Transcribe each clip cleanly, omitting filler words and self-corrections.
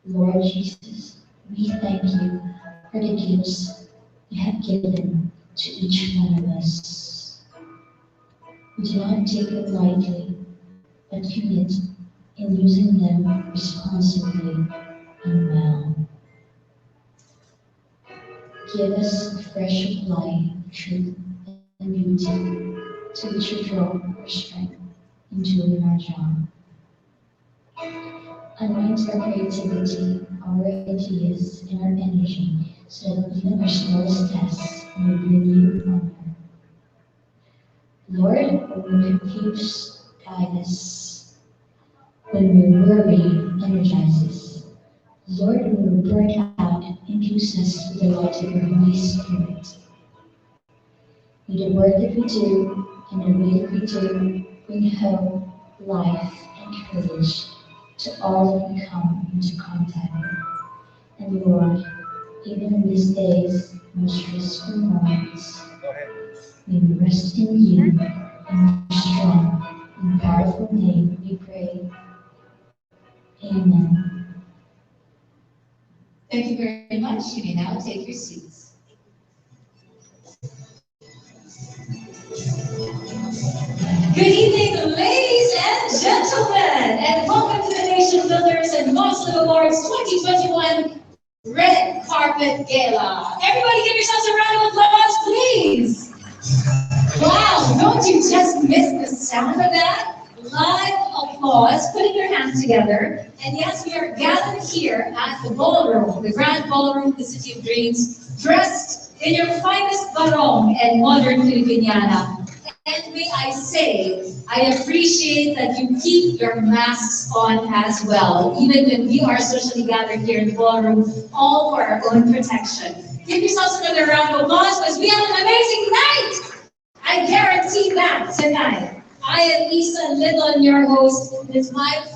Lord Jesus, we thank you for the gifts you have given to each one of us. We do not take it lightly, but commit in using them responsibly and well. Give us a fresh supply of truth and beauty to which we draw our strength in doing our job. Anoint our creativity, our ideas, and our energy so that we can our smallest tasks and we bring you honor. Lord, when we're confused, guide us. When we're worried, energize us. Lord, when we're burnt out, infuse us with the light of your Holy Spirit. May the work that we do and the way that we do bring hope, life, and courage to all that we come into contact with. And Lord, even in these days, most stressful moments, may we rest in you, in your strong and powerful name we pray. Amen. Thank you very much. You may now take your seats. Good evening, ladies and gentlemen, and welcome to the Nation Builders and Muslim Awards 2021 Red Carpet Gala. Everybody give yourselves a round of applause, please. Wow, don't you just miss the sound of that? Live applause, putting your hands together. And yes, we are gathered here at the ballroom, the grand ballroom of the City of Dreams, dressed in your finest barong and modern Filipiniana. And may I say, I appreciate that you keep your masks on as well, even when we are socially gathered here in the ballroom, all for our own protection. Give yourselves another round of applause because we have an amazing night! I guarantee that tonight. I am Isa Lidon, your host. It is my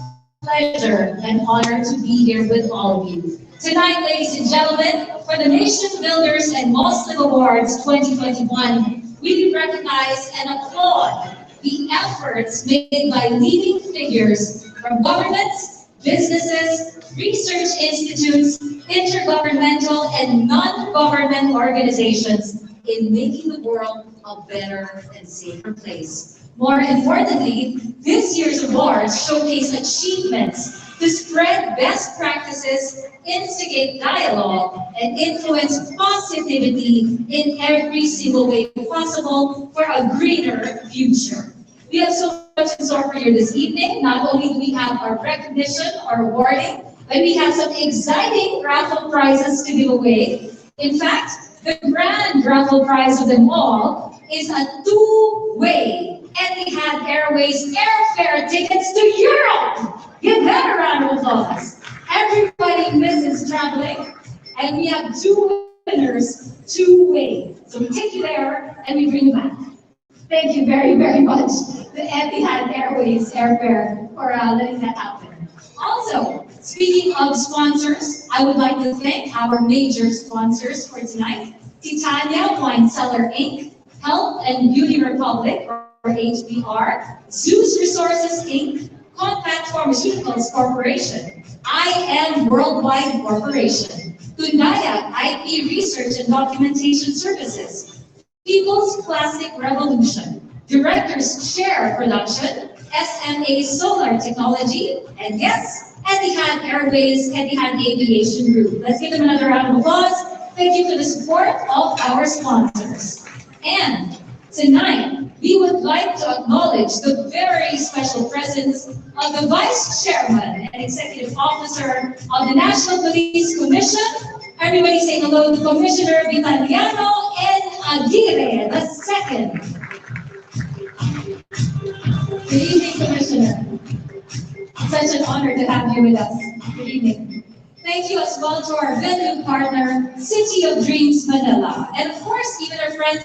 pleasure and honor to be here with all of you. Tonight, ladies and gentlemen, for the Nation Builders and Muslim Awards 2021, we can recognize and applaud the efforts made by leading figures from governments, businesses, research institutes, intergovernmental and non-government organizations in making the world a better and safer place. More importantly, this year's awards showcase achievements to spread best practices, instigate dialogue, and influence positivity in every single way possible for a greener future. We have so much in store for you this evening. Not only do we have our recognition or awarding, but we have some exciting raffle prizes to give away. In fact, the grand raffle prize of them all is a two-way Etihad Airways airfare tickets to Europe. Give that a round of applause. Everybody misses traveling, and we have two winners, two-way. So we take you there, and we bring you back. Thank you very, very much, the Etihad Airways airfare, for letting that happen. Also, speaking of sponsors, I would like to thank our major sponsors for tonight: Titania Wine Cellar Inc., Health and Beauty Republic, or HBR, Zeus Resources Inc., Compact Pharmaceuticals Corporation, IM Worldwide Corporation, Tundayak IP Research and Documentation Services, People's Plastic Revolution, Directors Share Production, SMA Solar Technology, and yes, Etihad Airways, Etihad Aviation Group. Let's give them another round of applause. Thank you for the support of our sponsors. And tonight, we would like to acknowledge the very special presence presence of the Vice Chairman and Executive Officer of the National Police Commission. Everybody say hello to Commissioner Vitaliano and Aguirre, the second. Good evening, Commissioner. Such an honor to have you with us. Good evening. Thank you as well to our venue partner, City of Dreams Manila. And of course, even our friends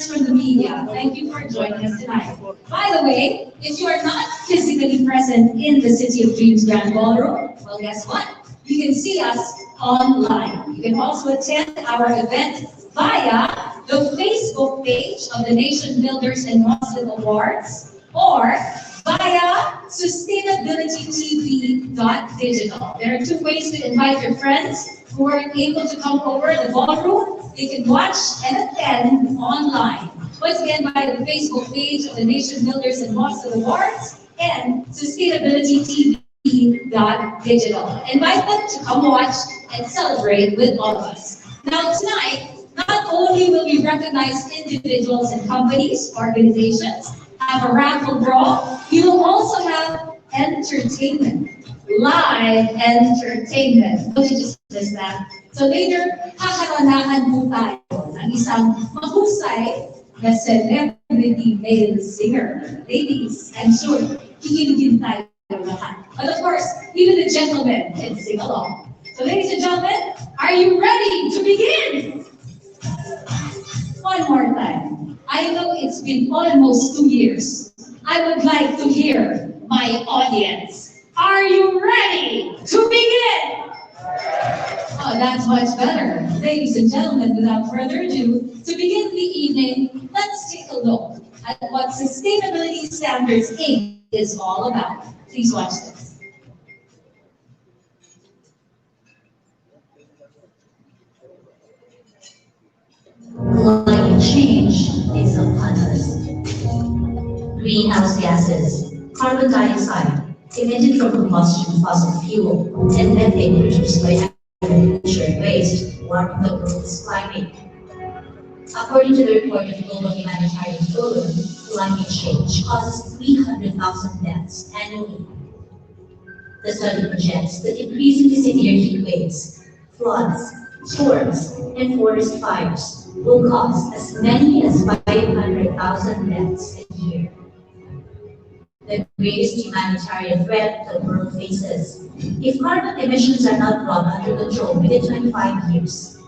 from the media. Thank you for joining us tonight. By the way, if you are not physically present in the City of Dreams Grand Ballroom, well, guess what? You can see us online. You can also attend our event via the Facebook page of the Nation Builders and Muslim Awards or via sustainabilitytv.digital. There are two ways to invite your friends who are able to come over the ballroom. They can watch and attend online. Once again, via the Facebook page of the Nation Builders and Muslim Awards and sustainabilitytv.digital. Invite them to come watch and celebrate with all of us. Now tonight, not only will we recognize individuals and companies, organizations, have a raffle draw, we will also have entertainment, live entertainment. Don't you just miss that? So later, kakaranahan po tayo ng isang mahusay na celebrity male singer. Ladies, I'm sure, kikiligin tayo lahat. But of course, even the gentlemen can sing along. So ladies and gentlemen, are you ready to begin? One more time. I know it's been almost 2 years. I would like to hear my audience. Are you ready to begin? Oh, that's much better. Ladies and gentlemen, without further ado, to begin the evening, let's take a look at what Sustainability Standards Inc. is all about. Please watch this. Climate change is upon us. Greenhouse gases, carbon dioxide emitted from combustion fossil fuel, and methane produced by agriculture and waste warm the world's climate. According to the report of the Global Humanitarian Forum, climate change causes 300,000 deaths annually. The study projects that increasingly severe heat waves, floods, storms, and forest fires will cause as many as 500,000 deaths a year. The greatest humanitarian threat the world faces if carbon emissions are not brought under control within 25 years.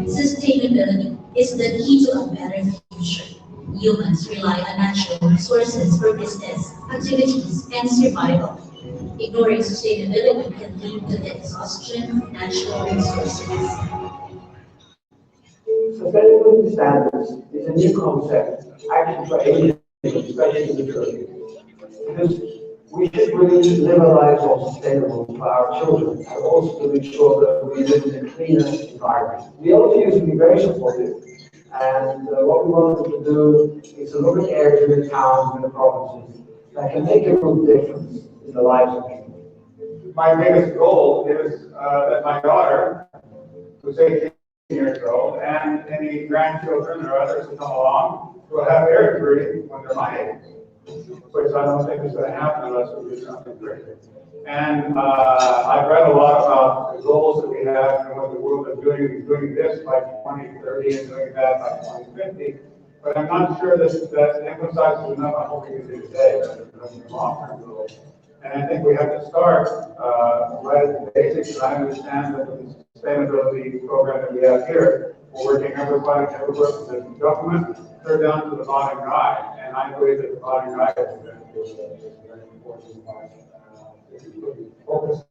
Sustainability is the key to a better future. Humans rely on natural resources for business, activities, and survival. Ignoring sustainability can lead to the exhaustion of natural resources. Sustainability standards is a new concept, actually for Asian, especially in the Philippines. Because we should really live our lives more sustainable for our children and also to make sure that we live in a cleaner environment. The LTUs can be very supportive, and what we wanted to do is to look at areas in the towns and the provinces that can make a real difference in the lives of people. My biggest goal is that my daughter, who's 18 years old, and any grandchildren or others who come along will have air to breathe when they're my age, which I don't think is going to happen unless we do something great. And I've read a lot about the goals that we have and what the world is doing this by 2030 and doing that by 2050. But I'm not sure that emphasizes enough on what we can do today, rather than long-term goals. And I think we have to start right at the basics. And I understand that with the sustainability program that we have here, we're working everywhere from the government, clear down to the bottom guy. And I believe that the bottom guy is very important focus,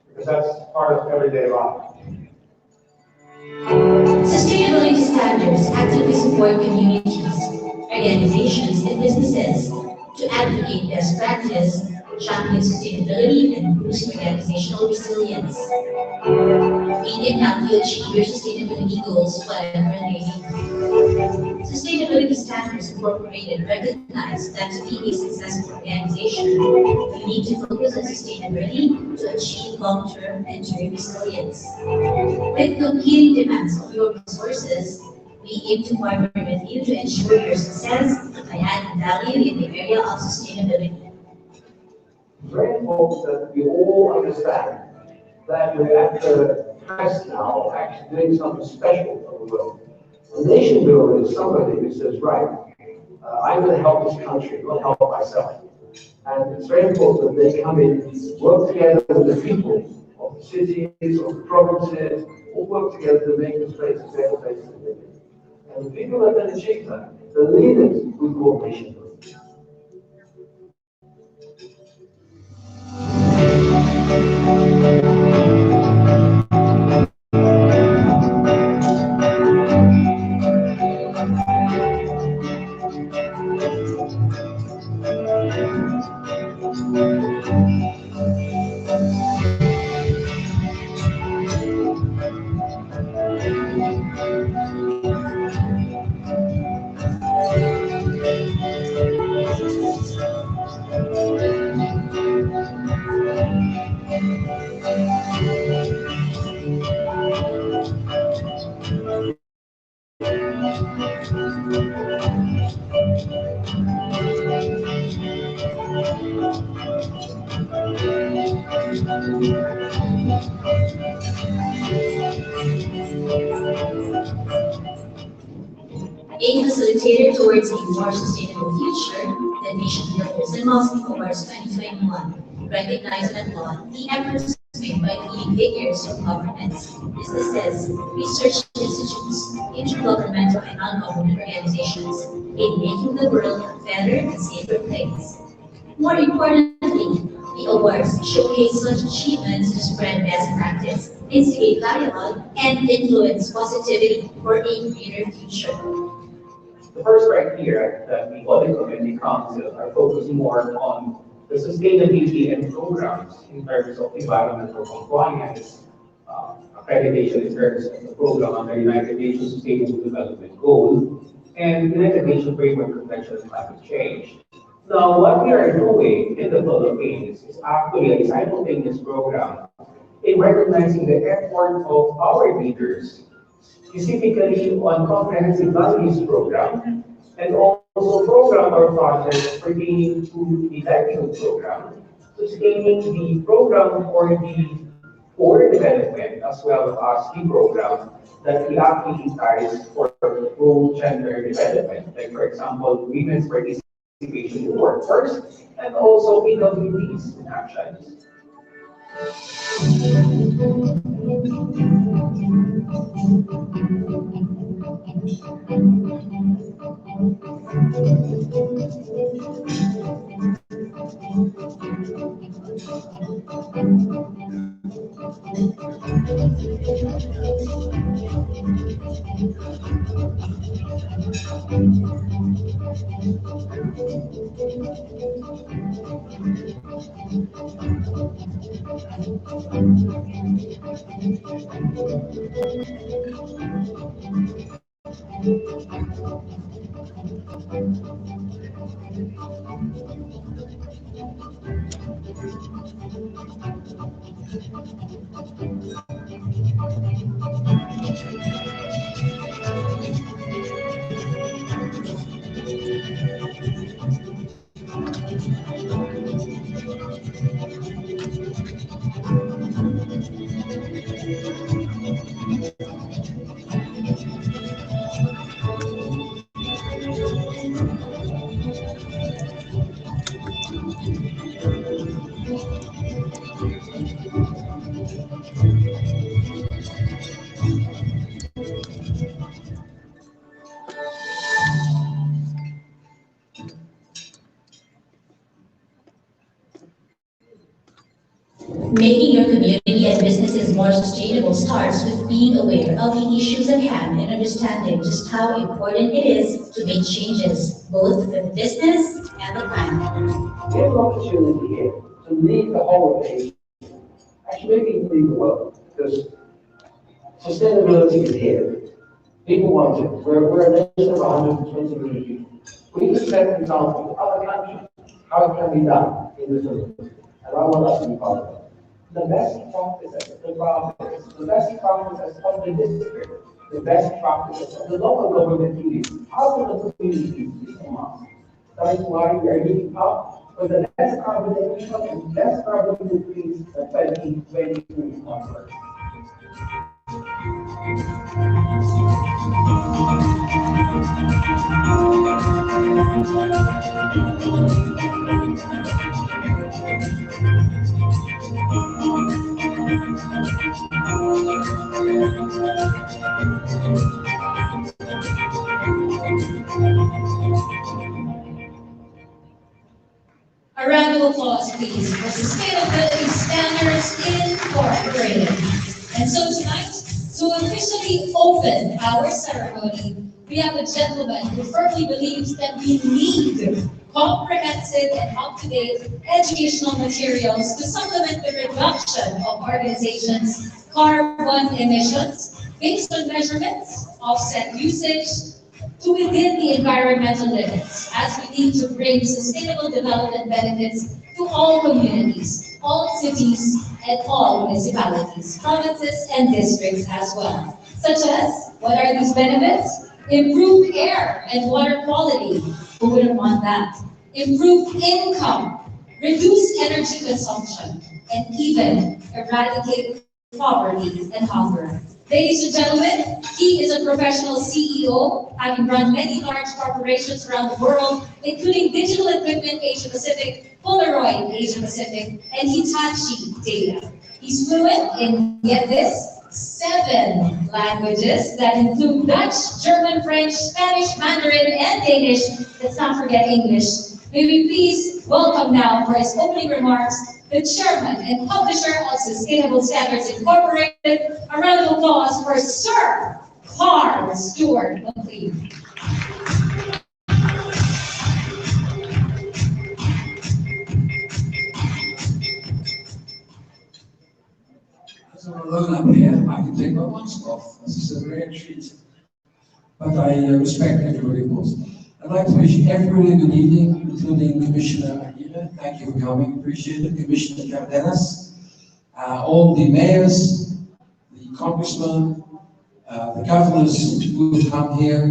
because that's part of everyday life. Sustainability standards actively support communities, organizations, and businesses to advocate best practice, champion sustainability, and boost organizational resilience. We can help you achieve your sustainability goals whatever they may be. Sustainability standards incorporated recognize that to be a successful organization, you need to focus on sustainability to achieve long-term and enduring resilience. With competing demands of your resources, we We aim to partner with you to ensure your success by adding value in the area of sustainability. It's very important that we all understand that we're at the task now of actually doing something special for the world. A nation builder is somebody who says, right, I'm going to help this country, not help myself. And it's very important that they come in, work together with the people of the cities, of the provinces, all work together to make this place a better place to live in. And the people that can achieve that, the leaders we call nation builders. A facilitator towards a more sustainable future, the Nation Builders and Muslim Awards 2021 recognized and applaud the efforts made by leading figures of governments, businesses, research institutes, intergovernmental and non-government organizations in making the world a better and safer place. More importantly, the awards showcase such achievements to spread best practice, instigate dialogue, and influence positivity for a greener future. The first criteria that the audit committee council are focusing more on the sustainability and programs in terms of environmental compliance, accreditation in terms of the program under United Nations Sustainable Development Goal, and United Nations Framework Convention on Climate Change. Now, what we are doing in the Philippines is actually a simultaneous program in recognizing the effort of our leaders, specifically on comprehensive values program, and also program or projects pertaining to the livelihood program, sustaining the program for the poor development, as well as the program that we actually ties for pro-gender development, like for example, women's participation in the workforce, and also PWDs in actions. Making your community and businesses more sustainable starts with being aware of the issues at hand and understanding just how important it is to make changes, both for the business and the planet. We have an opportunity here to lead the whole nation, actually maybe lead the world, because sustainability is here. People want it. We're a nation of 120 million people. We can set an example to other countries how it can be done in the Philippines. And I want us to be part of it. The best practice as the best practice as public district the best practices of the local government units. How can the community become us? That is why we are looking up for the less carbon emission and less carbon footprint that 2020 onward. A round of applause, please, for Sustainability Standards Incorporated. And so tonight, to officially open our ceremony, we have a gentleman who firmly believes that we need comprehensive and up-to-date educational materials to supplement the reduction of organizations' carbon emissions based on measurements, offset usage, to within the environmental limits, as we need to bring sustainable development benefits to all communities, all cities, and all municipalities, provinces, and districts as well. Such as, what are these benefits? Improved air and water quality. Who wouldn't want that? Improved income, reduce energy consumption, and even eradicate poverty and hunger. Ladies and gentlemen, he is a professional CEO, having run many large corporations around the world, including Digital Equipment Asia Pacific, Polaroid Asia Pacific, and Hitachi Data. He's fluent in, get this, 7 languages that include Dutch, German, French, Spanish, Mandarin, and Danish. Let's not forget English. May we please welcome now for his opening remarks the chairman and publisher of Sustainable Standards Incorporated. A round of applause for Sir Carl Stewart McLean. As I'm alone up here, I can take my mask off. This is a rare treat. But I respect everybody, of course. I'd like to wish everybody a good evening, including Commissioner Aguirre. Thank you for coming, appreciate it. Commissioner Cardenas, all the mayors, the congressmen, the governors who have come here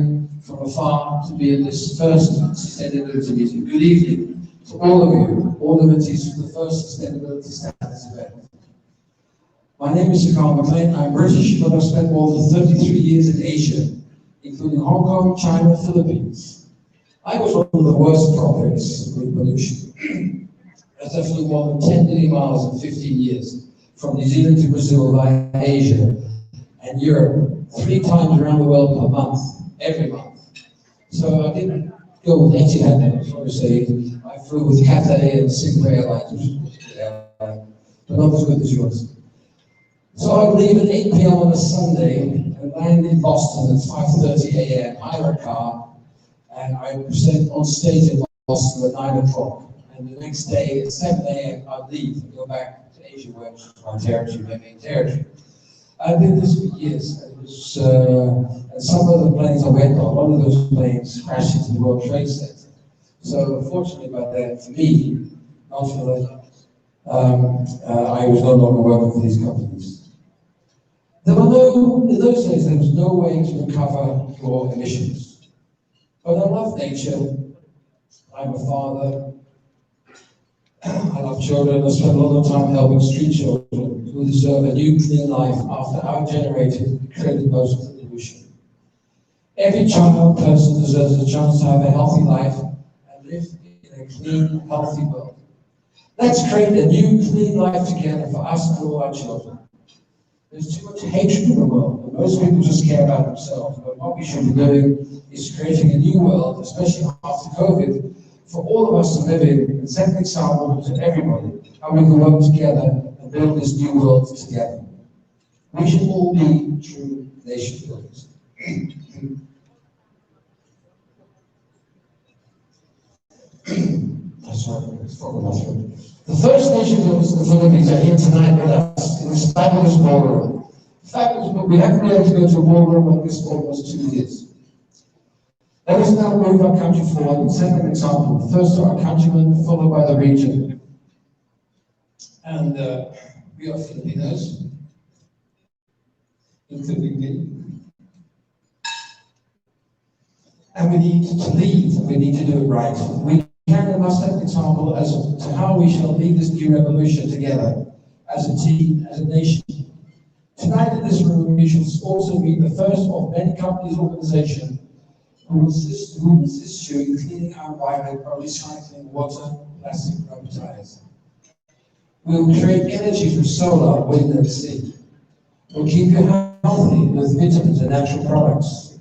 from afar to be at this first sustainability meeting. Good evening to all of you, all the attendees for the first sustainability standards event. My name is Sir Carl McLean. I'm British, but I've spent more than 33 years in Asia, including Hong Kong, China, Philippines. I was one of the worst culprits with pollution, as I flew more than 10 million miles in 15 years, from New Zealand to Brazil via Asia and Europe, 3 times around the world per month, every month. So I didn't go with Etihad, obviously. I flew with Cathay and Singapore Airlines, which was a good airline, but not as good as yours. So I would leave at 8 p.m. on a Sunday and land in Boston at 5:30 a.m., hire a car, and I would present on stage in Boston at 9 o'clock. And the next day at 7 a.m. I'd leave and go back to Asia, where it was my territory, my main territory. I did this for years. It was, and some of the planes I went on, one of those planes crashed into the World Trade Center. So unfortunately about that, for me, not for the, I was no longer working for these companies. There were no, in those days, there was no way to recover your emissions. But I love nature. I'm a father. I love children. I spend a lot of time helping street children who deserve a new clean life after our generation created most of the pollution. Every child person deserves a chance to have a healthy life and live in a clean, healthy world. Let's create a new clean life together for us and all our children. There's too much hatred in the world, and most people just care about themselves. But what we should be doing is creating a new world, especially after COVID, for all of us to live in and set an example to everybody, how we can work together and build this new world together. We should all be true nation builders. That's right, it's fucking awesome. The First Nation builders in the Philippines are here tonight with us in this fabulous ballroom. Fabulous, but we haven't been able to go to a ballroom like this for almost 2 years. Let us now move our country forward and set an example, first to our countrymen, followed by the region. And we are Filipinos, including me. And we need to lead, and we need to do it right. We can and must set an example as to how we shall lead this new revolution together, as a team, as a nation. Tonight in this room, we shall also meet the first of many companies' organizations who will assist you in cleaning our environment by recycling water, plastic, and rubber tires. We'll create energy from solar, wind, and sea. We'll keep you healthy with vitamins and natural products.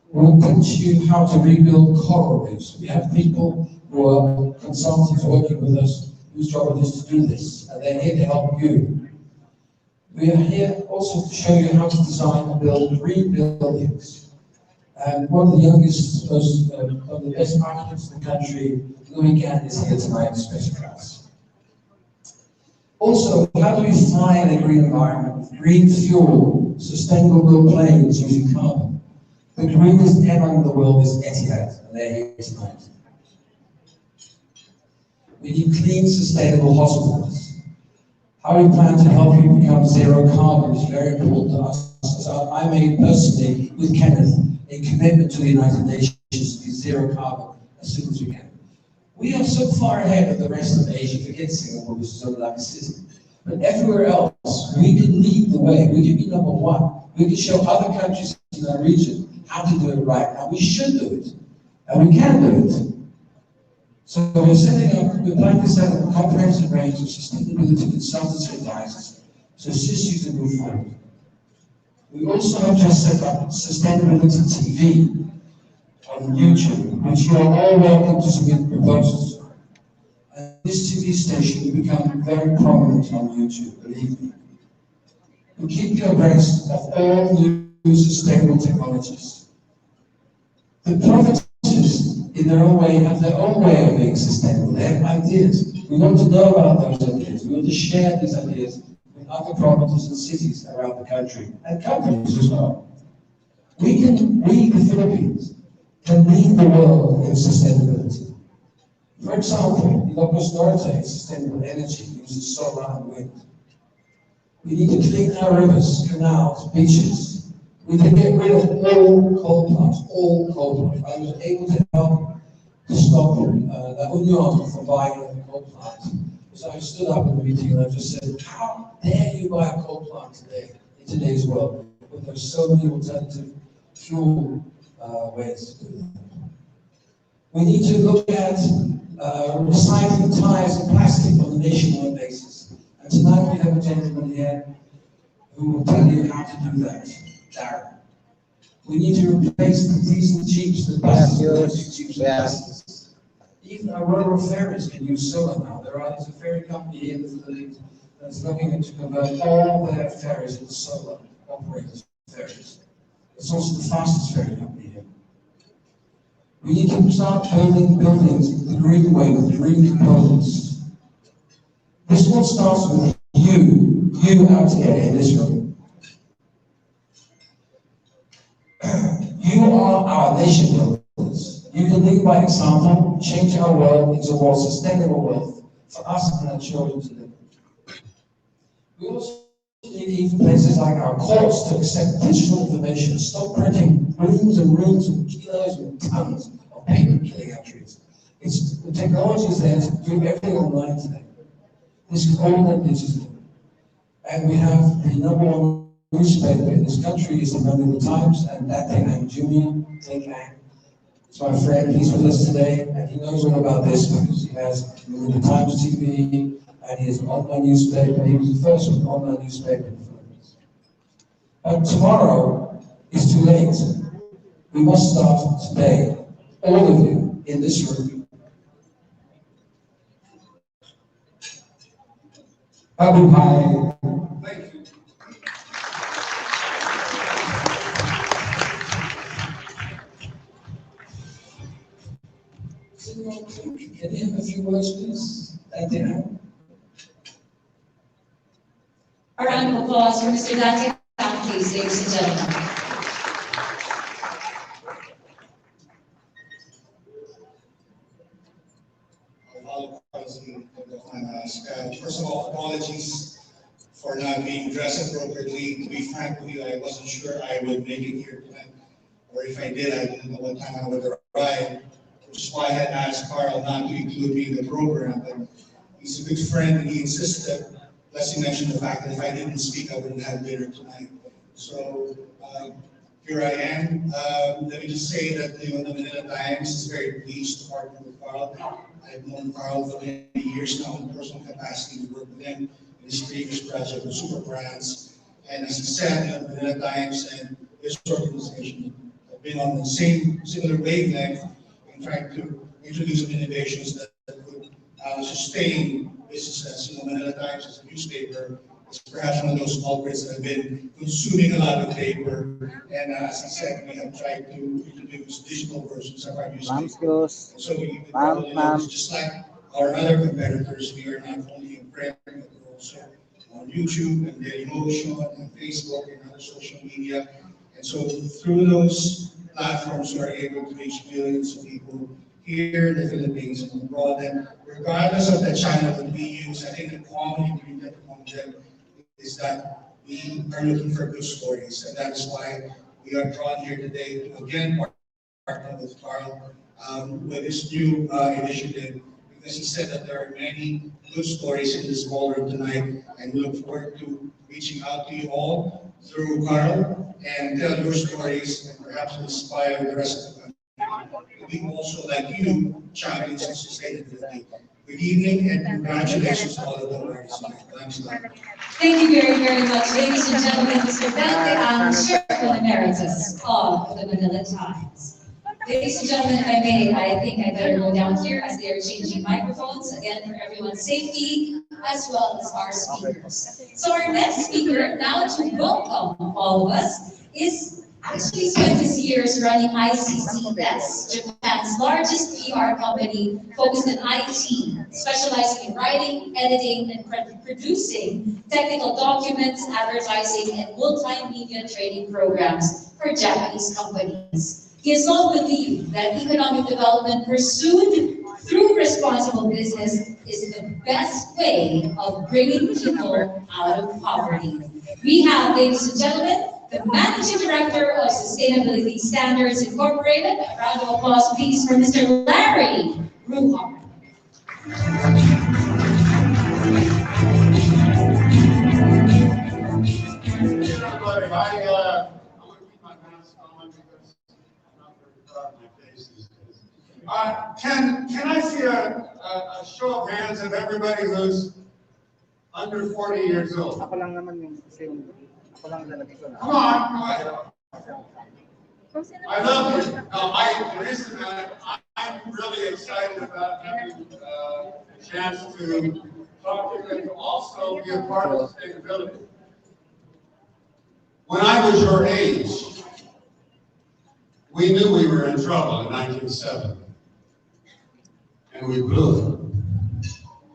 We'll teach you how to rebuild coral reefs. We have people who are consultants working with us whose job it is to do this, and they're here to help you. We are here also to show you how to design and build green buildings. And one of the youngest, one of the best architects in the country, Louis Gann, is here tonight in special class. Also, how do we fly in a green environment with green fuel, sustainable planes using carbon? The greenest airline in the world is Etihad, and they're here tonight. We need clean, sustainable hospitals. How we plan to help you become zero carbon is very important to us. So I made personally, with Kenneth, a commitment to the United Nations to be zero carbon as soon as we can. We are so far ahead of the rest of Asia, forget Singapore, which is only like a city. But everywhere else, we can lead the way. We can be number one. We can show other countries in our region how to do it right. And we should do it. And we can do it. So we're planning to set up a comprehensive range of sustainability consultants and advisors to assist you to move forward. We also have just set up Sustainability TV on YouTube, which you are all welcome to submit proposals. And this TV station will become very prominent on YouTube, believe me. We keep you abreast of all new sustainable technologies. The provinces, in their own way, have their own way of being sustainable. They have ideas. We want to know about those ideas. We want to share these ideas with other provinces and cities around the country, and companies as well. We, the Philippines, can lead the world in sustainability. For example, Ilocos Norte, sustainable energy uses solar and wind. We need to clean our rivers, canals, beaches. We need to get rid of all coal plants, all coal plants. I was able to help to stop the Union from buying a coal plant. So I stood up in the meeting and I just said, how dare you buy a coal plant today, in today's world, when there's so many alternative fuel ways to do that. We need to look at recycling tires and plastic on a nationwide basis. And tonight we have a gentleman here who will tell you how to do that, Darren. We need to replace the diesel jeeps, the buses, electric jeeps, and buses. Even our rural ferries can use solar now. There's a ferry company here in the Philippines that's looking to convert all their ferries into solar operated ferries. It's also the fastest ferry company here. We need to start building buildings the green way with green components. This all starts with you out here in this room. You are our nation builders. You can lead by example, change our world into a more sustainable world for us and our children to live in. We also need even places like our courts to accept digital information, stop printing rooms and rooms and kilos and tons of paper killing our trees. The technology is there to do everything online today. This is all done digitally. And we have the number one newspaper in this country is the London Times, and that Ang Jr., is my friend. He's with us today, and he knows all about this because he has the Times TV, and he has an online newspaper. He was the first with an online newspaper in the Philippines. But tomorrow is too late. We must start today, all of you in this room. Abu Hai. Thank you. Can you have a few words, please? Thank you. A round of applause for Mr. Dante, please, ladies and gentlemen. First of all, apologies for not being dressed appropriately. To be frank with you, I wasn't sure I would make it here tonight, or if I did, I didn't know what time I would arrive. ride, which is why I had asked Carl not to include me in the program, but he's a good friend and he insisted, lest he mentioned the fact that if I didn't speak, I wouldn't have dinner tonight. So here I am. Let me just say that the Manila Times is very pleased to partner with Carl. I've known Carl for many years now in personal capacity to work with him in his previous project with Super Brands. And as he said, the Manila Times and his organization have been on the similar wavelength in trying to introduce some innovations that would sustain businesses. Manila Times as a newspaper is perhaps one of those culprits that have been consuming a lot of paper. And as I said, we have tried to introduce digital versions of our newspaper. And so we probably notice, just like our other competitors, we are not only in print, but we're also on YouTube and Dailymotion and Facebook and other social media. And so through those platforms, we are able to reach millions of people here in the Philippines and abroad. And regardless of the channel that we use, I think the common ingredient among them is that we are looking for good stories. And that is why we are drawn here today to again partner with Carl with this new initiative, because he said that there are many good stories in this ballroom tonight, and we look forward to reaching out to you all through Carl and tell your stories and perhaps inspire the rest of the country to be also like you, champions in sustainability. Good evening and congratulations to all of the artists. Thanks a lot. Thank you very, very much, ladies and gentlemen, Mr. Dante and Chairman Emeritus of the Manila Times. Ladies and gentlemen, if I may, I think I better go down here as they are changing microphones, again, for everyone's safety, as well as our speakers. So our next speaker, now to welcome all of us, is actually spent his years running ICCS, Japan's largest PR company focused on IT, specializing in writing, editing, and producing technical documents, advertising, and multimedia training programs for Japanese companies. He has long believed that economic development pursued through responsible business is the best way of bringing people out of poverty. We have, ladies and gentlemen, the Managing Director of Sustainability Standards Incorporated. A round of applause, please, for Mr. Larry Ruhar. Everybody, I'm going to keep my mask on because I'm not very proud of my face these days. Can I see a show of hands of everybody who's under 40 years old? Ako lang naman yung kasi ako lang nalagay ko na. Come on. I love you. The reason I'm really excited about having a chance to talk to you and to also be a part of sustainability. When I was your age, we knew we were in trouble in 1970, and we blew it.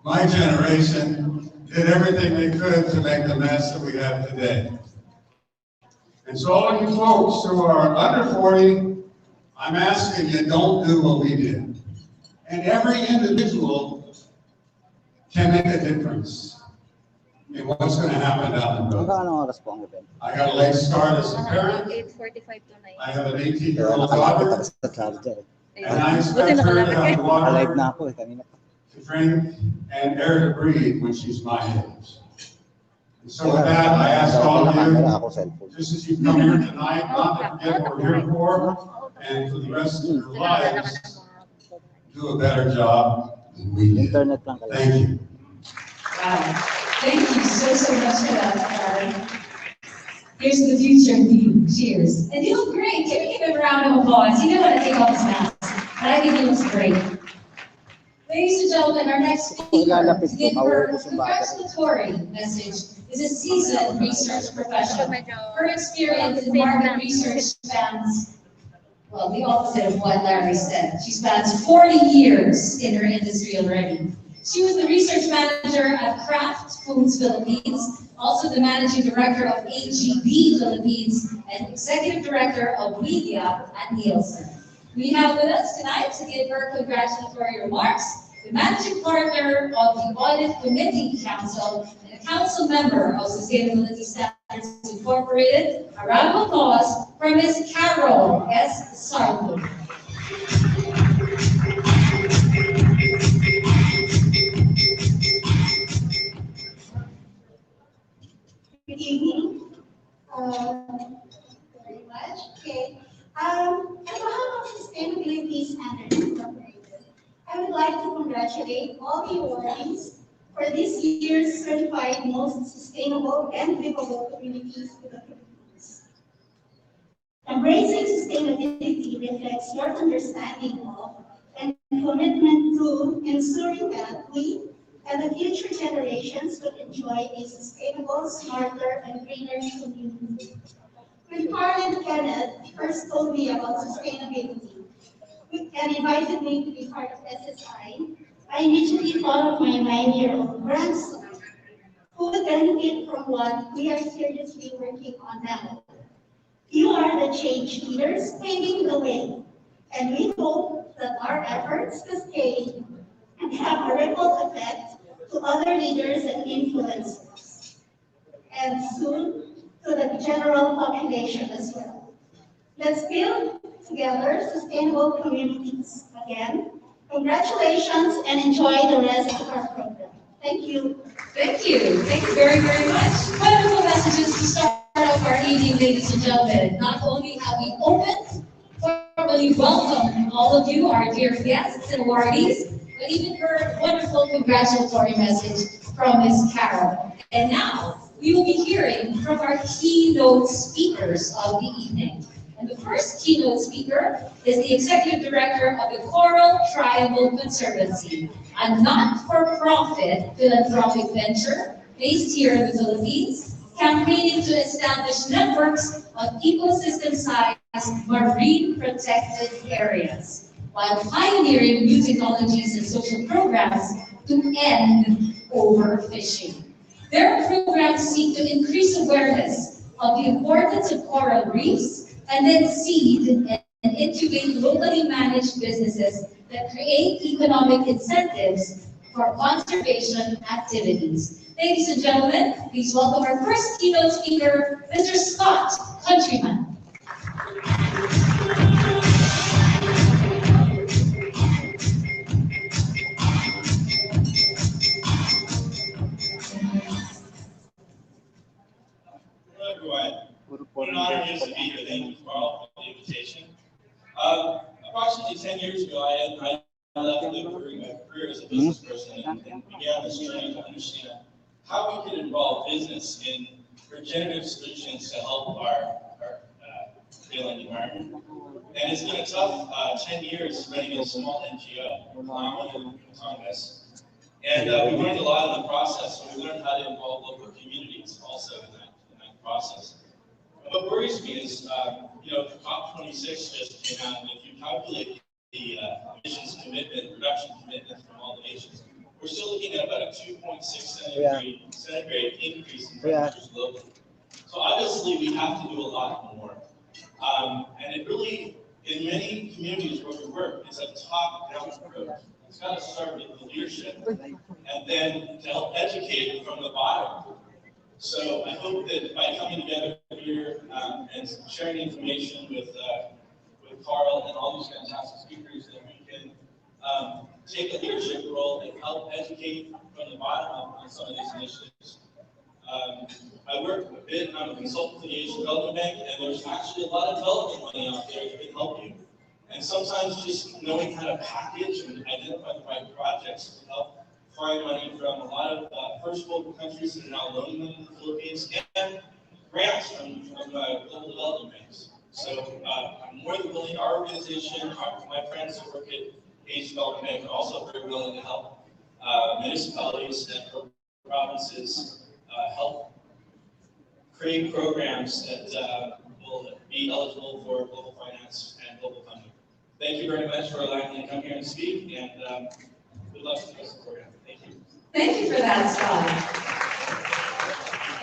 My generation did everything they could to make the mess that we have today. And so all you folks who are under 40, I'm asking you, don't do what we did. And every individual can make a difference in what's going to happen down the road. I got a late start as a parent. 8:45 to 9. I have an 18-year-old daughter, and I expect her to have water to drink and air to breathe when she's my age. And so with that, I ask all of you, just as you've come here tonight, not to forget what we're here for, and for the rest of your lives, do a better job than we did. Thank you. Wow. Thank you so much for that, Aaron. Here's the future of you. Cheers. And you look great. Can we give him a round of applause? He knows how to take off his mask, but I think he looks great. Ladies and gentlemen, our next speaker, to give her a congratulatory message, is a seasoned research professional. Her experience in market research spans, well, the opposite of what Larry said. She spans 40 years in her industry already. She was the research manager at Kraft Foods Philippines, also the managing director of AGB Philippines, and executive director of media at Nielsen. We have with us tonight to give her congratulatory remarks the managing partner of the Audit Committee Council and a council member of Sustainability Standards Incorporated. A round of applause for Ms. Carol S. Sarko. very much. Okay. On behalf of Sustainability Standards Incorporated, I would like to congratulate all the awardees for this year's certified most sustainable and livable communities in the Philippines. Embracing sustainability reflects your understanding of and commitment to ensuring that we and the future generations will enjoy a sustainable, smarter, and greener community. When Carl and Kenneth first told me about sustainability and invited me to be part of SSI immediately thought of my 9-year-old grandson, who would benefit from what we are seriously working on now. You are the change leaders paving the way, and we hope that our efforts cascade and have a ripple effect to other leaders and influencers, and soon to the general population as well. Let's build together sustainable communities. Again, congratulations and enjoy the rest of our program. Thank you. Thank you. Thank you very, very much. Wonderful messages to start off our evening, ladies and gentlemen. Not only have we opened, formally welcomed all of you, our dear guests and awardees, but even heard a wonderful congratulatory message from Ms. Carol. And now, we will be hearing from our keynote speakers of the evening. And the first keynote speaker is the Executive Director of the Coral Triangle Conservancy, a not-for-profit philanthropic venture based here in the Philippines, campaigning to establish networks of ecosystem-sized marine protected areas, while pioneering new technologies and social programs to end overfishing. Their programs seek to increase awareness of the importance of coral reefs and then seed and incubate locally managed businesses that create economic incentives for conservation activities. Ladies and gentlemen, please welcome our first keynote speaker, Mr. Scott Countryman. Hello, everyone. What an honor it is to be here. Thank you, Carl, for the invitation. Approximately 10 years ago, I left during my career as a business person and began this journey to understand how we could involve business in regenerative solutions to help our failing environment. And it's been a tough 10 years running a small NGO, autonomous. And we learned a lot in the process. So we learned how to involve local communities also in that process. What worries me is, COP26 just came out, and if you calculate the emissions commitment, reduction commitment from all the nations, we're still looking at about a 2.6 centigrade increase in temperatures globally. So obviously, we have to do a lot more. And it really, in many communities where we work, it's a top-down approach. It's got to start with the leadership, and then to help educate from the bottom. So I hope that by coming together here and sharing information with Carl and all these fantastic speakers, that we can take a leadership role and help educate from the bottom up on some of these initiatives. I work a bit on a consultant for the Asian Development Bank, and there's actually a lot of development money out there that can help you. And sometimes just knowing how to package and identify the right projects can help find money from a lot of first world countries that are now loaning them in the Philippines, and grants from global development banks. So I'm more than willing, our organization, my friends who work at Asian Development Bank are also very willing to help municipalities and provinces help create programs that will be eligible for global finance and global funding. Thank you very much for allowing me to come here and speak, and good luck with the rest of the program. Thank you. Thank you for that, Scott.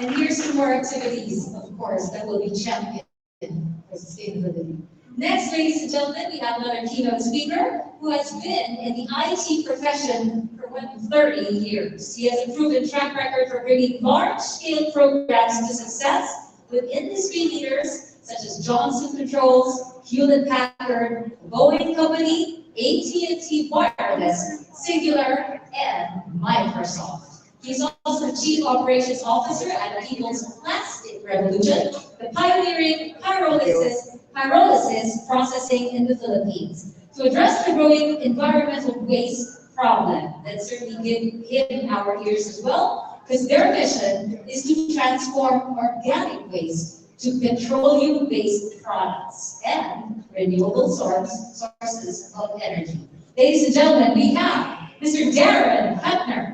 And here's some more activities, of course, that will be championed for sustainability. Next, ladies and gentlemen, we have another keynote speaker who has been in the IT profession for more than 30 years. He has a proven track record for bringing large-scale programs to success with industry leaders such as Johnson Controls, Hewlett-Packard, Boeing Company, AT&T Wireless, Singular, and Microsoft. He's also the Chief Operations Officer at People's Plastic Revolution, the pioneering pyrolysis processing in the Philippines, to address the growing environmental waste problem. Let's certainly give him our ears as well, because their mission is to transform organic waste to petroleum-based products and renewable sources of energy. Ladies and gentlemen, we have Mr. Darren Hutner.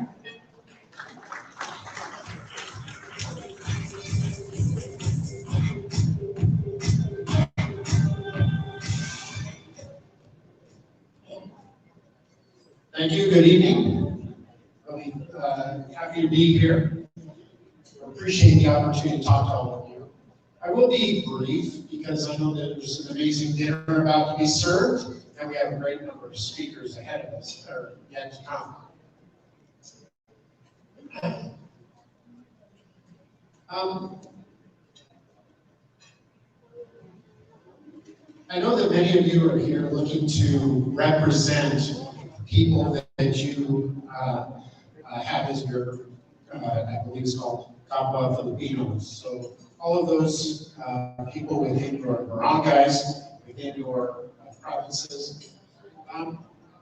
Thank you. Good evening. Really happy to be here. Appreciate the opportunity to talk to all of you. I will be brief because I know that there's an amazing dinner about to be served, and we have a great number of speakers ahead of us that are yet to come. I know that many of you are here looking to represent people that you have as your, I believe it's called Kapwa Filipinos. So all of those people within your barangays, within your provinces.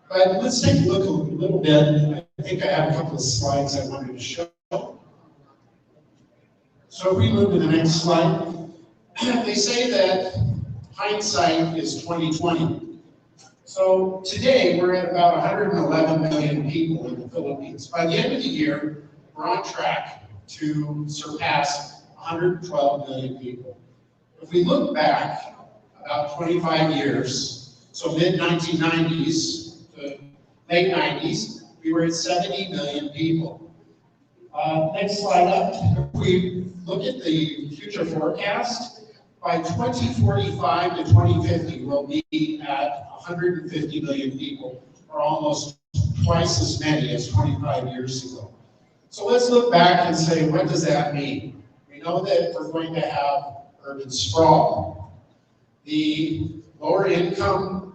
But let's take a look a little bit. I think I have a couple of slides I wanted to show. So if we move to the next slide, they say that hindsight is 20/20. So today we're at about 111 million people in the Philippines. By the end of the year, we're on track to surpass 112 million people. If we look back about 25 years, so mid-1990s to late 90s, we were at 70 million people. Next slide up. If we look at the future forecast, by 2045 to 2050, we'll be at 150 million people, or almost twice as many as 25 years ago. So let's look back and say, what does that mean? We know that we're going to have urban sprawl. The lower income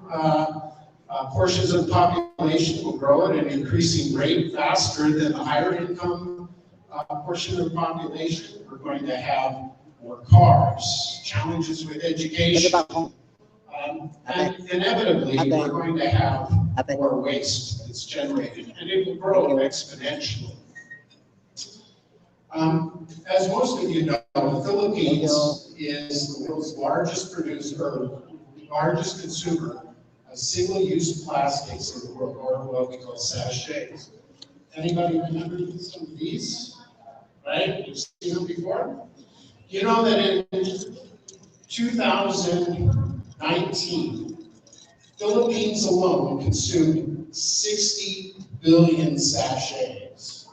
portions of the population will grow at an increasing rate faster than the higher income portion of the population. We're going to have more cars, challenges with education, and inevitably we're going to have more waste that's generated, and it will grow exponentially. As most of you know, the Philippines is the world's largest producer, or largest consumer of single-use plastics in the world, or what we call sachets. Anybody remember some of these? Right? You've seen them before? You know that in 2019, Philippines alone consumed 60 billion sachets.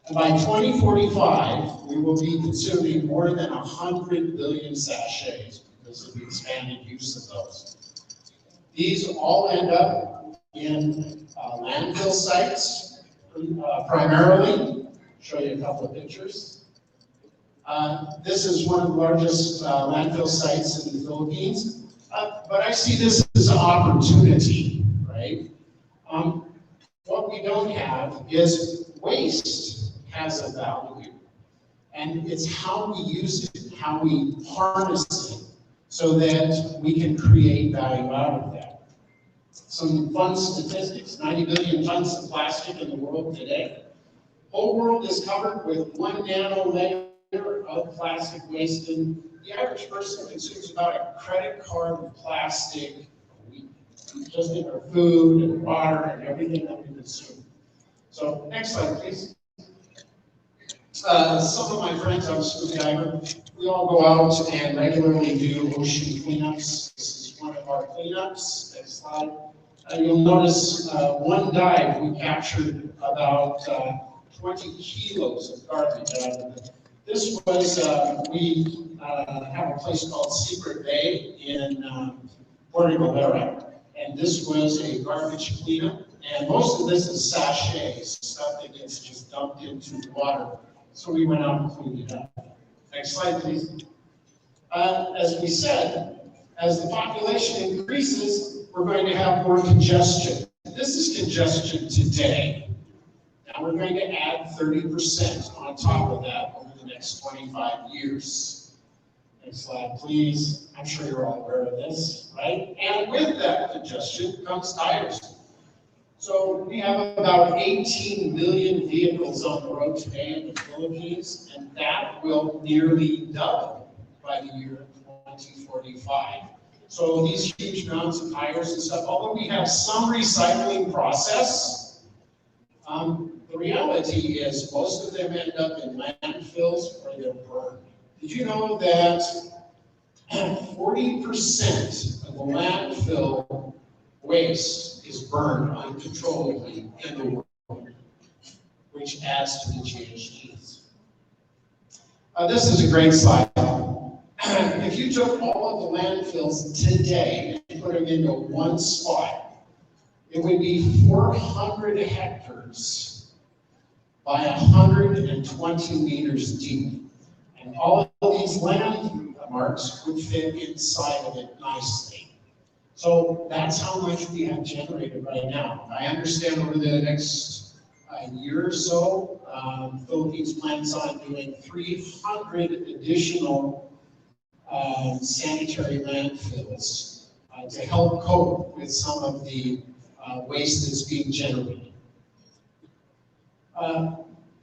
And by 2045, we will be consuming more than 100 billion sachets because of the expanded use of those. These all end up in landfill sites, primarily. Show you a couple of pictures. This is one of the largest landfill sites in the Philippines. But I see this as an opportunity, right? What we don't have is waste has a value. And it's how we use it, how we harness it, so that we can create value out of that. Some fun statistics: 90 billion tons of plastic in the world today. The whole world is covered with 1 nano layer of plastic waste, and the average person consumes about a credit card of plastic a week, just in our food and water and everything that we consume. So next slide, please. Some of my friends, I'm a scuba diver, we all go out and regularly do ocean cleanups. This is one of our cleanups. Next slide. You'll notice one dive we captured about 20 kilos of garbage out of it. This was, we have a place called Secret Bay in Puerto Galera, and this was a garbage cleanup. And most of this is sachets, stuff that gets just dumped into the water. So we went out and cleaned it up. Next slide, please. As we said, as the population increases, we're going to have more congestion. This is congestion today. And we're going to add 30% on top of that over the next 25 years. Next slide, please. I'm sure you're all aware of this, right? And with that congestion comes tires. So we have about 18 million vehicles on the road today in the Philippines, and that will nearly double by the year 2045. So these huge amounts of tires and stuff, although we have some recycling process, the reality is most of them end up in landfills or they're burned. Did you know that 40% of the landfill waste is burned uncontrollably in the world, which adds to the GHGs? This is a great slide. If you took all of the landfills today and put them into one spot, it would be 400 hectares by 120 meters deep. And all of these landmarks would fit inside of it nicely. So that's how much we have generated right now. I understand over the next year or so, Philippines plans on doing 300 additional sanitary landfills to help cope with some of the waste that's being generated.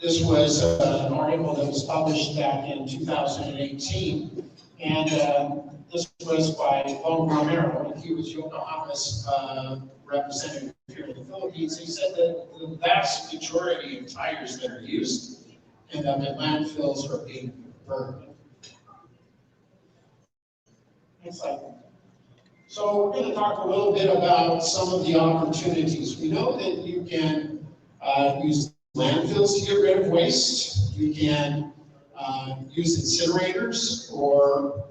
This was an article that was published back in 2018, and this was by Von Romero, and he was Yokohama's representative here in the Philippines. He said that the vast majority of tires that are used end up in landfills or being burned. Next slide. So we're going to talk a little bit about some of the opportunities. We know that you can use landfills to get rid of waste. You can use incinerators or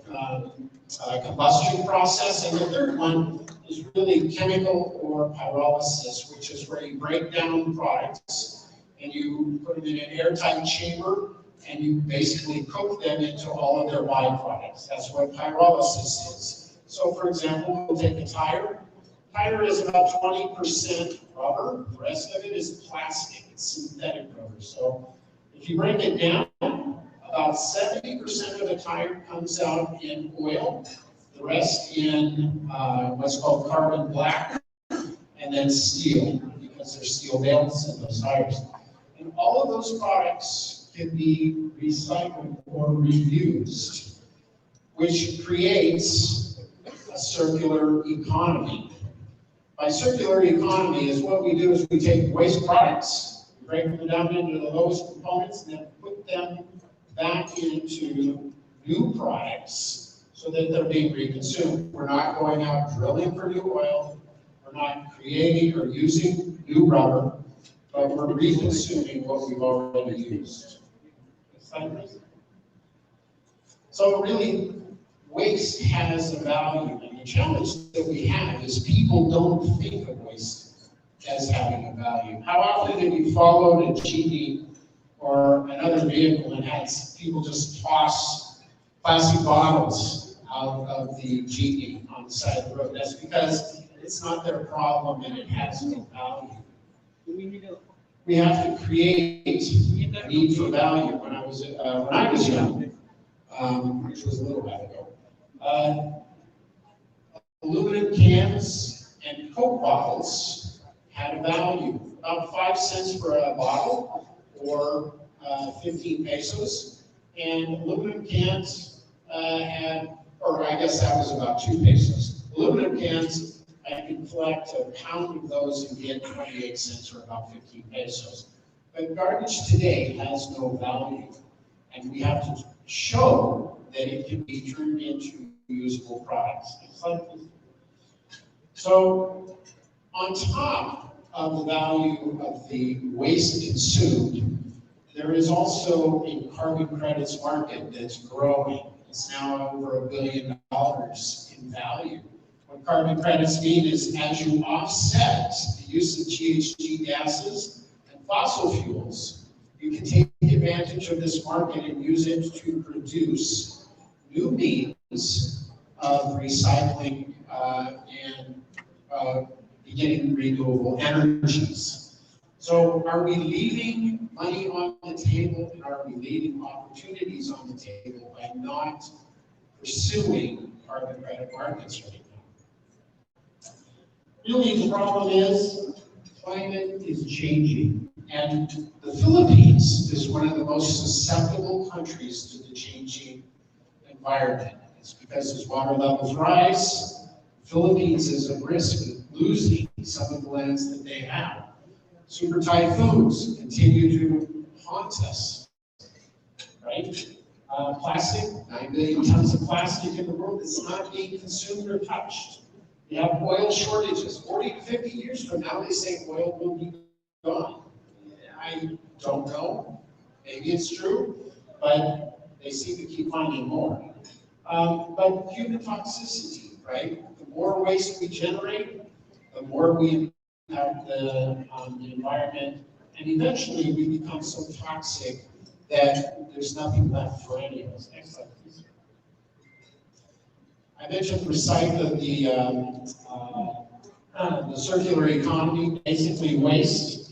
combustion process. And the third one is really chemical or pyrolysis, which is where you break down products and you put them in an airtight chamber and you basically cook them into all of their byproducts. That's what pyrolysis is. So for example, we'll take a tire. Tire is about 20% rubber. The rest of it is plastic. It's synthetic rubber. So if you break it down, about 70% of the tire comes out in oil, the rest in what's called carbon black, and then steel, because there's steel valence in those tires. And all of those products can be recycled or reused, which creates a circular economy. By circular economy is what we do is we take waste products, we break them down into the lowest components, and then put them back into new products so that they're being reconsumed. We're not going out drilling for new oil, we're not creating or using new rubber, but we're reconsuming what we've already used. So really, waste has a value, and the challenge that we have is people don't think of waste as having a value. How often have you followed a jeepney or another vehicle and had people just toss plastic bottles out of the jeepney on the side of the road? That's because it's not their problem and it has no value. We have to create a need for value. When I was young, which was a little while ago, aluminum cans and Coke bottles had a value, about 5 cents for a bottle or 15 pesos. And aluminum cans had, or I guess that was about 2 pesos. Aluminum cans, I could collect a pound of those and get 28 cents or about 15 pesos. But garbage today has no value. And we have to show that it can be turned into usable products. So on top of the value of the waste consumed, there is also a carbon credits market that's growing. It's now over $1 billion in value. What carbon credits mean is as you offset the use of GHG gases and fossil fuels, you can take advantage of this market and use it to produce new means of recycling and beginning renewable energies. So are we leaving money on the table, and are we leaving opportunities on the table by not pursuing carbon credit markets right now? Really, the problem is climate is changing, and the Philippines is one of the most susceptible countries to the changing environment. It's because as water levels rise, Philippines is at risk of losing some of the lands that they have. Super typhoons continue to haunt us, right? Plastic, 9 billion tons of plastic in the world is not being consumed or touched. We have oil shortages. 40 to 50 years from now, they say oil will be gone. I don't know. Maybe it's true, but they seem to keep finding more. But human toxicity, right? The more waste we generate, the more we impact the environment, and eventually we become so toxic that there's nothing left for any of us. Next slide, please. I mentioned the circular economy. Basically, waste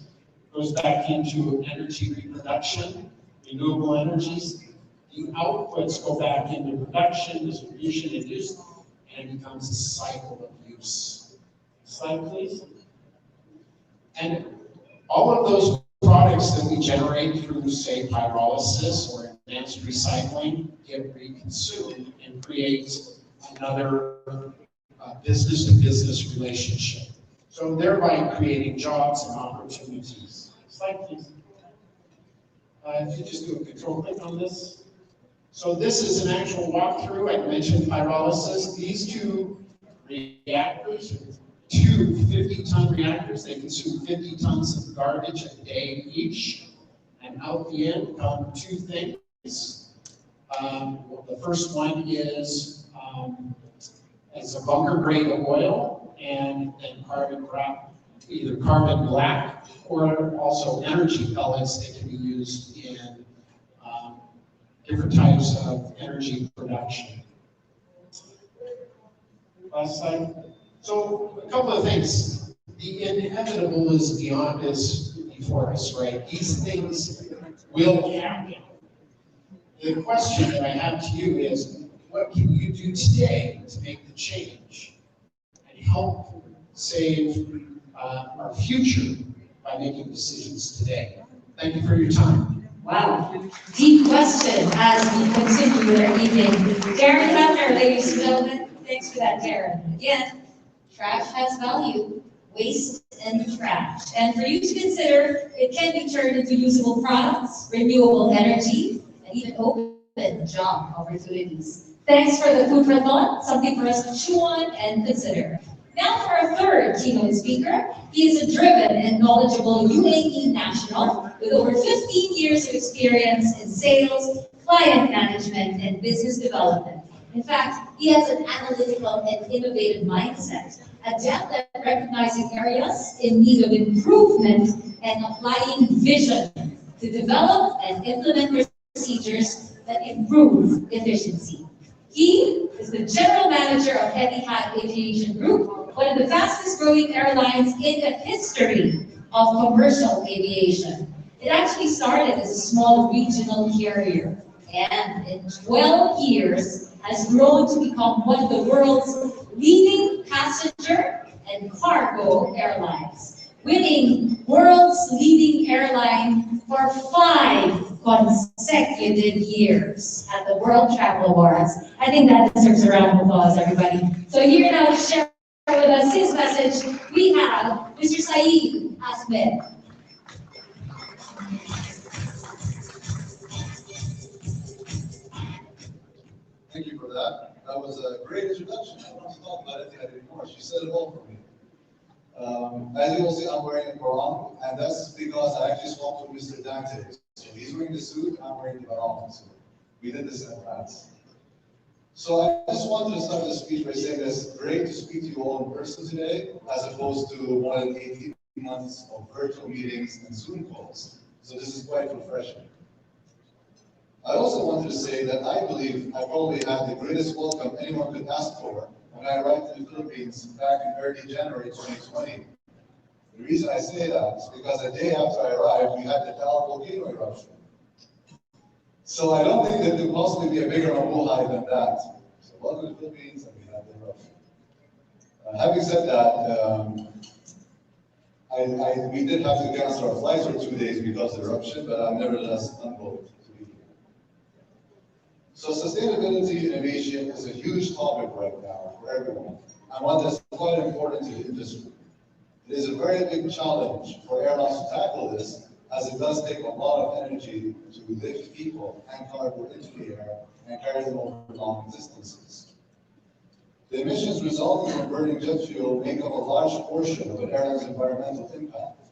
goes back into energy reproduction, renewable energies. The outputs go back into production, distribution, and use, and it becomes a cycle of use. Next slide, please. And all of those products that we generate through, say, pyrolysis or advanced recycling get reconsumed and create another business-to-business relationship. So thereby creating jobs and opportunities. Next slide, please. If you just do a control click on this. So this is an actual walkthrough. I mentioned pyrolysis. These two reactors, two 50-ton reactors, they consume 50 tons of garbage a day each. And out the end come two things. The first one is a bunker grade of oil and either carbon black or also energy pellets that can be used in different types of energy production. Last slide. So a couple of things. The inevitable is before us, right? These things will happen. The question that I have to you is, what can you do today to make the change and help save our future by making decisions today? Thank you for your time. Wow, deep question as we continue our evening. Darren Butler, ladies and gentlemen, thanks for that, Darren. Again, trash has value, waste and trash. And for you to consider, it can be turned into usable products, renewable energy, and even open job opportunities. Thanks for the food for thought, something for us to chew on and consider. Now for our third keynote speaker. He is a driven and knowledgeable UAE national with over 15 years of experience in sales, client management, and business development. In fact, he has an analytical and innovative mindset, adept at recognizing areas in need of improvement and applying vision to develop and implement procedures that improve efficiency. He is the general manager of Atc Aviation Group, one of the fastest growing airlines in the history of commercial aviation. It actually started as a small regional carrier, and in 12 years has grown to become one of the world's leading passenger and cargo airlines, winning world's leading airline for 5 consecutive years at the World Travel Awards. I think that deserves a round of applause, everybody. So here now to share with us his message, we have Mr. Saeed Ahmed. Thank you for that. That was a great introduction. I don't have to talk about anything anymore. She said it all for me. As you will see, I'm wearing a barong, and that's because I actually swapped with Mr. Dante. So he's wearing the suit, and I'm wearing the barong. So we did this in advance. So I just wanted to start the speech by saying it's great to speak to you all in person today, as opposed to more than 18 months of virtual meetings and Zoom calls. So this is quite refreshing. I also wanted to say that I believe I probably had the greatest welcome anyone could ask for when I arrived in the Philippines back in early January 2020. The reason I say that is because the day after I arrived, we had the Taal volcano eruption. So I don't think there could possibly be a bigger Mabuhay than that. So welcome to the Philippines, and we had the eruption. Having said that, we did have to cancel our flights for 2 days because of the eruption, but I'm nevertheless humbled to be here. So sustainability innovation is a huge topic right now for everyone, and one that's quite important to the industry. It is a very big challenge for airlines to tackle this, as it does take a lot of energy to lift people and cargo into the air and carry them over long distances. The emissions resulting from burning jet fuel make up a large portion of an airline's environmental impact.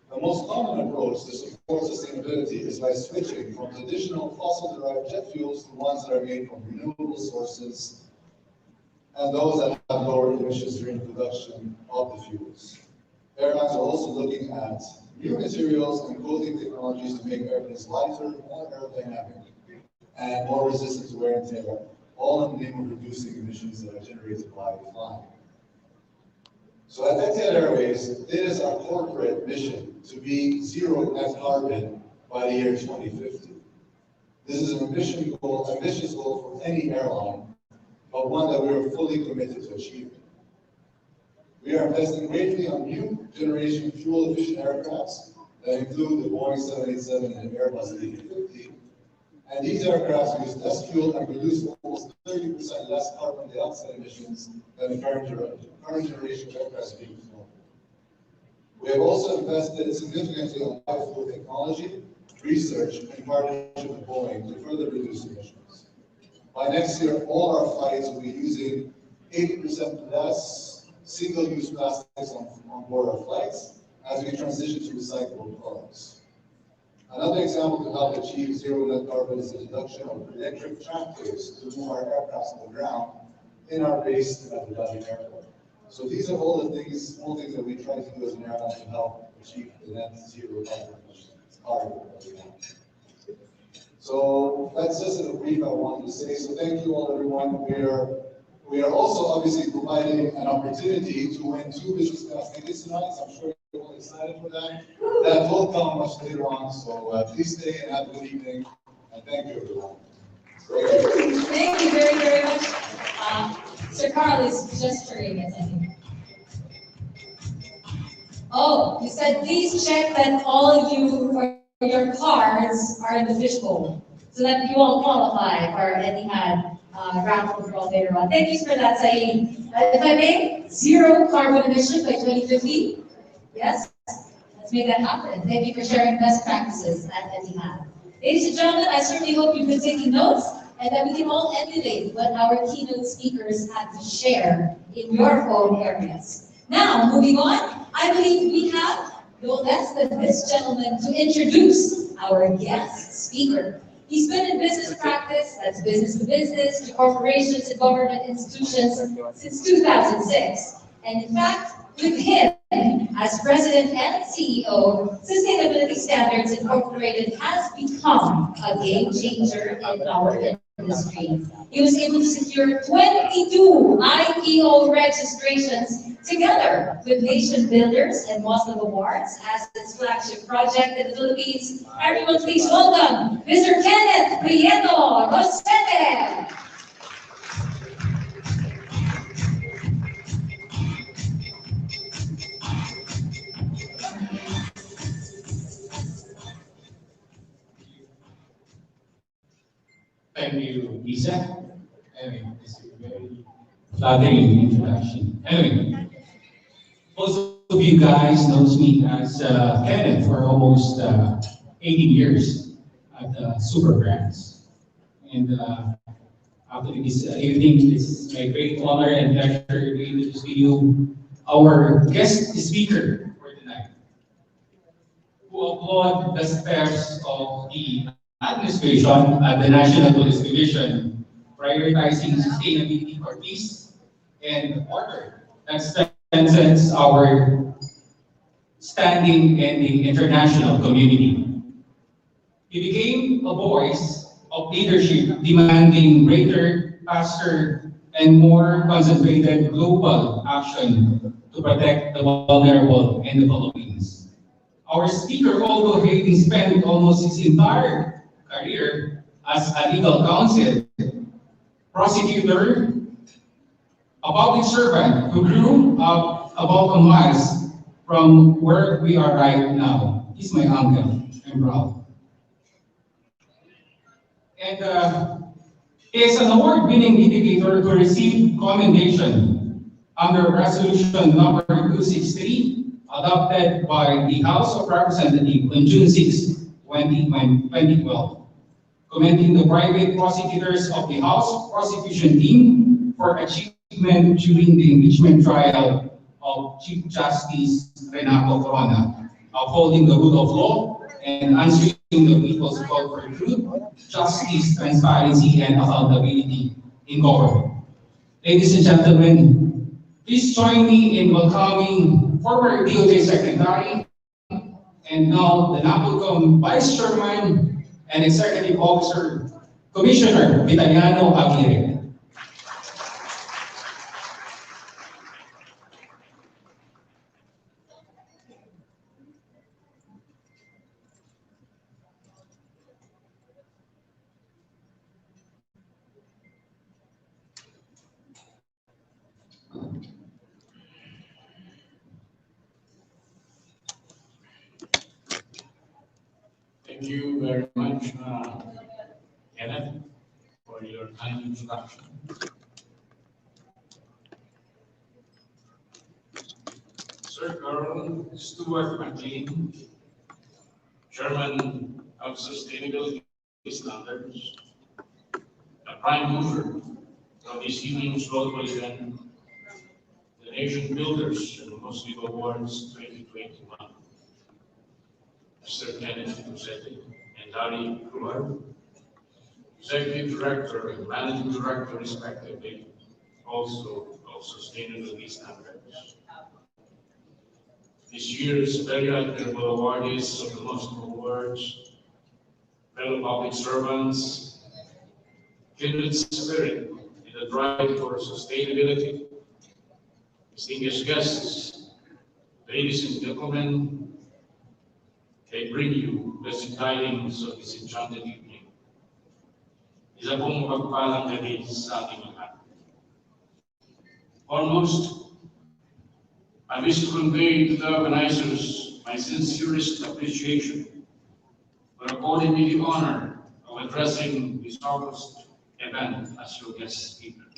The most common approach to support sustainability is by switching from traditional fossil-derived jet fuels to ones that are made from renewable sources and those that have lower emissions during production of the fuels. Airlines are also looking at new materials and coating technologies to make airplanes lighter, more aerodynamic, and more resistant to wear and tear, all in the name of reducing emissions that are generated by flying. So at Etihad Airways, it is our corporate mission to be zero net carbon by the year 2050. This is an ambitious goal for any airline, but one that we are fully committed to achieving. We are investing greatly on new generation fuel-efficient aircrafts that include the Boeing 787 and Airbus A350, and these aircrafts use less fuel and produce almost 30% less carbon dioxide emissions than the current generation of aircraft being flown. We have also invested significantly on biofuel technology, research, and partnership with Boeing to further reduce emissions. By next year, all our flights will be using 80% less single-use plastics on board our flights as we transition to recyclable products. Another example to help achieve zero net carbon is the introduction of electric tractors to move our aircraft on the ground in our base at the Abu Dhabi Airport. So these are all the things, small things that we try to do as an airline to help achieve the net zero carbon emissions target that we have. So that's just a brief I wanted to say. So thank you all, everyone. We are also obviously providing an opportunity to win 2 business class tickets tonight. So I'm sure you're all excited for that. That will come much later on. So please stay and have a good evening. And thank you, everyone. Thank you very, very much. Sir Carl is gesturing, I think. Oh, you said please check that all of you or your cards are in the fishbowl so that you all qualify for Etihad raffle draw later on. Thank you for that, Saeed. If I may, zero carbon emission by 2050. Yes, let's make that happen. Thank you for sharing best practices at Etihad. Ladies and gentlemen, I certainly hope you've been taking notes and that we can all emulate what our keynote speakers had to share in your own areas. Now, moving on, I believe we have no less than this gentleman to introduce our guest speaker. He's been in business practice, that's business to business, to corporations and government institutions since 2006. And in fact, with him as president and CEO, Sustainability Standards Incorporated has become a game changer in our industry. He was able to secure 22 IPO registrations together with Nation Builders and Muslim Awards as its flagship project in the Philippines. Everyone please welcome Mr. Kenneth Prieto Rosete. Thank you, Lisa. Anyway, this is a very flattering introduction. Anyway, most of you guys knows me as Kenneth for almost 18 years at Super Brands. And after this evening, it's my great honor and pleasure to introduce to you our guest speaker for tonight, who applaud the steps of the administration at the National Police Division, prioritizing sustainability for peace and order that strengthens our standing in the international community. He became a voice of leadership demanding greater, faster and more concentrated global action to protect the vulnerable in the Philippines. Our speaker, although having spent almost his entire career as a legal counsel, prosecutor, a public servant who grew up about a miles from where we are right now. He's my uncle. I'm proud. And is an award-winning litigator to receive commendation under Resolution number 263, adopted by the House of Representatives on June 6, 2012, commending the private prosecutors of the House prosecution team for achievement during the impeachment trial of Chief Justice Renato Corona, upholding the rule of law and answering the people's call for truth, justice, transparency, and accountability in government. Ladies and gentlemen, please join me in welcoming former DOJ Secretary and now the NAPOLCOM Vice Chairman and Executive Officer, Commissioner Vitaliano Aguirre. Thank you very much, Kenneth, for your kind introduction. Sir Carl Stuart McLean, Chairman of Sustainability Standards, the prime mover of this evening's global event, the Nation Builders and Muslim Awards 2021. Mr. Kenneth Musetti and Dari Kumar, Executive Director and Managing Director respectively, also of Sustainability Standards. This year's very honorable awardees of the Muslim Awards, fellow public servants, kindred spirit in the drive for sustainability, distinguished guests, ladies and gentlemen, I bring you blessed tidings of this enchanted evening. Isa pong mapagpalang gabi sa ating lahat. Foremost, I wish to convey to the organizers my sincerest appreciation for according me the honor of addressing this August event as your guest speaker.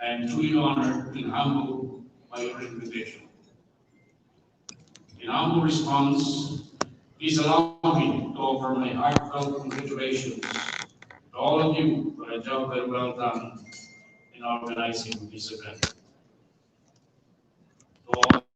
I am truly honored and humbled by your invitation. In humble response, please allow me to offer my heartfelt congratulations to all of you for a job very well done in organizing this event. To all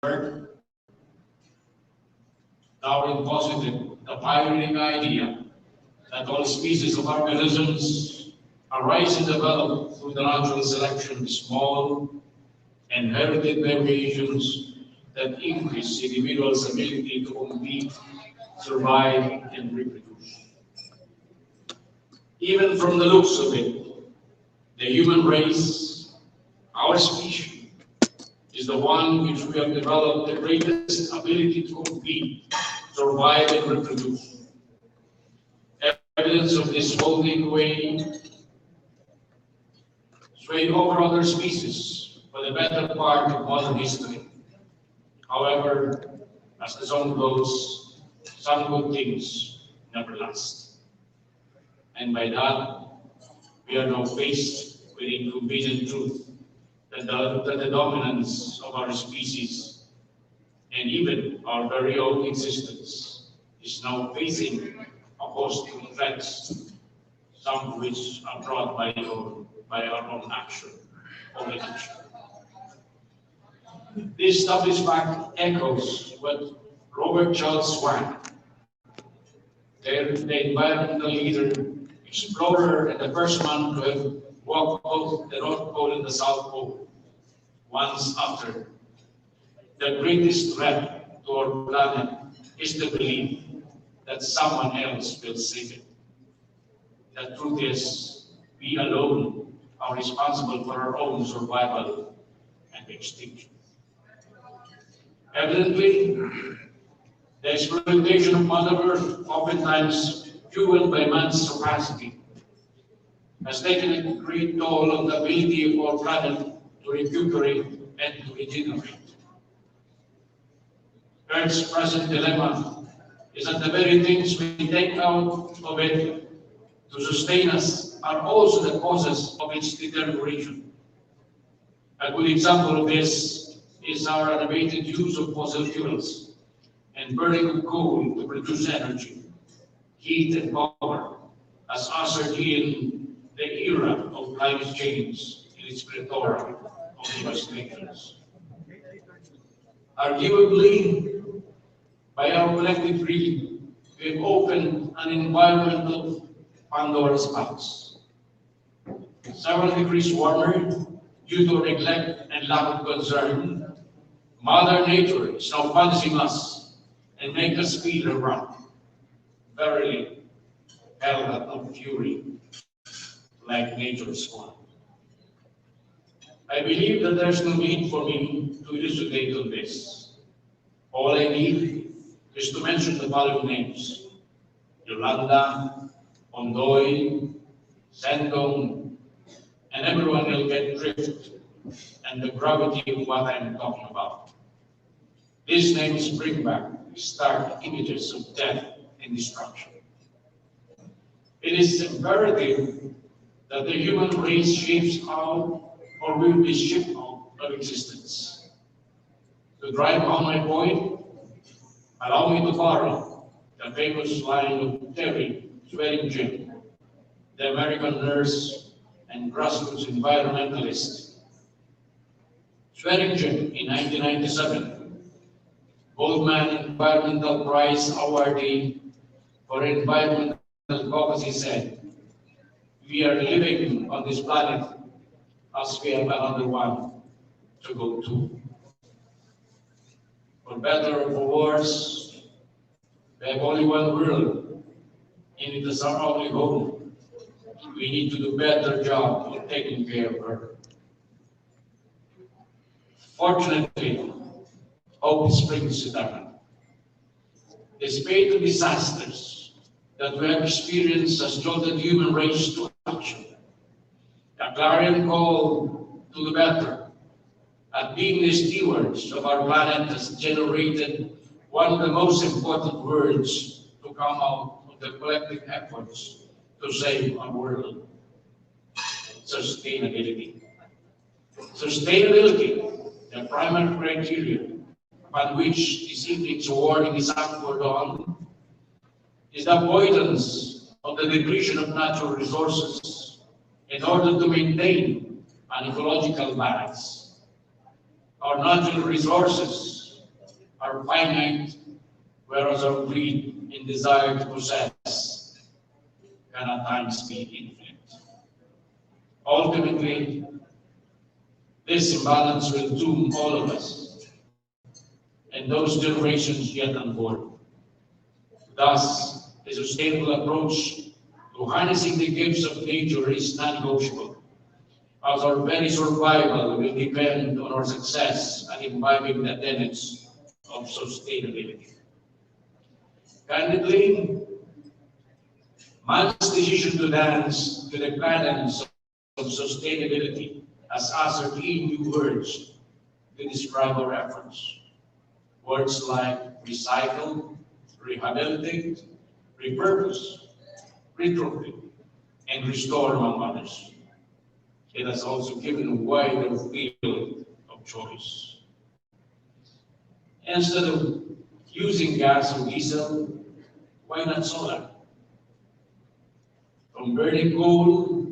Darwin posited the pioneering idea that all species of organisms arise and develop through the natural selection of small, inherited variations that increase individuals' ability to compete, survive, and reproduce. Even from the looks of it, the human race, our species, is the one which we have developed the greatest ability to compete, survive, and reproduce. Evidence of this holding sway over other species for the better part of modern history. However, as the song goes, some good things never last. And by that, we are now faced with the inconvenient truth that the dominance of our species and even our very own existence is now facing a host of threats, some of which are brought by our own action or inaction. This established fact echoes what Robert Charles Swan, the environmental leader, explorer, and the first man to have walked both the North Pole and the South Pole, once after. The greatest threat to our planet is the belief that someone else will save it. The truth is, we alone are responsible for our own survival and extinction. Evidently, the exploitation of Mother Earth, oftentimes fueled by man's rapacity, has taken a great toll on the ability of our planet to recuperate and to regenerate. Earth's present dilemma is that the very things we take out of it to sustain us are also the causes of its deterioration. A good example of this is our unabated use of fossil fuels and burning of coal to produce energy, heat, and power, as ushered in the era of climate change in its plethora of devastations. Arguably, by our collective greed, we have opened an environmental Pandora's box. 7 degrees warmer due to neglect and lack of concern, Mother Nature is now punishing us and make us feel her wrath. Verily, hell hath no fury like nature's one. I believe that there's no need for me to elucidate on this. All I need is to mention the following names: Yolanda, Ondoy, Sendong, and everyone will get drift and the gravity of what I'm talking about. These names bring back stark images of death and destruction. It is imperative that the human race shapes out or will be shipped out of existence. To drive home my point, allow me to borrow the famous line of Terry Swearingen, the American nurse and grassroots environmentalist. Swearingen, in 1997, Goldman Environmental Prize awardee for environmental advocacy, said, "We are living on this planet as we have another one to go to. For better or for worse, we have only one world, and it is our only home. We need to do a better job of taking care of her." Fortunately, hope springs eternal. Despite the disasters that we have experienced has jolted the human race to action. The clarion call to the better at being the stewards of our planet has generated one of the most important words to come out of the collective efforts to save our world: sustainability. Sustainability, the primary criteria upon which this evening's awarding is anchored on, is the avoidance of the depletion of natural resources in order to maintain an ecological balance. Our natural resources are finite, whereas our greed and desire to possess can at times be infinite. Ultimately, this imbalance will doom all of us and those generations yet unborn. Thus, a sustainable approach to harnessing the gifts of nature is non-negotiable, as our very survival will depend on our success at imbibing the tenets of sustainability. Candidly, man's decision to dance to the cadence of sustainability has ushered in new words to describe our efforts. Words like recycle, rehabilitate, repurpose, retrofit, and restore, among others. It has also given a wider field of choice. Instead of using gas or diesel, why not solar? From burning coal,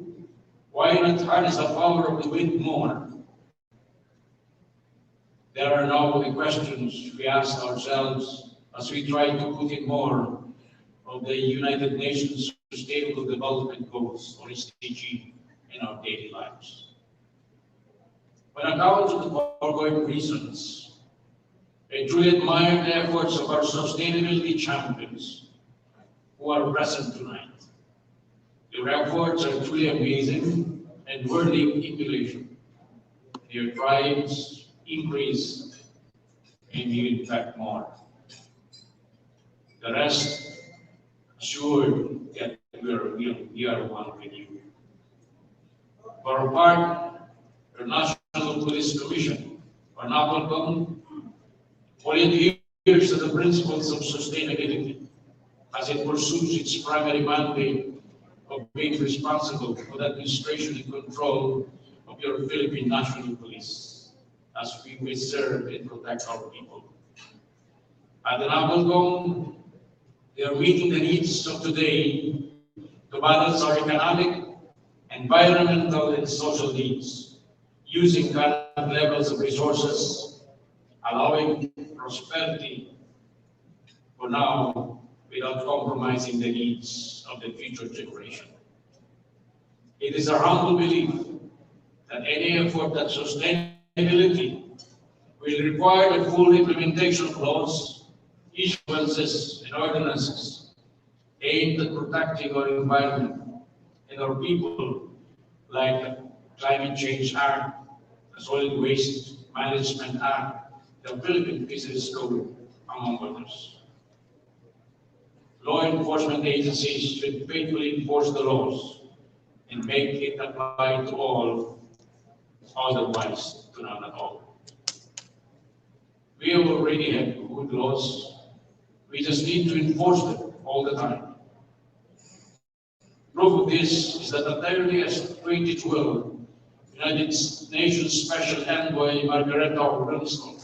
why not harness the power of the wind more? There are now the questions we ask ourselves as we try to put in more of the United Nations Sustainable Development Goals, or SDG, in our daily lives. When accounts of the foregoing reasons, I truly admire the efforts of our sustainability champions who are present tonight. Your efforts are truly amazing and worthy of emulation. Your drives increase and you impact more. The rest, assured that we are one with you. For our part, your National Police Commission, or NAPOLCOM, fully adheres to the principles of sustainability as it pursues its primary mandate of being responsible for the administration and control of your Philippine National Police, as we will serve and protect our people. At the NAPOLCOM, they are meeting the needs of today to balance our economic, environmental, and social needs, using current levels of resources, allowing prosperity for now without compromising the needs of the future generation. It is our humble belief that any effort at sustainability will require the full implementation of laws, issuances, and ordinances aimed at protecting our environment and our people, like the Climate Change Act, the Solid Waste Management Act, the Philippine Fisheries Code, among others. Law enforcement agencies should faithfully enforce the laws and make it apply to all, otherwise to none at all. We already have good laws. We just need to enforce them all the time. Proof of this is that as early as 2012, United Nations Special Envoy Margareta Orozco,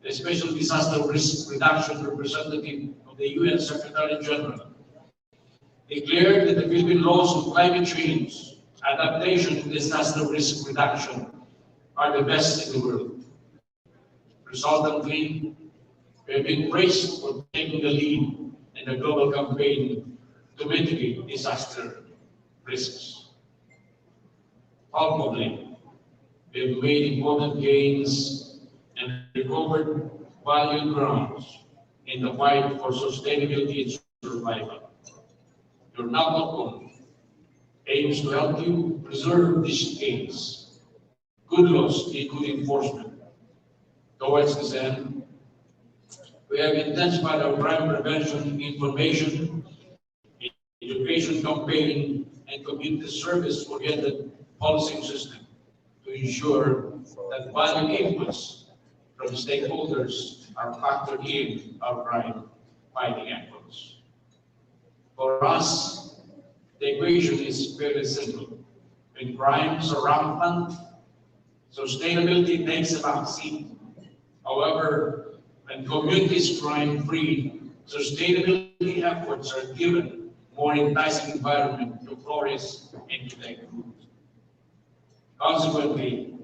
the Special Disaster Risk Reduction Representative of the UN Secretary General, declared that the Philippine laws on climate change, adaptation, and disaster risk reduction are the best in the world. Resultantly, we have been praised for taking the lead in the global campaign to mitigate disaster risks. Palpably, we have made important gains and recovered valued grounds in the fight for sustainability and survival. Your NAPOLCOM aims to help you preserve these gains. Good laws need good enforcement. Towards this end, we have intensified our crime prevention, information, education campaign, and community service-oriented policing system to ensure that value inputs from stakeholders are factored in our crime fighting efforts. For us, the equation is very simple. When crimes are rampant, sustainability takes a backseat. However, when communities crime-free, sustainability efforts are given more enticing environment to flourish and to take root. Consequently,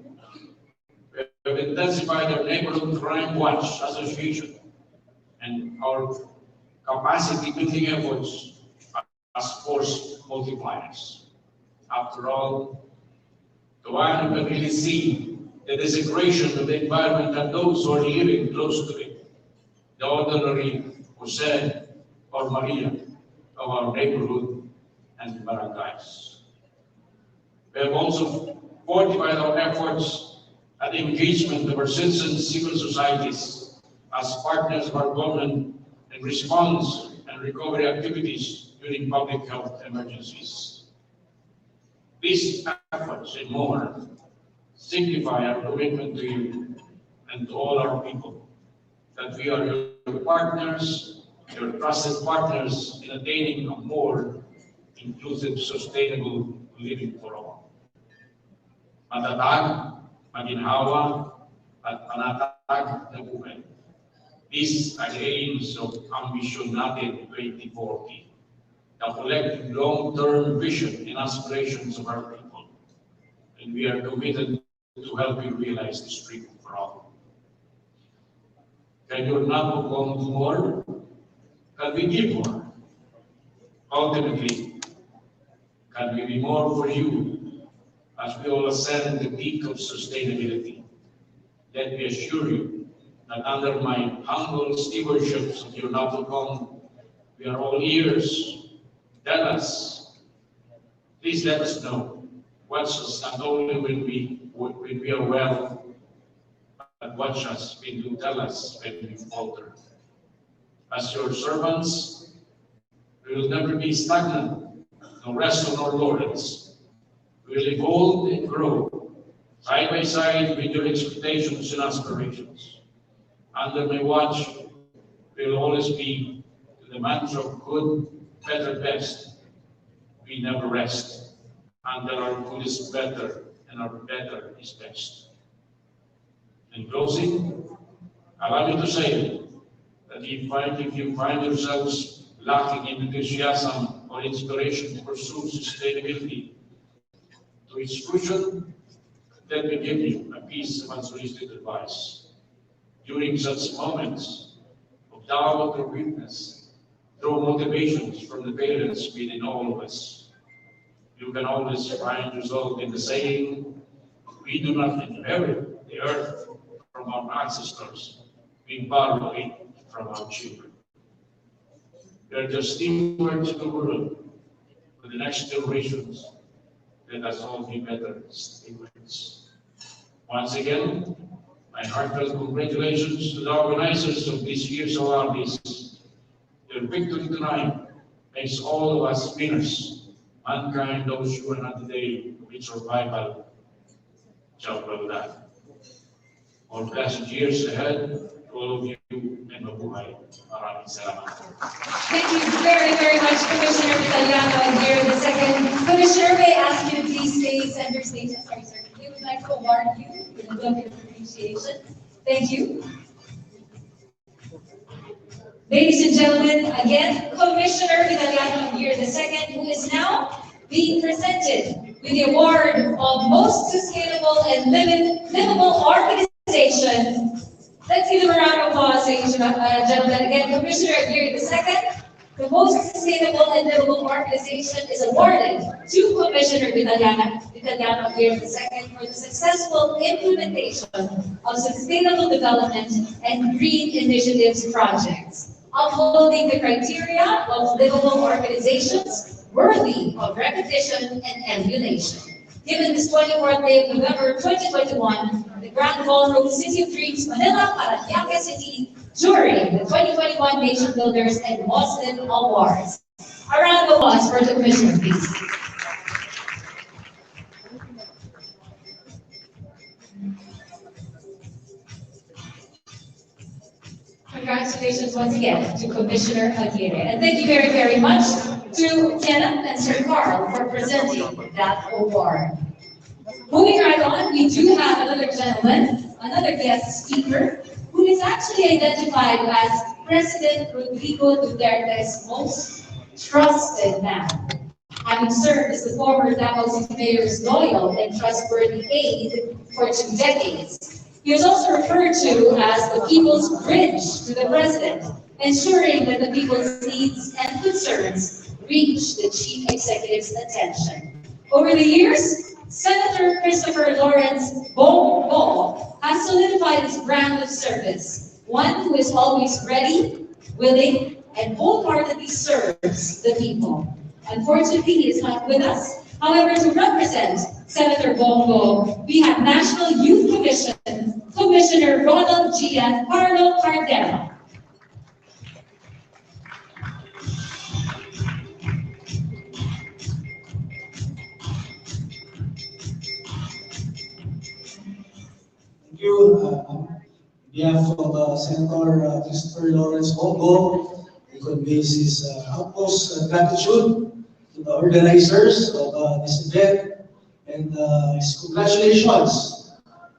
we have intensified our Neighborhood Crime Watch Association and our capacity building efforts as force multipliers. After all, the one who can really see the desecration of the environment and those who are living close to it, the ordinary Jose or Maria of our neighborhood and barangays. We have also fortified our efforts and engagement of our citizens, civil societies as partners of our government in response and recovery activities during public health emergencies. These efforts and more signify our commitment to you and to all our people, that we are your partners, your trusted partners in attaining a more inclusive, sustainable living for all. Matatag, maginhawa, at panatag na buhay. These are the aims of Ambition Natin 2040, the collective long-term vision and aspirations of our people. And we are committed to help you realize this dream for all. Can you not want more? Can we give more? Ultimately, can we be more for you as we all ascend the peak of sustainability? Let me assure you that under my humble stewardship of your Napocom, we are all ears. Tell us, please let us know watch us not only when we are well, but watch us when you tell us when we falter. As your servants, we will never be stagnant, nor rest on our laurels. We will evolve and grow, side by side with your expectations and aspirations. Under my watch, we will always be to the mantra of good, better, best. We never rest. Under our good is better, and our better is best. In closing, allow me to say that if you find yourselves lacking in enthusiasm or inspiration to pursue sustainability to its fruition, let me give you a piece of unsolicited advice. During such moments of doubt or weakness, draw motivations from the parents within all of us. You can always find yourself in the saying, we do not inherit the earth from our ancestors, we borrow it from our children. We are just stewards of the world for the next generations. Let us all be better stewards. Once again, my heartfelt congratulations to the organizers of this year's awardees. Your victory tonight makes all of us winners. Mankind, those who are not today, with survival, shall well done. All blessed years ahead to all of you and mabuhay. Maraming salamat. Thank you very, very much, Commissioner Vitaliano. And here, the second Commissioner, may I ask you to please stay center stage. Sorry, sir. We would like to award you with a token of appreciation. Thank you. Ladies and gentlemen, again, Commissioner Vitaliano here, the second, who is now being presented with the award of Most Sustainable and Livable Organization. Let's give them a round of applause, ladies and gentlemen. Again, Commissioner here, the second, the Most Sustainable and Livable Organization is awarded to Commissioner Vitaliano here, the second, for the successful implementation of sustainable development and green initiatives projects, upholding the criteria of livable organizations worthy of recognition and emulation. Given this 24th day of November 2021, the Grand Ballroom City of Dreams, Manila, Parañaque City, during the 2021 Nation Builders and Muslim Awards. A round of applause for the Commissioner, please. Congratulations once again to Commissioner Aguirre. And thank you very, very much to Kenneth and Sir Carl for presenting that award. Moving right on, we do have another gentleman, another guest speaker, who is actually identified as President Rodrigo Duterte's most trusted man. Having served as the former Davao City Mayor's loyal and trustworthy aide for 2 decades. He is also referred to as the people's bridge to the president, ensuring that the people's needs and concerns reach the Chief Executive's attention. Over the years, Senator Christopher Lawrence Bongo has solidified his brand of service, one who is always ready, willing, and wholeheartedly serves the people. Unfortunately, he is not with us. However, to represent Senator Bongo, we have National Youth Commission Commissioner Ronald Gian Carlo Cardera. Thank you. On behalf of Senator Christopher Lawrence Bongo, he conveys his utmost gratitude to the organizers of this event and his congratulations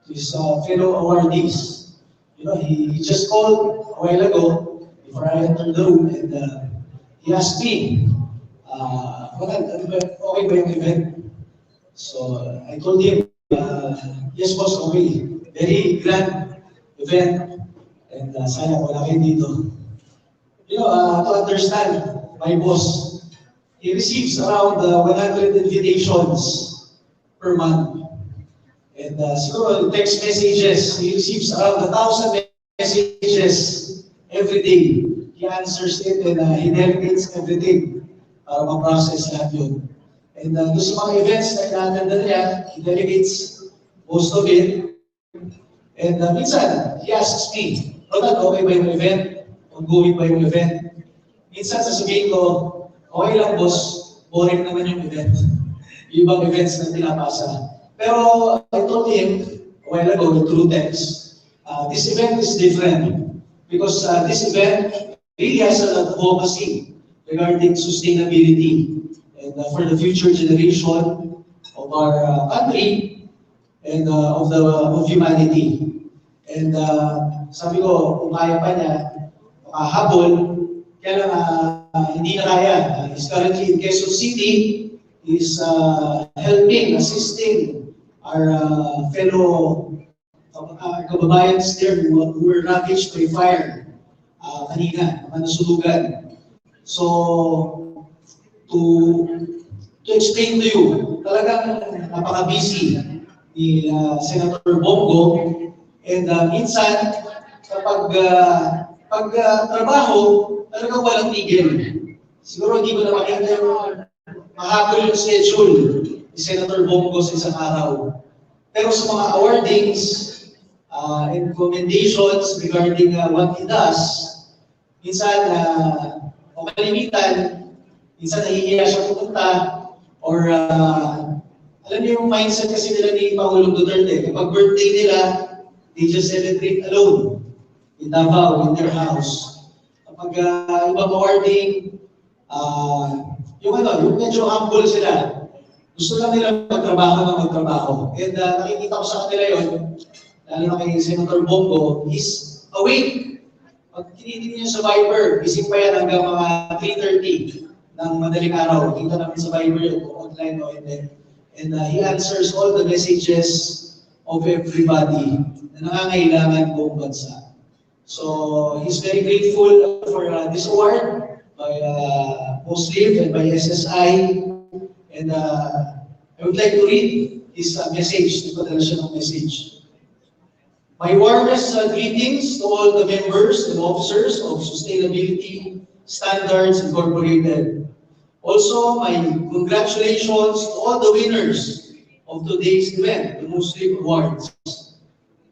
to his fellow awardees. You know, he just called a while ago before I entered the room and he asked me, okay ba yung event? So I told him, yes boss, okay. Very grand event and sayang wala kayo dito. You know, to understand my boss, he receives around 100 invitations per month. And siguro text messages, he receives around 1,000 messages every day. He answers it and he delegates everything para ma-process lahat yun. And doon sa mga events na ina-attend niya, he delegates most of it. And minsan, he asks me, Ronald, okay ba yung event? Ongoing ba yung event? Minsan sasabihin ko, okay lang boss, boring naman yung event. Yung ibang events na pinapasa. Pero I told him a while ago through text, this event is different because this event really has an advocacy regarding sustainability and for the future generation of our country and of humanity. And sabi ko, kung kaya pa niya, makahabol, kaya lang hindi na kaya. He's currently in Quezon City, he's helping, assisting our fellow kababayans there who were ravaged by fire kanina, mga nasulugan. So, to explain to you, talagang napaka-busy ni Senator Bongo. And minsan, kapag trabaho, talagang walang tigil. Siguro hindi ko na makita yung mahapon yung schedule ni Senator Bongo sa isang araw. Pero sa mga awardings and commendations regarding what he does, minsan o kalimitan, minsan nahihiya siya pupunta or alam niyo yung mindset kasi nila ni Pangulong Duterte, kapag birthday nila, they just celebrate alone in Davao, in their house. Kapag ibang awarding, yung medyo humble sila. Gusto lang nila magtrabaho. And nakikita ko sa kanila yun, lalo na kay Senator Bongo, he's awake. Pag tinitingin niyo sa Viber, gising pa yan hanggang mga 3:30 ng madaling araw. Kita namin sa Viber yun, online o hindi. And he answers all the messages of everybody na nangangailangan buong bansa. So he's very grateful for this award by Muslim and by SSI. And I would like to read his message, ipadala siya ng message. My warmest greetings to all the members and officers of Sustainability Standards Incorporated. Also, my congratulations to all the winners of today's event, the Muslim Awards.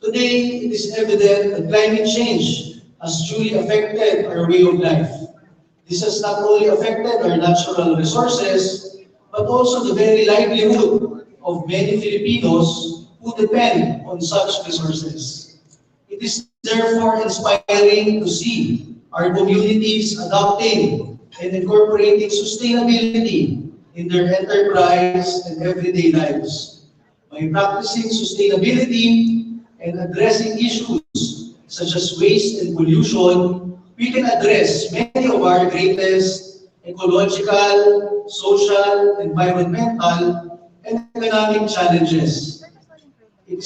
Today, it is evident that climate change has truly affected our way of life. This has not only affected our natural resources, but also the very livelihood of many Filipinos who depend on such resources. It is therefore inspiring to see our communities adopting and incorporating sustainability in their enterprise and everyday lives. By practicing sustainability and addressing issues such as waste and pollution, we can address many of our greatest ecological, social, environmental, and economic challenges. It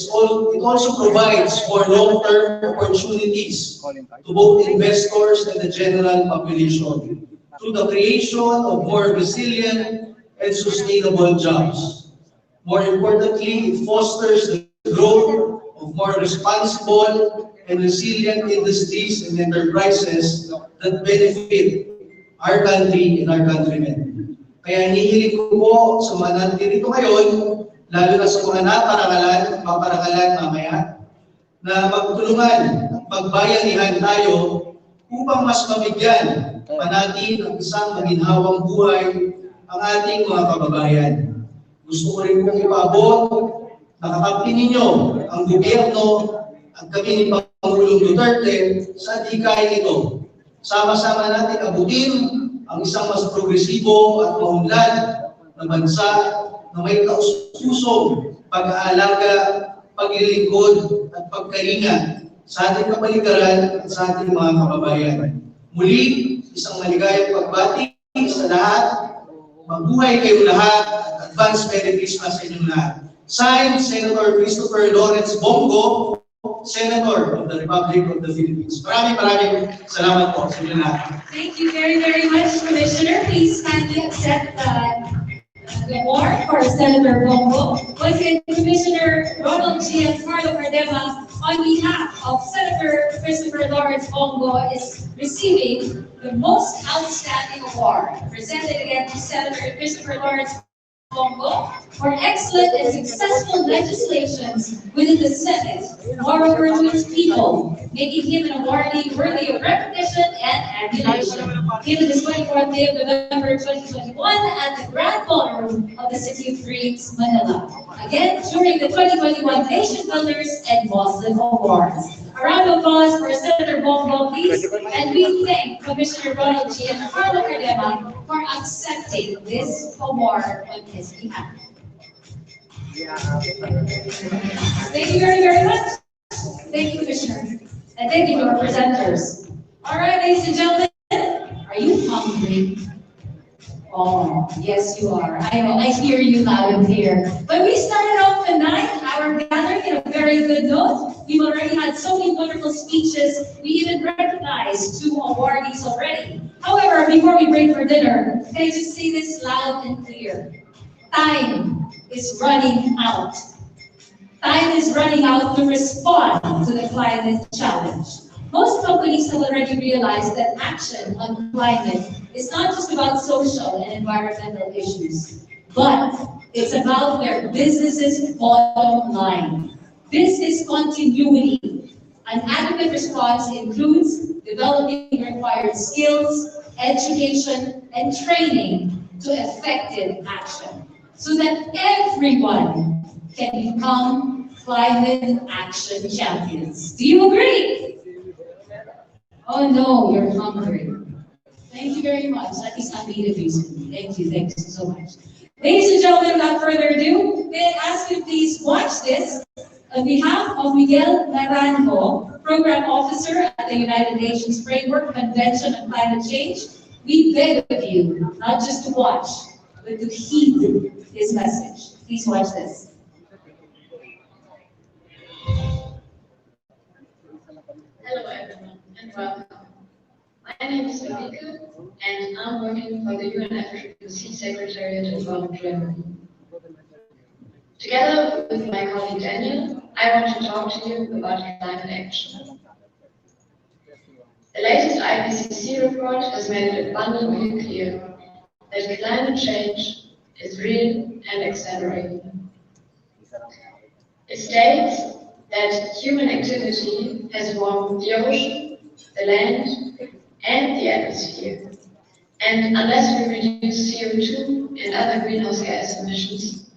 also provides for long-term opportunities to both investors and the general population through the creation of more resilient and sustainable jobs. More importantly, it fosters the growth of more responsible and resilient industries and enterprises that benefit our country and our countrymen. Kaya hinihiling ko po sa mga nandito ngayon, lalo na sa mga paparangalan mamaya, na magtulungan, magbayanihan tayo upang mas mabigyan pa natin ang isang maginhawang buhay ang ating mga kababayan. Gusto ko rin pong ipaabot na kakampi ninyo ang gobyerno at kami ni Pangulong Duterte sa adhikain ito. Sama-sama natin abutin ang isang mas progresibo at maunlad na bansa na may taus-pusong pag-aalaga, paglilingkod at pagkalinga sa ating kapaligiran at sa ating mga kababayan. Muli, isang maligayang pagbati sa lahat. Mabuhay kayo lahat at advance Merry Christmas sa inyong lahat. Signed, Senator Christopher Lawrence Bongo, Senator of the Republic of the Philippines. Maraming salamat po sa inyo lahat. Thank you very, very much, Commissioner. Please kindly accept the award for Senator Bongo. Once again, Commissioner Ronald G. and Carlo Cardema, on behalf of Senator Christopher Lawrence Bongo, is receiving the Most Outstanding Award, presented again to Senator Christopher Lawrence Bongo for excellent and successful legislations within the Senate, moreover to its people, making him an awardee worthy of recognition and adulation. Given this 24th day of November 2021 at the Grand Ballroom of the City of Dreams, Manila. Again, during the 2021 Nation Builders and Muslim Awards. A round of applause for Senator Bongo, please. And we thank Commissioner Ronald G. and Carlo Cardema for accepting this award on his behalf. Thank you very, very much. Thank you, Commissioner. And thank you to our presenters. All right, ladies and gentlemen, are you hungry? Oh, yes, you are. I know, I hear you loud and clear. But we started off the night, our gathering, in a very good note. We've already had so many wonderful speeches. We even recognized 2 awardees already. However, before we break for dinner, can I just say this loud and clear? Time is running out. Time is running out to respond to the climate challenge. Most companies have already realized that action on climate is not just about social and environmental issues, but it's about their business's bottom line. Business continuity. An adequate response includes developing required skills, education, and training to effective action, so that everyone can become climate action champions. Do you agree? Oh no, you're hungry. Thank you very much. At least I'm eating recently. Thank you so much. Ladies and gentlemen, without further ado, may I ask you to please watch this on behalf of Miguel Naranjo, Program Officer at the United Nations Framework Convention on Climate Change. We beg of you not just to watch, but to heed his message. Please watch this. Hello everyone and welcome. My name is Marika and I'm working for the UNFCCC Secretariat in Bonn, Germany. Together with my colleague Daniel, I want to talk to you about climate action. The latest IPCC report has made it abundantly clear that climate change is real and accelerating. It states that human activity has warmed the ocean, the land, and the atmosphere. And unless we reduce CO2 and other greenhouse gas emissions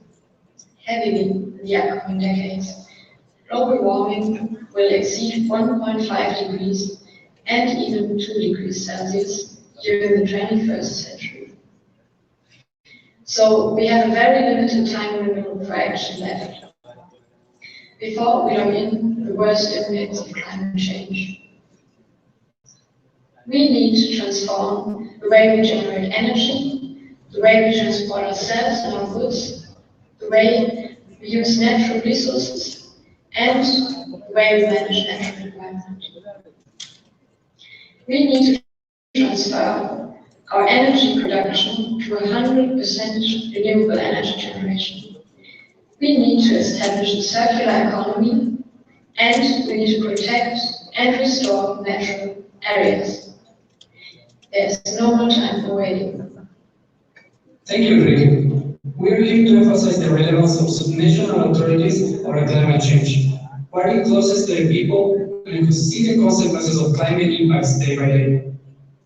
heavily in the upcoming decades, global warming will exceed 1.5 degrees and even 2 degrees Celsius during the 21st century. So we have a very limited time window for action left before we lock in the worst impacts of climate change. We need to transform the way we generate energy, the way we transport ourselves and our goods, the way we use natural resources, and the way we manage natural environment. We need to transfer our energy production to 100% renewable energy generation. We need to establish a circular economy, and we need to protect and restore natural areas. There's no more time for waiting. Thank you, Enrique. We are here to emphasize the relevance of subnational authorities on climate change. We are closest to the people and who see the consequences of climate impacts day by day.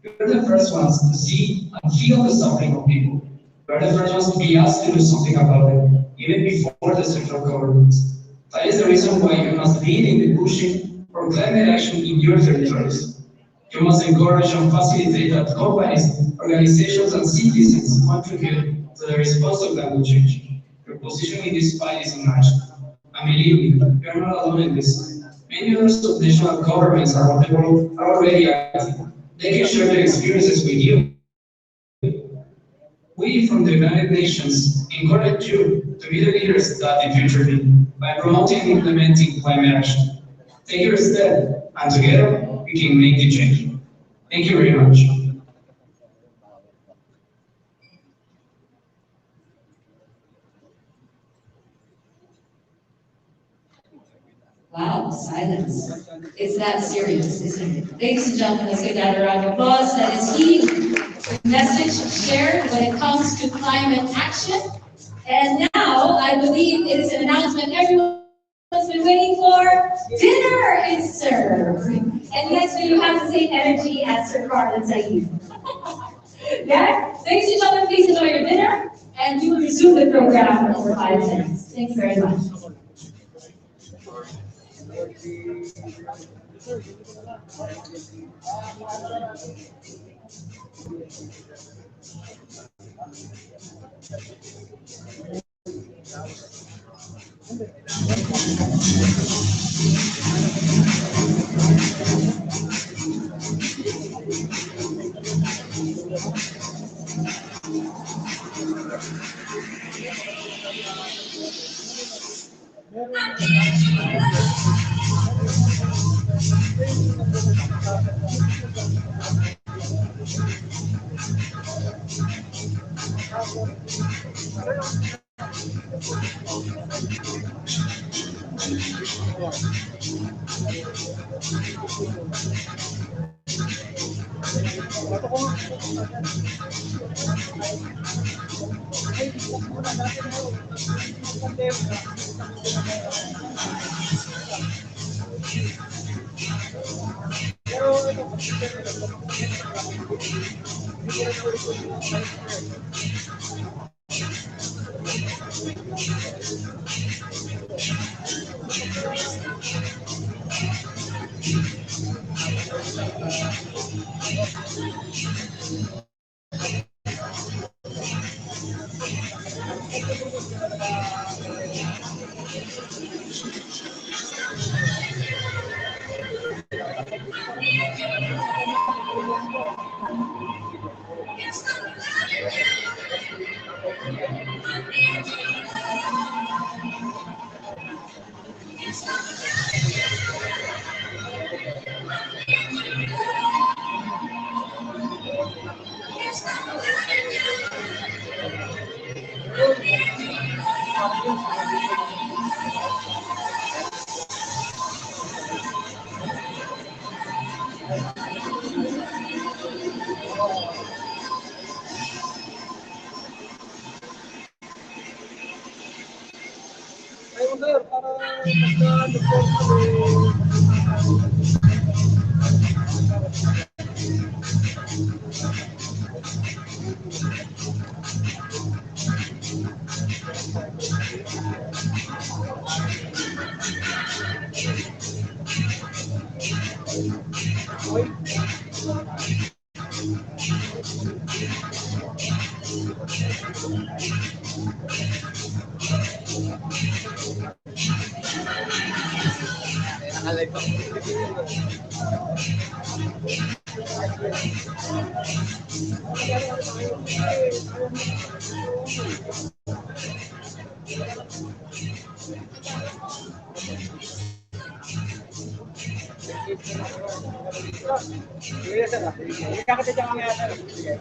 We are the first ones to see and feel the suffering of people. We are the first ones to be asked to do something about it, even before the central governments. That is the reason why you must lead in the pushing for climate action in your territories. You must encourage and facilitate that companies, organizations, and citizens contribute to the response to climate change. Your position in this fight is unmatched. And believe me, you are not alone in this. Many other subnational governments around the world are already active. They can share their experiences with you. We from the United Nations encourage you to be the leaders that the future need by promoting and implementing climate action. Take your step, and together we can make the change. Thank you very much. Wow, silence. It's that serious, isn't it? Ladies and gentlemen, let's give that a round of applause. That is key message shared when it comes to climate action. And now I believe it is an announcement everyone's been waiting for. Dinner is served. And next we have the same energy as Sir Carlin Saeed. Yeah? Ladies and gentlemen, please enjoy your dinner, and we will resume the program in over 5 minutes. Thank you very much. Sige, sir. Sige, kakita dyan mamaya, sir. Sige.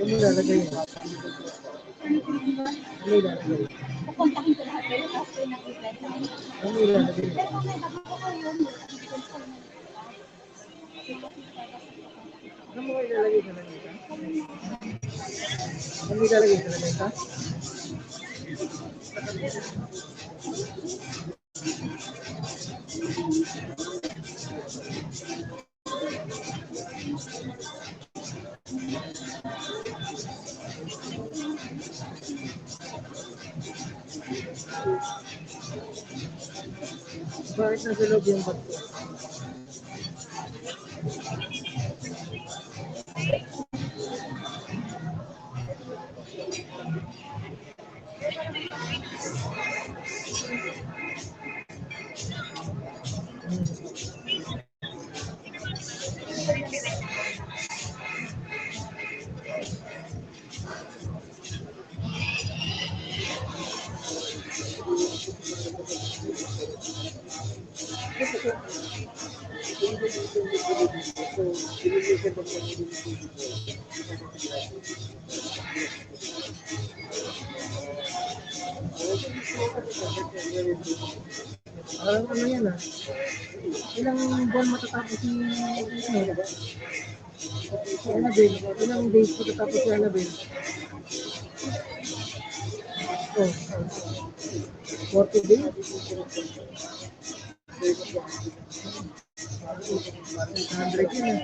Ano lalagay mo? Ano ilalagay? Pupuntahin ko lahat kayo, tapos kayo nakikita. Ano ilalagay mo? Pero mamaya bago ko kayo, Ano mo ilalagay sa lamesa? Ano ilalagay sa lamesa? Bakit nasa loob yung bag ko? Ano yan ah? Ilang buwan matatapos si Annabelle? Ilang days matatapos si Annabelle? Oh, 40 days? 800 yun eh.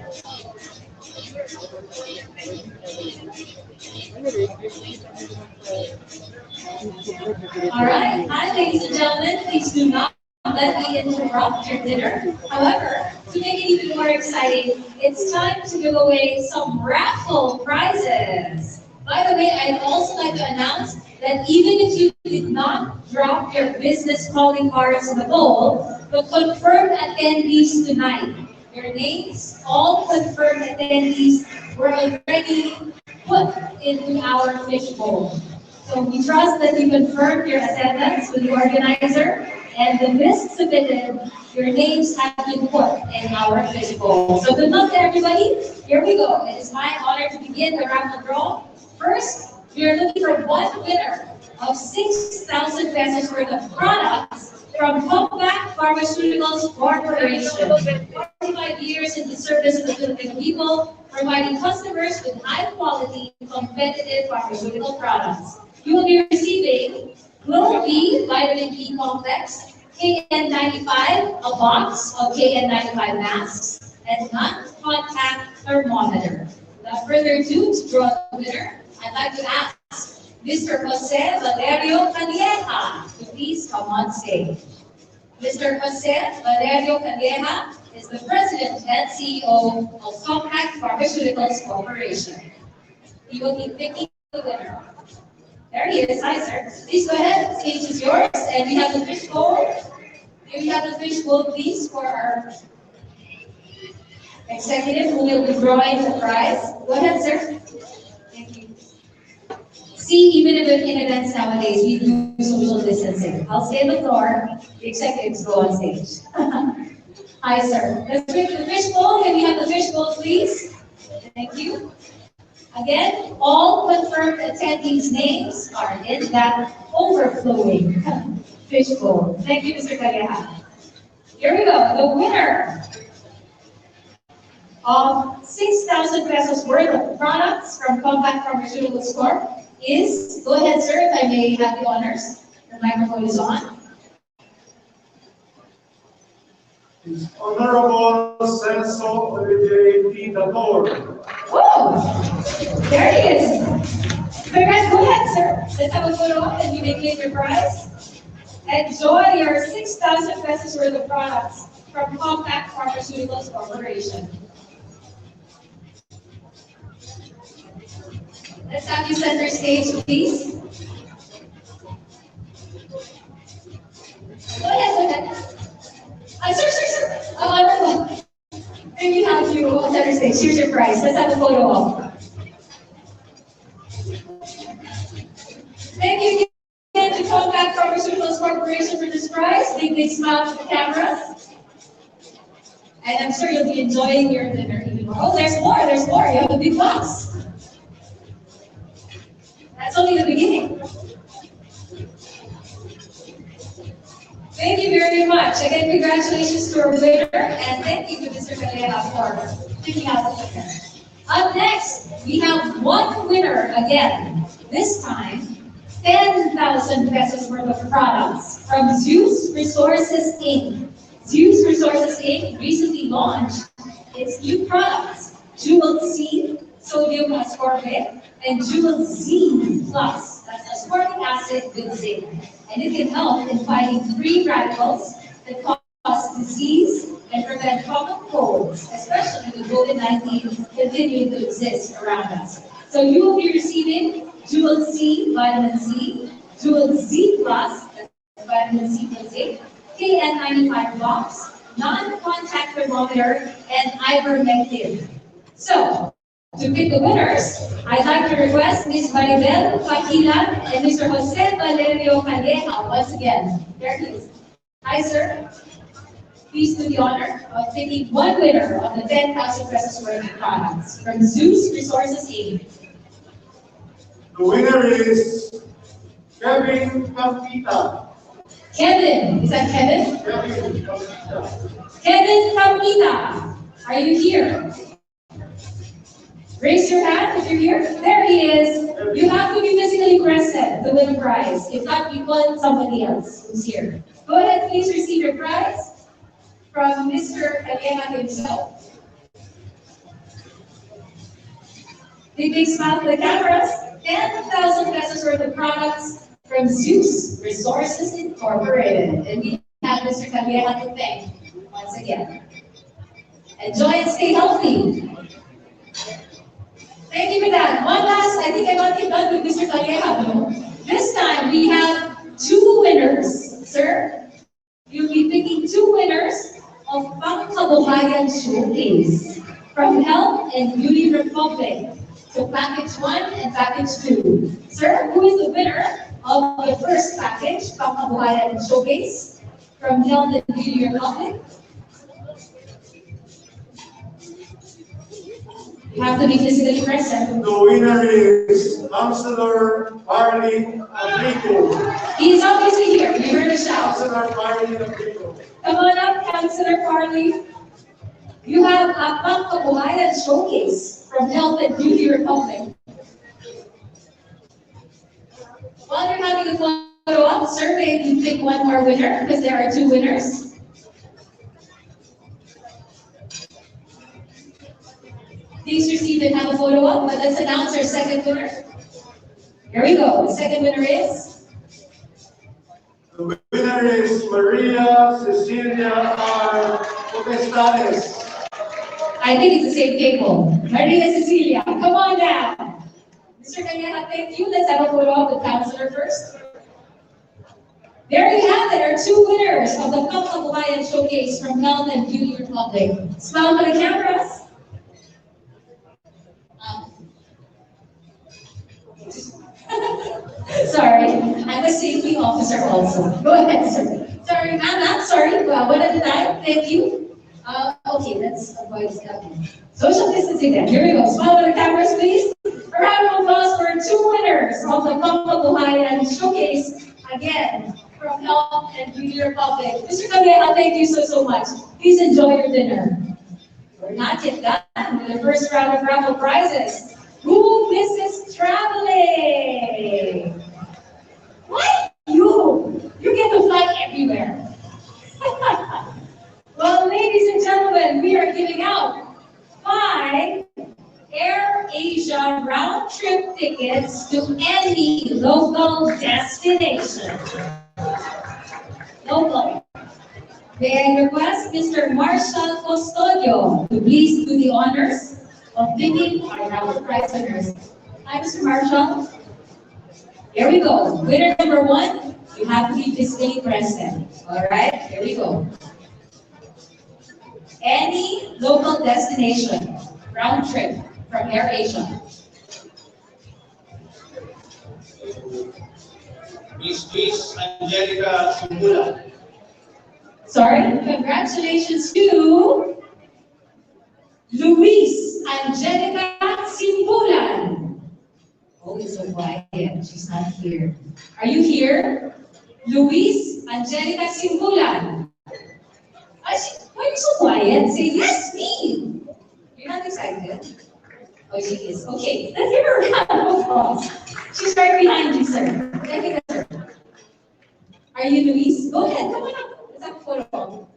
All right. Hi, ladies and gentlemen. Please do not let me interrupt your dinner. However, to make it even more exciting, it's time to give away some raffle prizes. By the way, I'd also like to announce that even if you did not drop your business calling cards in the bowl, the confirmed attendees tonight, your names, all confirmed attendees, were already put into our fishbowl. So we trust that you confirmed your attendance with the organizer, and the list submitted, your names have been put in our fishbowl. So good luck to everybody. Here we go. It is my honor to begin the raffle draw. First, we are looking for one winner of 6,000 pesos worth of products from Compact Pharmaceuticals Corporation. 45 years in the service of the Philippine people, providing customers with high-quality, competitive pharmaceutical products. You will be receiving Glow B Vitamin B Complex, KN95, a box of KN95 masks, and non-contact thermometer. Without further ado, to draw the winner, I'd like to ask Mr. Jose Valerio Calleja to please come on stage. Mr. Jose Valerio Calleja is the President and CEO of Compact Pharmaceuticals Corporation. He will be picking the winner. There he is. Hi, sir. Please go ahead. The stage is yours. And we have the fishbowl. May we have the fishbowl, please, for our executive who will be drawing the prize. Go ahead, sir. Thank you. See, even in events nowadays, we do social distancing. I'll stay on the floor. The executives go on stage. Hi, sir. Let's pick the fishbowl. Can we have the fishbowl, please? Thank you. Again, all confirmed attendees' names are in that overflowing fishbowl. Thank you, Mr. Calleja. Here we go. The winner of 6,000 pesos worth of products from Compact Pharmaceuticals Corp is, go ahead, sir, if I may have the honors. The microphone is on. His Honorable Celso J.T. Dator. Whoa! There he is. Congrats, go ahead, sir. Let's have a photo up and you may claim your prize. Enjoy your 6,000 pesos worth of products from Compact Pharmaceuticals Corporation. Let's have you center stage, please. Go ahead. Sir. Maybe have you on center stage. Here's your prize. Let's have a photo op. Thank you again to Contact Pharmaceuticals Corporation for this prize. Big smile to the cameras. And I'm sure you'll be enjoying your dinner even more. Oh, there's more. You have a big box. That's only the beginning. Thank you very much. Again, congratulations to our winner, and thank you to Mr. Calleja for picking out the winner. Up next, we have one winner again. This time, 10,000 pesos worth of products from Zeus Resources Inc. Zeus Resources Inc. recently launched its new products, Dual C, sodium ascorbate, and Dual Z plus, that's ascorbic acid with zinc. And it can help in fighting free radicals that cause disease and prevent common colds, especially with COVID-19 continuing to exist around us. So you will be receiving Dual C, vitamin C, Dual Z plus, that's vitamin C plus zinc, KN95 box, non-contact thermometer, and ivermectin. So, to pick the winners, I'd like to request Ms. Maribel Paquila and Mr. Jose Valerio Calleja once again. There he is. Hi, sir. Please do the honor of picking one winner of the 10,000 pesos worth of products from Zeus Resources Inc. The winner is Kevin Campita. Kevin, is that Kevin? Kevin Campita, are you here? Raise your hand if you're here. There he is. You have to be physically present to win a prize. If not, we want somebody else who's here. Go ahead, please receive your prize from Mr. Calleja himself. Big smile to the cameras. 10,000 pesos worth of products from Zeus Resources Incorporated. And we have Mr. Calleja to thank once again. Enjoy and stay healthy. Thank you for that. One last, I think I got it done with Mr. Calleja. This time we have two winners, sir. You'll be picking two winners of Pangkabuhayan Showcase from Health and Beauty Republic. So package 1 and package 2. Sir, who is the winner of the first package, Pangkabuhayan Showcase from Health and Beauty Republic? You have to be physically present. The winner is Councilor Harley Aplico. He is obviously here. You heard a shout. Councilor Harley Aplico. Come on up, Councilor Harley. You have a Pangkabuhayan Showcase from Health and Beauty Republic. While you're having a photo-op survey, you pick one more winner because there are two winners. Please receive and have a photo op, but let's announce our second winner. Here we go. The second winner is? The winner is Maria Cecilia R. Potestades. I think it's the same table. Maria Cecilia, come on down. Mr. Calleja, thank you. Let's have a photo op with Councilor first. There you have it, our two winners of the Pangkabuhayan Showcase from Health and Beauty Republic. Smile for the cameras. Sorry, I'm a safety officer also. Go ahead, sir. Sorry, ma'am, sorry. Well, one at a time. Thank you. Okay, let's avoid social distancing then. Here we go. Smile for the cameras, please. A round of applause for two winners of the Pangkabuhayan Showcase. Again, from Health and Beauty Republic. Mr. Calleja, thank you so much. Please enjoy your dinner. We're not yet done with the first round of raffle prizes. Who misses traveling? What? You get to fly everywhere. Well, ladies and gentlemen, we are giving out 5 Air Asia round-trip tickets to any local destination. Local. May I request Mr. Marshall Custodio to please do the honors of picking our raffle prize winners. Hi, Mr. Marshall. Here we go. Winner number one, you have to be physically present. All right, here we go. Any local destination, round trip from AirAsia. Miss Angelica Simula. Sorry, congratulations to Luis Angelica Simbulan. Oh, it's so quiet. She's not here. Are you here? Luis Angelica Simbulan. Why are you so quiet? Say, yes, me. You're not excited? Oh, she is. Okay, let's give her a round of applause. She's right behind you, sir. I think that's her. Are you Luis? Go ahead, come on up. Let's have a photo.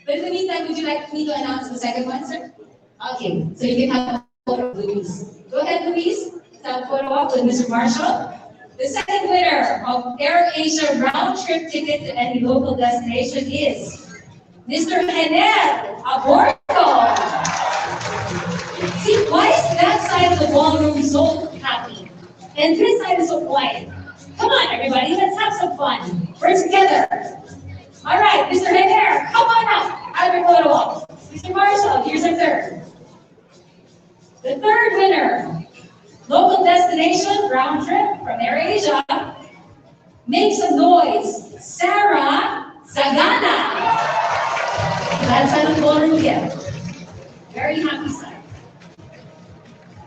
But in the meantime, would you like me to announce the second one, sir? Okay, so you can have a photo of Luis. Go ahead, Luis. Let's have a photo up with Mr. Marshall. The second winner of AirAsia round trip ticket to any local destination is Mr. Henel Aborto. See, why is that side of the ballroom so happy? And this side is so quiet. Come on, everybody, let's have some fun. We're together. All right, Mr. Henel, come on up. Have your photo up. Mr. Marshall, here's our third. The third winner, local destination round trip from AirAsia. Make some noise, Sarah Zagana. That's how the ballroom again. Very happy side.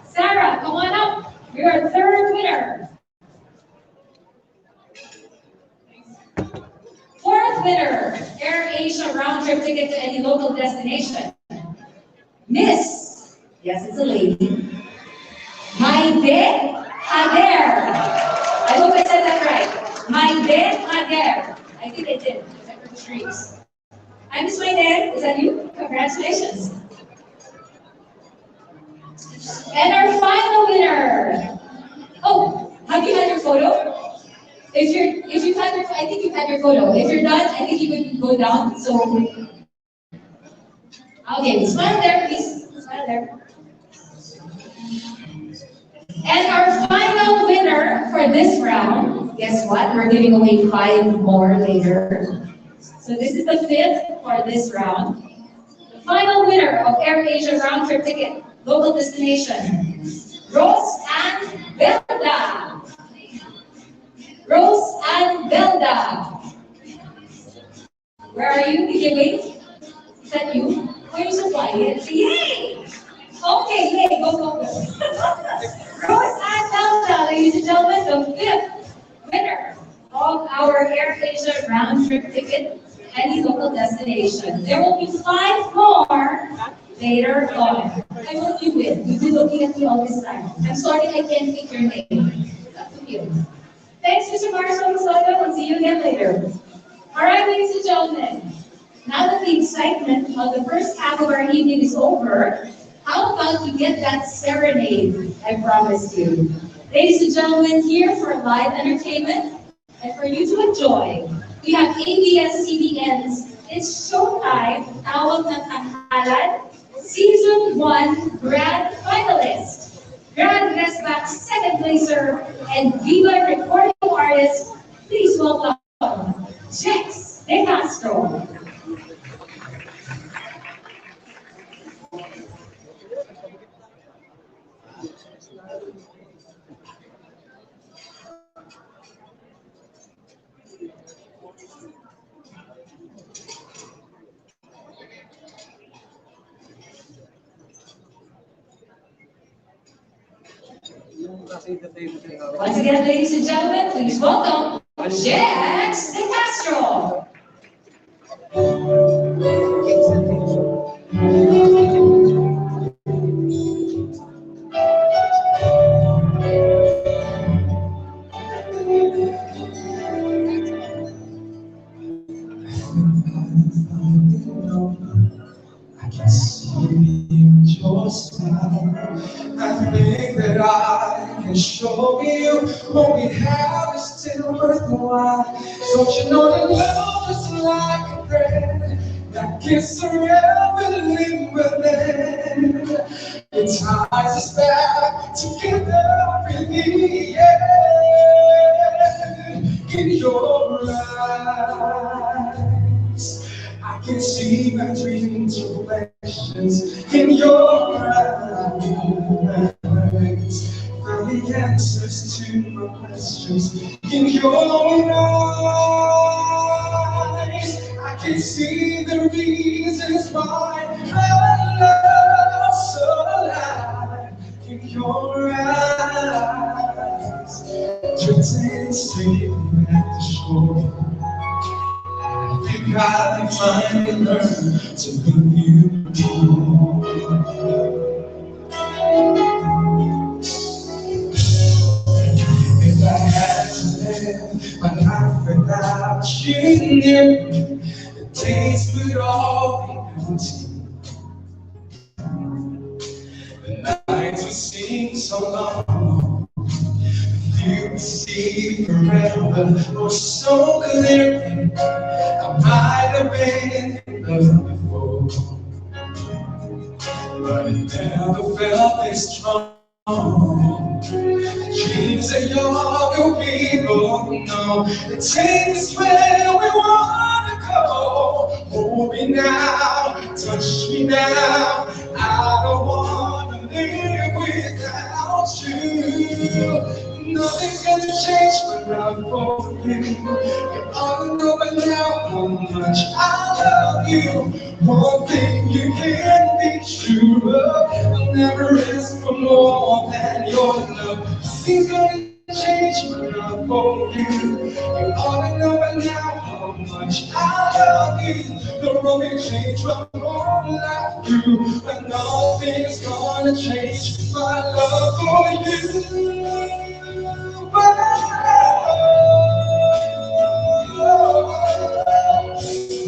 Sarah, come on up. You're our third winner. Fourth winner, AirAsia round trip ticket to any local destination. Miss, yes, it's a lady, Maide Hader. I hope I said that right. Maide Hader. I think I did, because I heard the streaks. I'm Miss Maide. Is that you? Congratulations. And our final winner. Oh, have you had your photo? If you've had your, I think you've had your photo. If you're done, I think you could go down. So, okay, smile there, please. Smile there. And our final winner for this round, guess what? We're giving away 5 more later. So this is the 5th for this round. The final winner of AirAsia round trip ticket, local destination, Rose and Belda. Rose and Belda. Where are you? Did you wait? Is that you? Why are you so quiet? Yay! Okay, yay, go, go, go. Rose and Belda, ladies and gentlemen, the 5th winner of our AirAsia round trip ticket, any local destination. There will be 5 more later on. I hope you win. You've been looking at me all this time. I'm sorry I can't pick your name. It's up to you. Thanks, Mr. Marshall Soto, and see you again later. All right, ladies and gentlemen, now that the excitement of the first half of our evening is over, how about you get that serenade I promised you? Ladies and gentlemen, here for live entertainment and for you to enjoy, we have ABS-CBN's It's Showtime, Tawag ng Tanghalan, Season 1 Grand Finalist. Grand Guest Back second placer and Viva recording artist, please welcome Jex De Castro. Once again, ladies and gentlemen, please welcome Jex De Castro. I can see your smile. I think that I can show you what we have is still worthwhile. Don't you know that love is like a prayer that gets forever living within? It ties us back together. eyes. I can see my dreams reflections in your eyes. Find the answers to my questions in your eyes. I can see the reasons why I love so alive in your eyes. Drifting sleeping at the shore, I think I finally learned to love you more. If I had to live my life without you near, the days would all be empty. The nights would seem so long. You would see forever, oh so clearly. I might have been in love before, but it never felt this strong. Dreams of younger people know they take us where we want to go. Hold me now, touch me now. I don't want to live without you. Nothing's gonna change my love for you. You all know by now how much I love you. One thing you can't be sure of, I'll never ask for more than your love. Nothing's gonna change my love for you. You all know by now how much I love you. The road can change from all like you, but nothing's gonna change my love for you.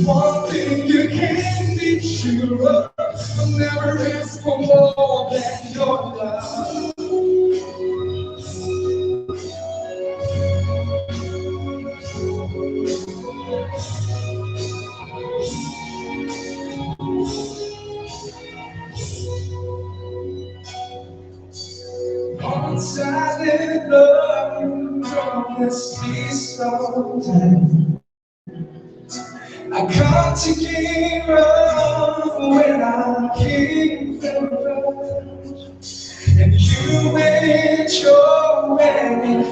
One thing you can't be sure of, I'll never ask for more than your love. Once I did love you, promise me sometime. I got to give up when I keep the rush. And you went your way,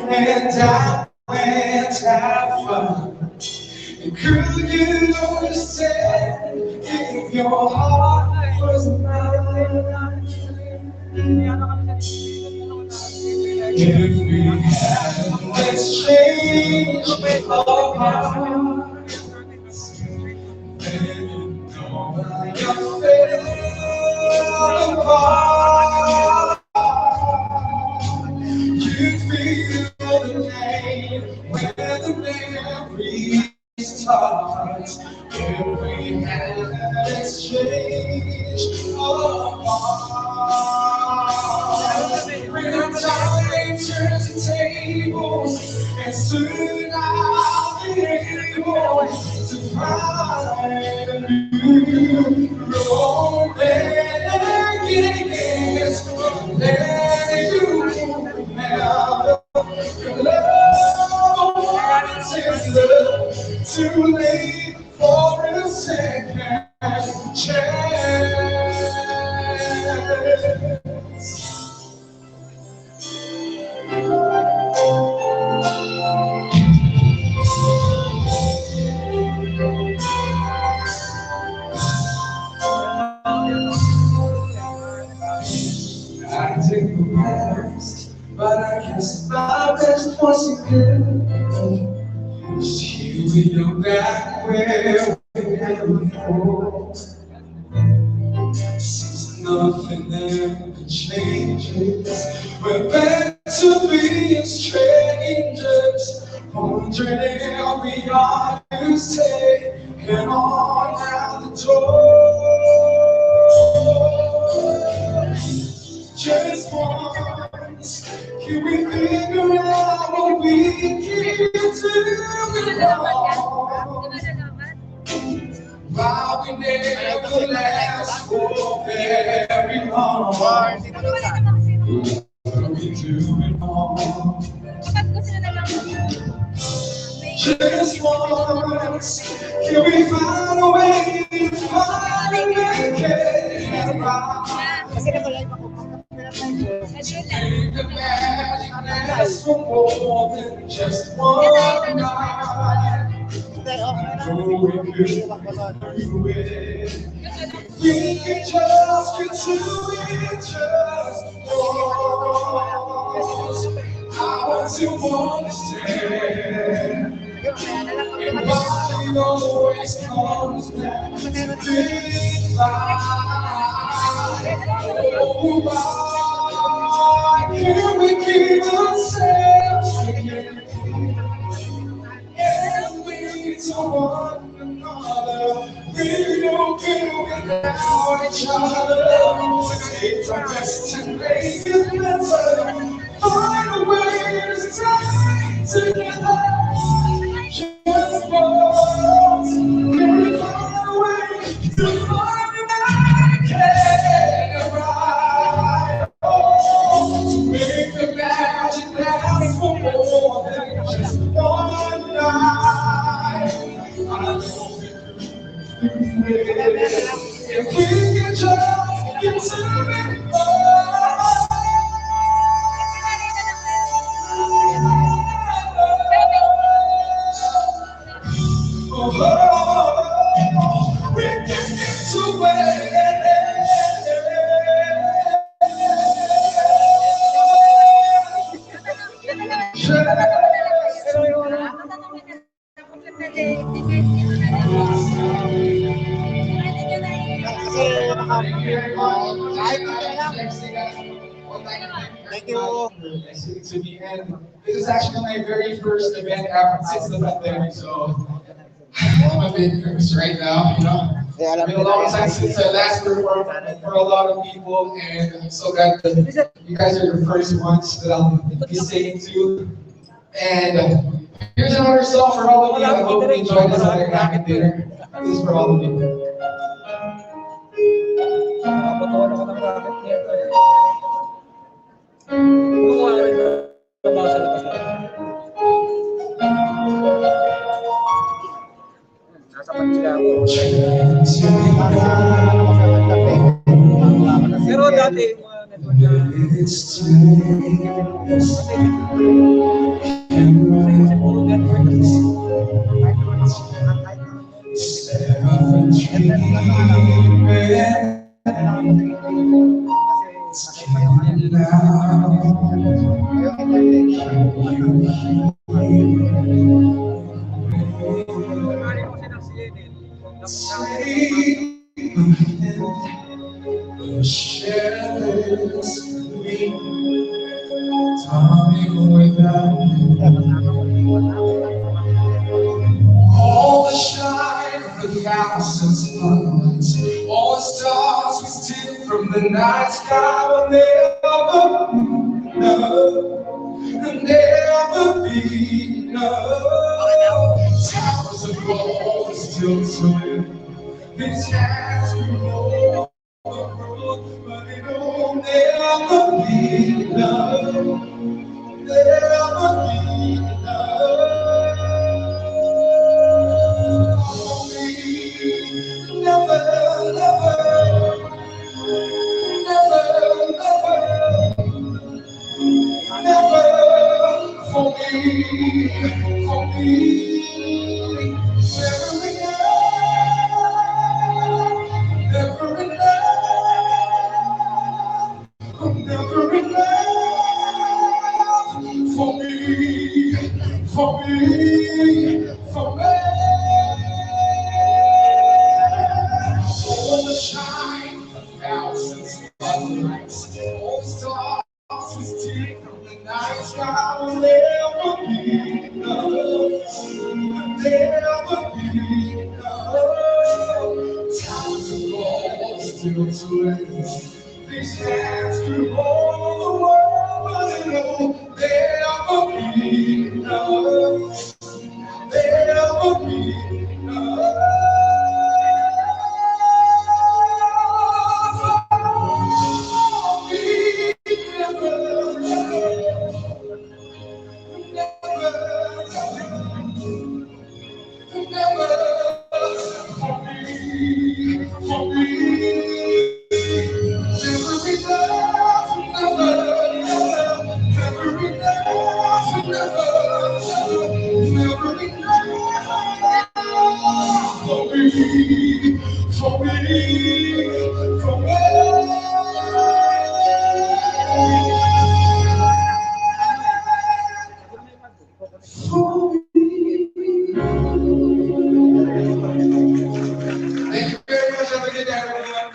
and I went out far. And could you understand if your heart was mine? If we had exchanged our hearts, then you know I fell apart. You feel the pain when the memories start. If we had exchanged our hearts, when time turns the tables, and soon I'll be able to find a new romance. Let you remember your love was tender, too late for a second chance. I take the past, but I guess my best wasn't good. See you back where we had before. Since nothing ever changes, we're back to being strangers. Wondering if we ought to stay and on out the door. Just once, can we figure out what we can do while we never last for very long? What we do it all. just once. Can we find a way to finally make it right? Kasi nakulay pa ko. The magic lasts for more than just one night. So we could do it. We can just continue it just once. I want to understand why it always comes back to this life. Oh, why can't we keep ourselves together and we to one another? We don't feel without each other. It's our best to make it better. Find a way to stay together. Just once. Can we find a way to find a make it right? Oh, to make the magic last for more than just one night. I know if we can just get to it. We can get to Thank you. To the end. This is actually my very first event after since the pandemic, so I'm a bit nervous right now, you know. It's been a long time since I last performed for a lot of people, and I'm so glad that you guys are the first ones that I'll be singing to. And here's another song for all of you. I hope you enjoy this at your dinner. This is for all of you. Pero dati, All the shine of the thousands of suns, all the stars we steal from the night sky will never be enough. Towers of gold still swim, these hands we hold the world, but it'll never be enough. Never be enough. Never, never, never, never for me, for me. Never enough, never enough, never enough for me, for me, for me. All the shine of thousands of lights, all the stars we steal from the night sky will never be enough, never be enough. Towers of gold still swing, these hands could hold the world, but it'll never be enough, never be enough. for me, for me. Thank you very much. Have a good day, everyone.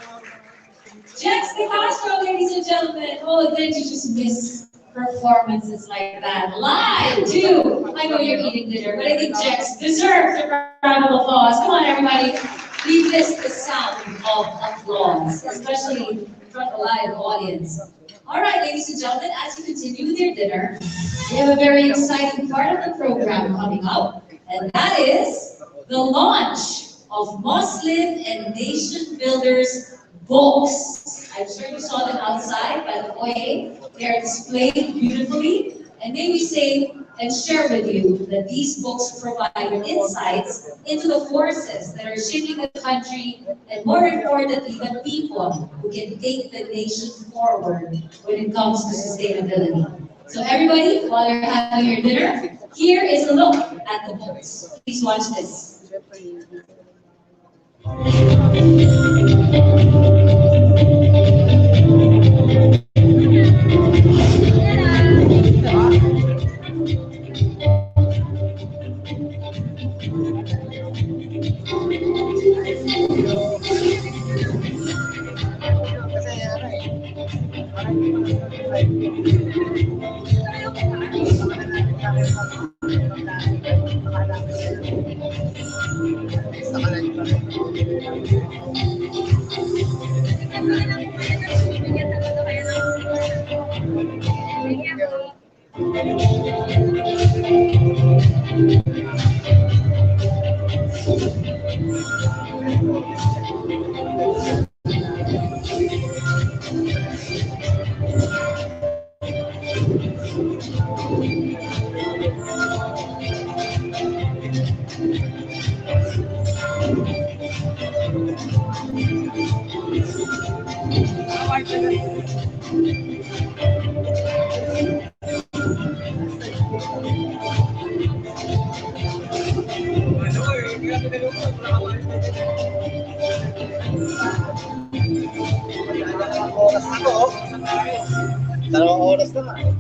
Jax de Castro, ladies and gentlemen. Oh, did you just miss performances like that? Live, too. I know you're eating dinner, but I think Jax deserves a round of applause. Come on, everybody. We missed the sound of applause, especially from a live audience. All right, ladies and gentlemen, as you continue with your dinner, we have a very exciting part of the program coming up, and that is the launch of Muslim and Nation Builders books. I'm sure you saw them outside by the foyer. They are displayed beautifully. And may we say and share with you that these books provide insights into the forces that are shaping the country and, more importantly, the people who can take the nation forward when it comes to sustainability. So everybody, while you're having your dinner, here is a look at the books. Please watch this. Dalawang oras naman.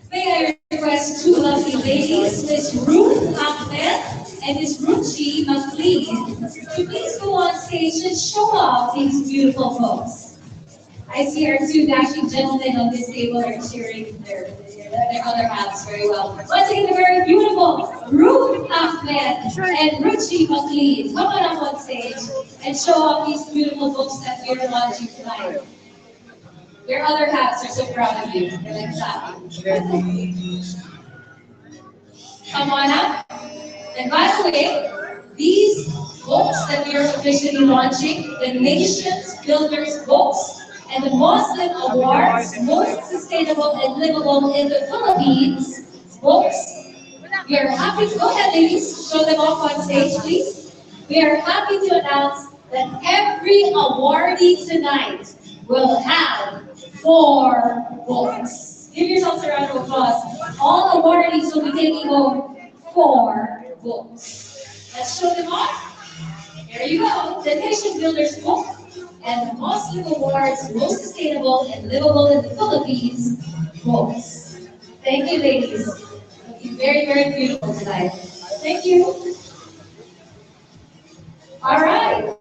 May I request two lovely ladies, Miss Ruth Ahmed and Miss Ruchi McLean, to please go on stage and show off these beautiful folks. I see our two dashing gentlemen on this table are cheering their other halves very well. Once again, the very beautiful Ruth Ahmed and Ruchi McLean. Come on up on stage and show off these beautiful books that we are launching tonight. Your other halves are so proud of you. They're like that. Come on up. And by the way, these books that we are officially launching, the Nations Builders books and the Muslim Awards, Most Sustainable and Livable in the Philippines books, we are happy to, go ahead ladies, show them off on stage please. We are happy to announce that every awardee tonight will have 4 books. Give yourselves a round of applause. All awardees will be taking home 4 books. Let's show them off. Here you go. The Nation Builders book and the Muslim Awards Most Sustainable and Livable in the Philippines books. Thank you, ladies. Looking very, very beautiful tonight. Thank you. All right.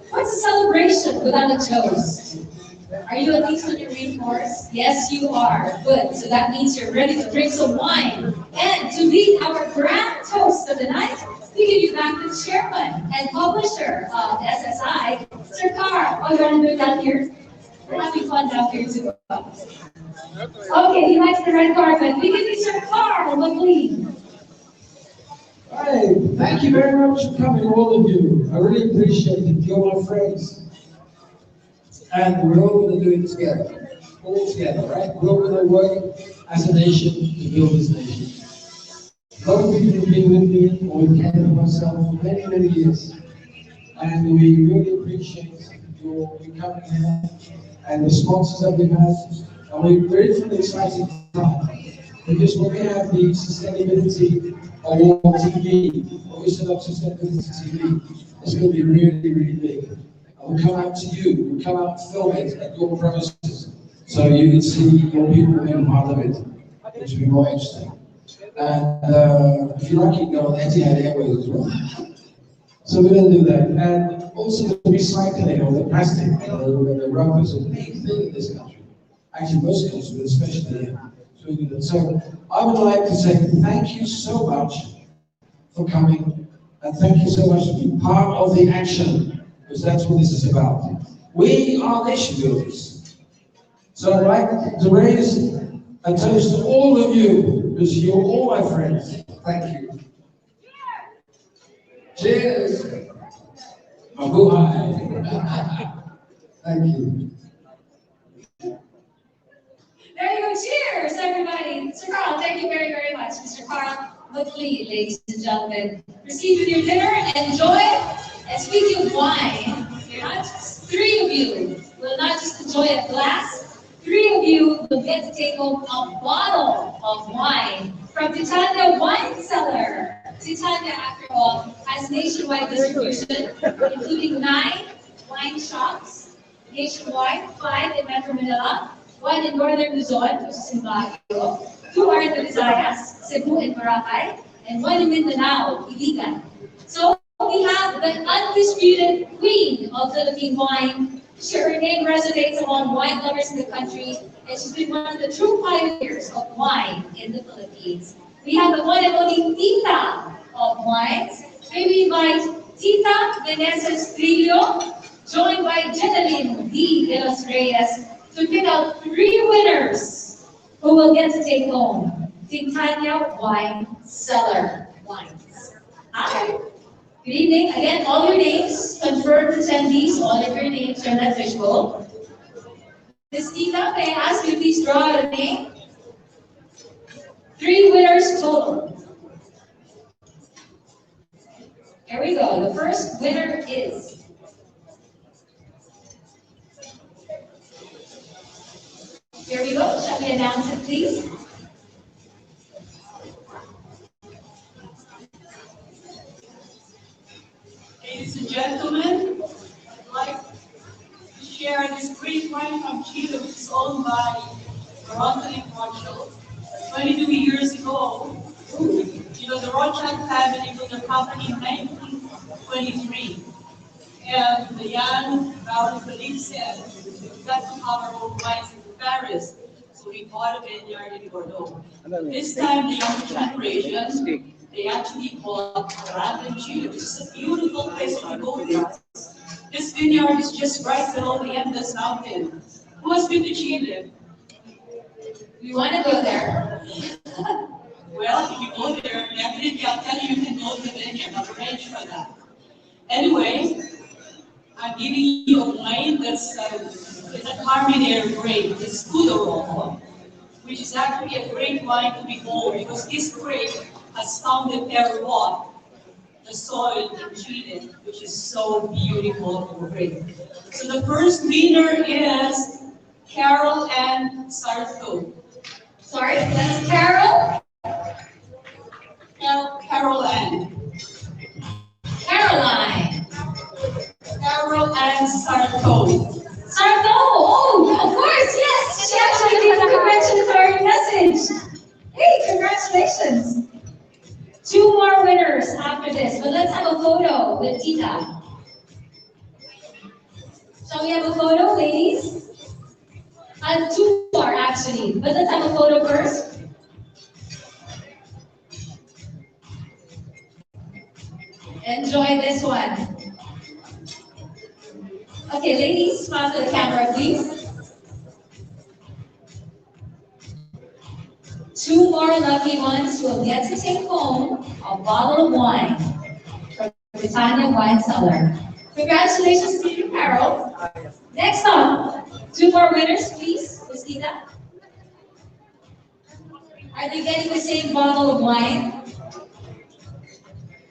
What's a celebration without a toast? Are you at least on your main course? Yes, you are. Good. So that means you're ready to drink some wine. And to lead our grand toast of the night, we give you back the chairman and publisher of SSI, Sir Carl. Oh, you want to do that here? We're having fun down here too. Okay, he likes the red carpet. We give you Sir Carl McLean. Hi, thank you very much for coming, all of you. I really appreciate it. You're my friends. And we're all going to do it together. All together, right? We're all going to work as a nation to build this nation. A lot of people have been with me, or with Ken and myself, for many, many years. And we really appreciate your coming here and the sponsors that we've had. And we're ready for an exciting time. Because when we have the Sustainability Award TV, or we set up Sustainability TV, it's going to be really, really big. And we'll come out to you, we'll come out and film it at your premises, so you can see your people being part of it, which will be more interesting. And if you're lucky, go on Etihad Airways as well. So we're going to do that. And also the recycling of the plastic, the rubber is a big thing in this country. Actually, most countries, but especially here. So I would like to say thank you so much for coming, and thank you so much for being part of the action, because that's what this is about. We are nation builders. So I'd like to raise a toast to all of you, because you're all my friends. Thank you. Cheers. Mabuhay. Thank you. There you go. Cheers, everybody. Sir Carl, thank you very, very much. Mr. Carl McLean, ladies and gentlemen. Proceed with your dinner. Enjoy. And speaking of wine, you're not just three of you will not just enjoy a glass. Three of you will get to take home a bottle of wine from Titania Wine Cellar. Titania, after all, has nationwide distribution, including 9 wine shops nationwide, 5 in Metro Manila, 1 in Northern Luzon, which is in Baguio, 2 are in the Visayas, Cebu and Boracay, and 1 in Mindanao, Iligan. So we have the undisputed queen of Philippine wine. Her name resonates among wine lovers in the country, and she's been one of the true pioneers of wine in the Philippines. We have the one and only Tita of wines. May we invite Tita Meneses Trillo, joined by Jeneline D. De Los Reyes, to pick out 3 winners who will get to take home Titania Wine Cellar wines. Hi. Good evening. Again, all your names, confirmed attendees, all of your names are in that fishbowl. Ms. Tita, may I ask you to please draw out a name? 3 winners total. Here we go. The first winner is here we go. Shall we announce it, please? Ladies and gentlemen, I'd like to share this great wine from Chile, which is owned by Toronto and Marshall. 22 years ago, the Rothschild family built their company in 1923. And the young Raul Philippe said, we've got to have our own wines in Paris. So we bought a vineyard in Bordeaux. This time, the younger generation, they actually bought Raven Chile, which is a beautiful place to go there. This vineyard is just right below the Andes Mountain. Who has been to Chile? We want to go there. Well, if you go there, definitely I'll tell you can go to the vineyard. I'll arrange for that. Anyway, I'm giving you a wine that's it's a Carmenere grape. It's Scudero, which is actually a great wine to behold because this grape has found the terroir, the soil in Chile, which is so beautiful and great. So the first winner is Carol Ann Sarto. Sorry, that's Carol? Carol Ann. Caroline. Carol Ann Sarto. Sarto! Oh, of course, yes! She actually gave a congratulatory message. Hey, congratulations! 2 more winners after this, but let's have a photo with Tita. Shall we have a photo, ladies? Two more actually, but let's have a photo first. Enjoy this one. Okay, ladies, smile to the camera, please. Two more lucky ones will get to take home a bottle of wine from Britannia Wine Cellar. Congratulations to you, Carol. Next up, two more winners, please, Christina. Are they getting the same bottle of wine?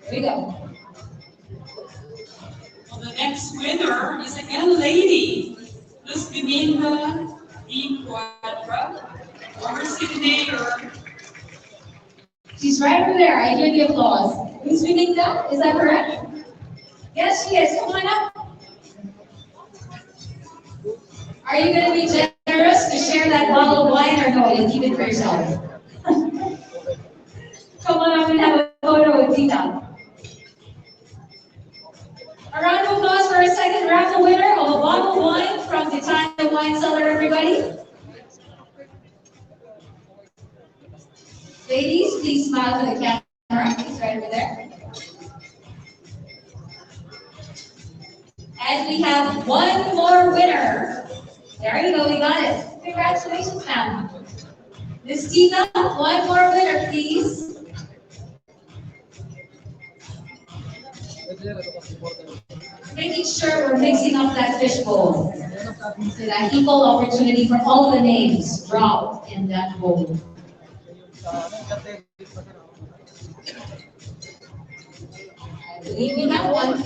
Here we go. Well, the next winner is again a lady. Luz Beninda E. Quadra, former city mayor. She's right over there. I hear the applause. Who's winning that? Is that correct? Yes, she is. Come on up. Are you going to be generous to share that bottle of wine or no? You keep it for yourself. Come on up and have a photo with Tita. A round of applause for our second raffle winner of a bottle of wine from the Atc Wine Cellar, everybody. Ladies, please smile to the camera. He's right over there. And we have one more winner. There you go, we got it. Congratulations, ma'am. Miss Tina, one more winner, please. Making sure we're mixing up that fishbowl so that equal opportunity for all the names dropped in that bowl. I believe we have one.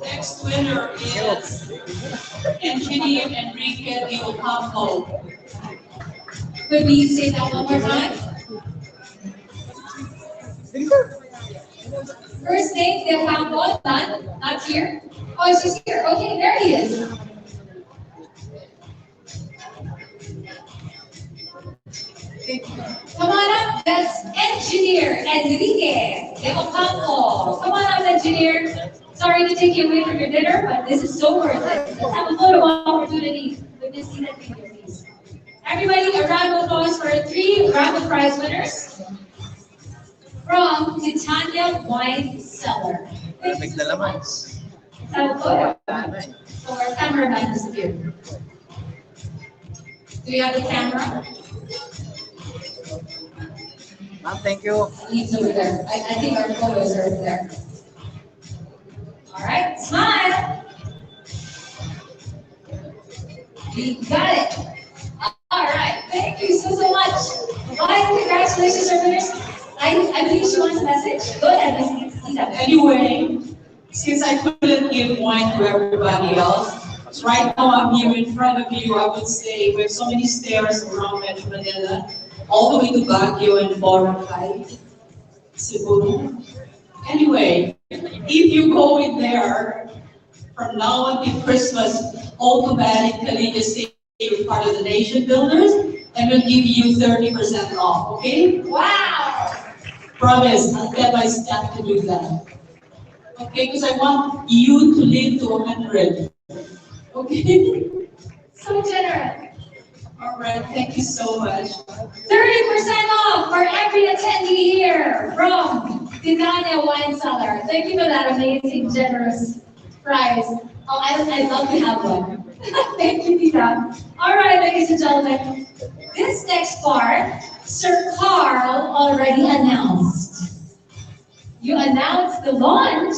Next winner is Engineer Enrique de Ocampo. Could we say that one more time? First name, De Ocampo, not here. Oh, it's just here. Okay, there he is. Come on up. That's Engineer Enrique de Ocampo. Come on up, Engineer. Sorry to take you away from your dinner, but this is so worth it. Let's have a photo opportunity with this video, please. Everybody, a round of applause for 3 raffle prize winners from Titania Wine Cellar. Let's have a photo. So our cameraman disappeared. Do you have the camera? Thank you. He's over there. I think our photos are over there. All right, smile. We got it. All right, thank you so much. Bye, congratulations, our winners. I believe she wants a message. Go ahead, Miss Tita. Anyway, since I couldn't give wine to everybody else, so right now I'm here in front of you. I would say we have so many stairs around Metro Manila, all the way to Baguio and Boracay, Cebu. Anyway, if you go in there from now until Christmas, automatically just say you're part of the nation builders, and we'll give you 30% off, okay? Wow! Promise, I'll get my staff to do that. Okay, because I want you to live to 100. Okay? So generous. All right, thank you so much. 30% off for every attendee here from Titania Wine Cellar. Thank you for that amazing, generous prize. Oh, I'd love to have one. Thank you, Tita. All right, ladies and gentlemen. This next part, Sir Carl already announced. You announced the launch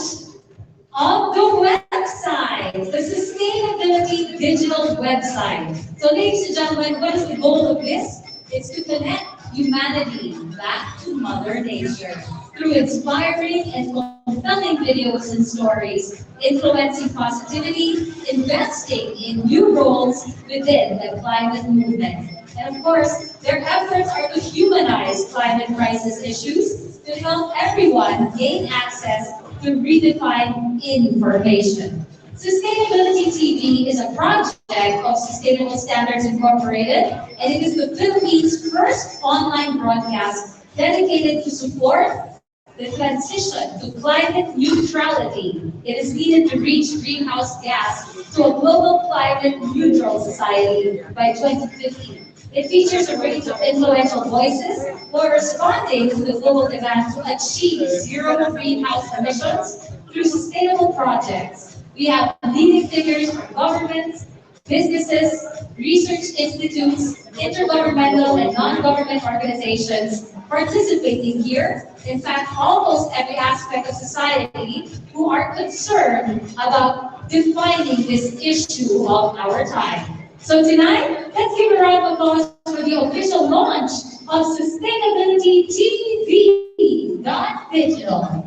of the website, the Sustainability Digital website. So ladies and gentlemen, what is the goal of this? It's to connect humanity back to Mother Nature through inspiring and compelling videos and stories, influencing positivity, investing in new roles within the climate movement. And of course, their efforts are to humanize climate crisis issues to help everyone gain access to redefine information. Sustainability TV is a project of Sustainable Standards Incorporated, and it is the Philippines' first online broadcast dedicated to support the transition to climate neutrality. It is needed to reach greenhouse gas to a global climate neutral society by 2050. It features a range of influential voices who are responding to the global demand to achieve zero greenhouse emissions through sustainable projects. We have leading figures from governments, businesses, research institutes, intergovernmental and non-government organizations participating here. In fact, almost every aspect of society who are concerned about defining this issue of our time. So tonight, let's give a round of applause for the official launch of Sustainability TV, not digital.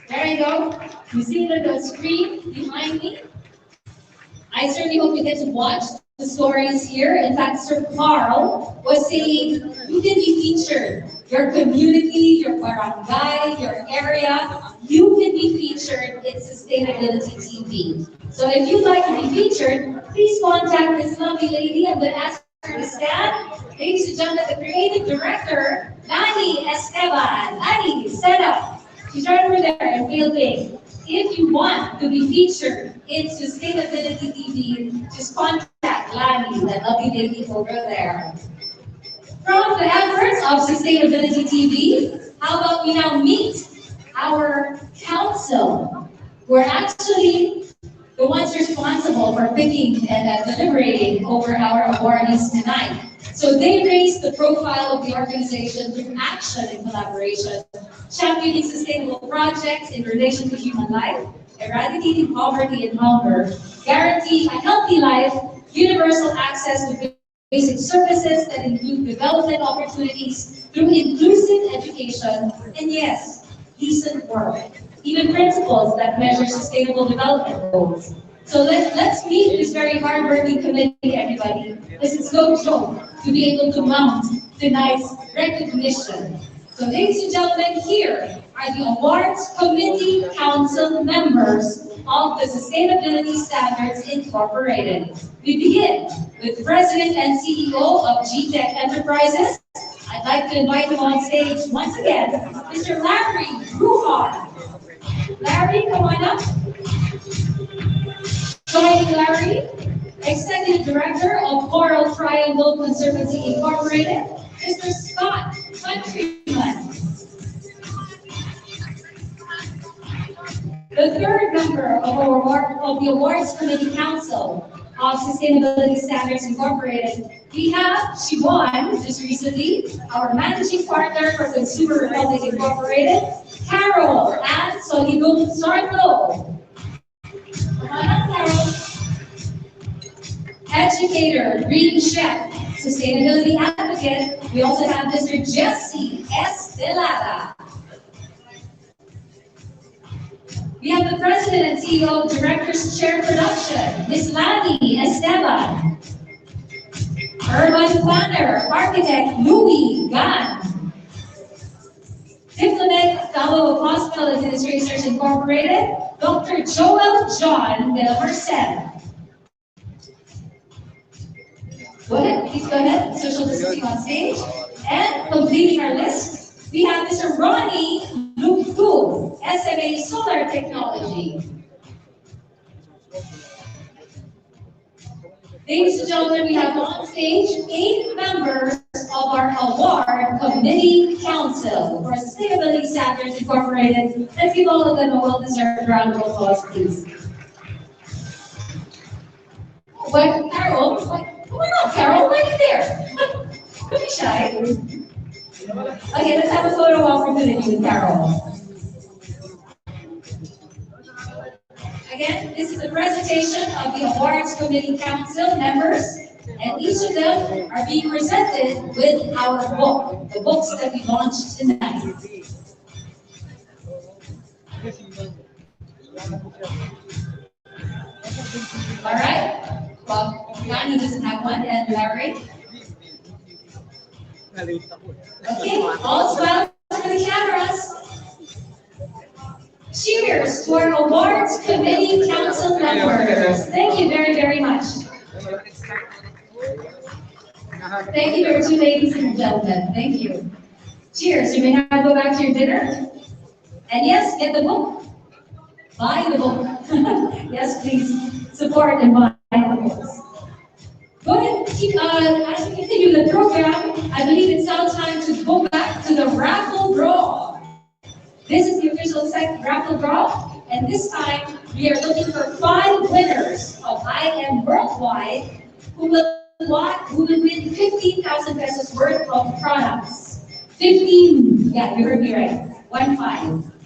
There you go. You see the screen behind me? I certainly hope you get to watch the stories here. In fact, Sir Carl was saying you can be featured. Your community, your barangay, your area, you can be featured in Sustainability TV. So if you'd like to be featured, please contact this lovely lady. I'm going to ask her to stand. Ladies and gentlemen, the creative director, Lani Esteban. Lani, stand up. She's right over there in field A. If you want to be featured in Sustainability TV, just contact Lani, that lovely lady over there. From the efforts of Sustainability TV, how about we now meet our council, who are actually the ones responsible for picking and deliberating over our awardees tonight. So they raised the profile of the organization through action and collaboration, championing sustainable projects in relation to human life, eradicating poverty and hunger, guaranteeing a healthy life, universal access to basic services that include development opportunities through inclusive education, and yes, decent work, even principles that measure sustainable development goals. So let's meet this very hardworking committee, everybody. This is no joke to be able to mount tonight's recognition. So ladies and gentlemen, here are the Awards Committee Council members of the Sustainability Standards Incorporated. We begin with President and CEO of GTech Enterprises. I'd like to invite him on stage once again, Mr. Larry Ruhan. Larry, come on up. Joining Larry, Executive Director of Coral Triangle Conservancy Incorporated, Mr. Scott Countryman. The third member of the Awards Committee Council of Sustainability Standards Incorporated, we have, she won just recently, our Managing Partner for Consumer Republic Incorporated, Carol Ann Solidum Sarno. Come on up, Carol. Educator, Green Chef, Sustainability Advocate, we also have Mr. Jesse Estelada. We have the President and CEO of Directors Chair Production, Ms. Lani Esteban. Urban Planner, Architect Louis Gan. Diplomat Fellow of Hospital Administrators Incorporated, Dr. Joel John de la Merced. Go ahead, please go ahead. Social distancing on stage. And completing our list, we have Mr. Ronnie Lukku, SMA Solar Technology. Ladies and gentlemen, we have on stage 8 members of our Award Committee Council for Sustainability Standards Incorporated. Let's give all of them a well-deserved round of applause, please. What, Carol? Come on up, Carol, right there. Don't be shy. Okay, let's have a photo opportunity with Carol. Again, this is a presentation of the Awards Committee Council members, and each of them are being presented with our book, the books that we launched tonight. All right. Well, Yanni doesn't have one, and Larry. Okay, all smiles for the cameras. Cheers to our Awards Committee Council members. Thank you very, very much. Thank you, our 2 ladies and gentlemen. Thank you. Cheers. You may now go back to your dinner. And yes, get the book. Buy the book. Yes, please support and buy the books. Go ahead, as we continue the program, I believe it's now time to go back to the raffle draw. This is the official raffle draw, and this time we are looking for 5 winners of I Am Worldwide who will win 15,000 pesos worth of products. 15, yeah, you heard me right.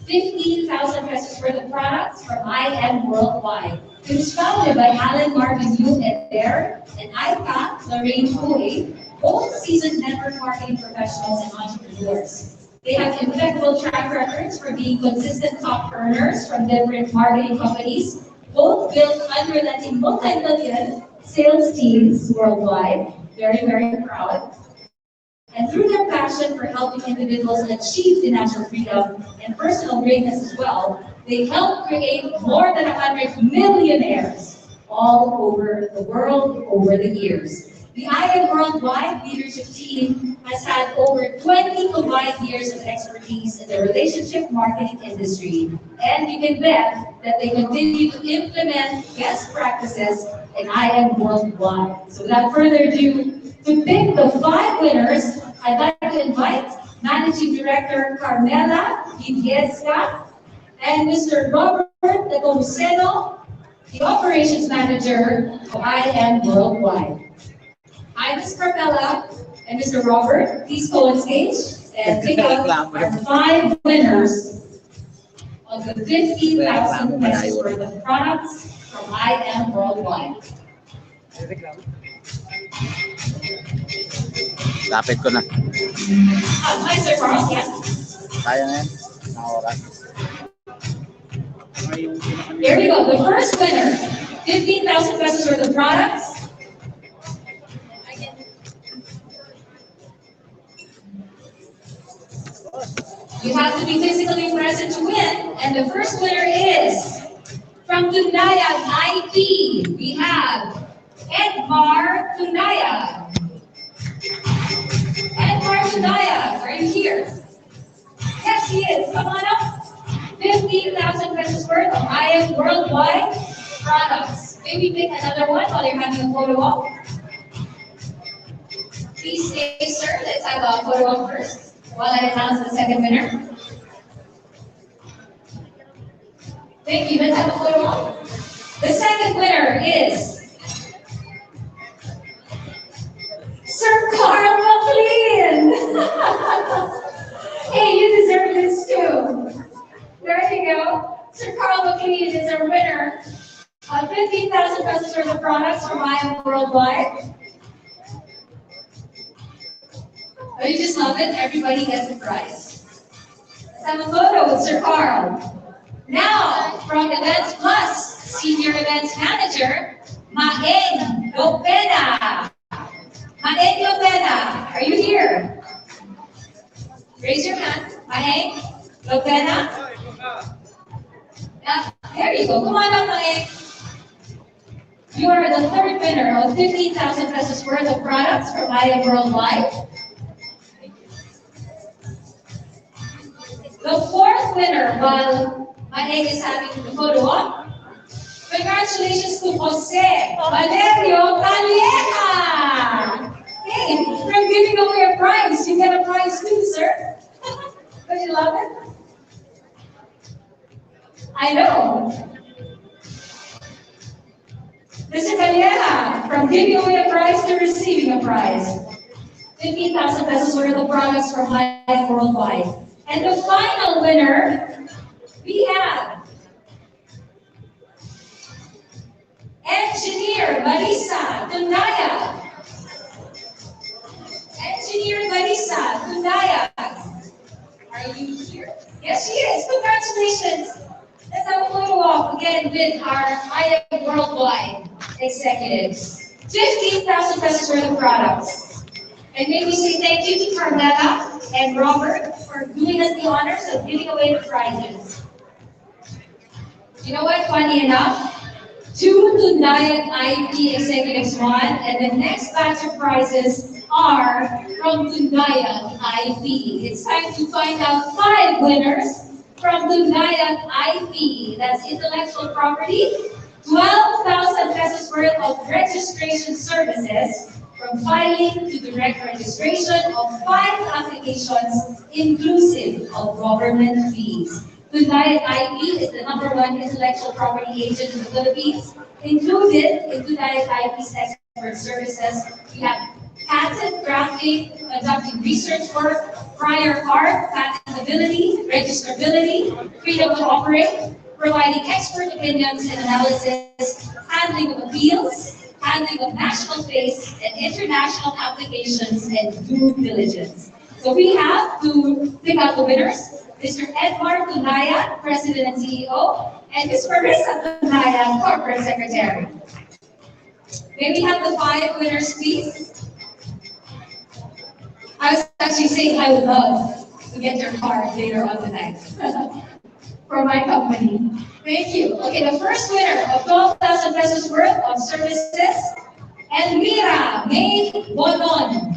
15,000 pesos worth of products from I Am Worldwide. It was founded by Alan Marvin Yu and Bear and IPA Lorraine Hui, both seasoned network marketing professionals and entrepreneurs. They have impeccable track records for being consistent top earners from different marketing companies, both built unrelenting multi-million sales teams worldwide. Very, very proud. And through their passion for helping individuals achieve financial freedom and personal greatness as well, they help create more than 100 millionaires all over the world over the years. The I Am Worldwide leadership team has had over 20 combined years of expertise in the relationship marketing industry, and you can bet that they continue to implement best practices in I Am Worldwide. So without further ado, to pick the 5 winners, I'd like to invite Managing Director Carmela Gidiesca and Mr. Robert Nepomuceno, the Operations Manager of I Am Worldwide. Hi, Ms. Carmela and Mr. Robert, please go on stage and pick out our 5 winners of the 15,000 pesos worth of products from I Am Worldwide. Lapit ko na. Hi, Sir Carl. Yes. Kaya na yan. Nakawaran. Here we go. The first winner, 15,000 pesos worth of products. You have to be physically present to win, and the first winner is from Tunayag IP. We have Edmar Tunayag. Edmar Tunayag, are you here? Yes, he is. Come on up. 15,000 pesos worth of I Am Worldwide products. Maybe pick another one while you're having a photo op. Please stay, sir. Let's have a photo op first while I announce the second winner. Thank you. Let's have a photo op. The second winner is Sir Carl McLean. Hey, you deserve this too. There you go. Sir Carl McLean is our winner of 15,000 pesos worth of products from I Am Worldwide. Oh, you just love it? Everybody gets a prize. Let's have a photo with Sir Carl. Now, from Events Plus, Senior Events Manager, Maeng Lopena. Maeng Lopena, are you here? Raise your hand. Maeng Lopena. There you go. Come on up, Maeng. You are the third winner of 15,000 pesos worth of products from I Am Worldwide. The fourth winner, while Maeng is having the photo op, congratulations to Jose Valerio Calleja. Hey, from giving away a prize, you get a prize too, sir. Don't you love it? I know. Mr. Calleja, from giving away a prize to receiving a prize. 15,000 pesos worth of products from I Am Worldwide. And the final winner, we have Engineer Marisa Tunaya. Engineer Marisa Tunaya. Are you here? Yes, she is. Congratulations. Let's have a photo op again with our I Am Worldwide executives. 15,000 pesos worth of products. And may we say thank you to Carmela and Robert for doing us the honors of giving away the prizes. You know what? Funny enough, 2 Tunayag IP executives won, and the next batch of prizes are from Tunayag IP. It's time to find out 5 winners from Dunayan IP, that's intellectual property, 12,000 pesos worth of registration services from filing to direct registration of 5 applications inclusive of government fees. Dunayan IP is the #1 intellectual property agent in the Philippines. Included in Dunayan IP's expert services, we have patent drafting, conducting research work, prior art, patentability, registrability, freedom to operate, providing expert opinions and analysis, handling of appeals, handling of national face and international applications, and due diligence. So we have to pick out the winners. Mr. Edward Tunaya, President and CEO, and Ms. Marissa Tunaya, Corporate Secretary. May we have the 5 winners, please? I was actually saying I would love to get your card later on tonight for my company. Thank you. Okay, the first winner of 12,000 pesos worth of services, Elmira May Bonon.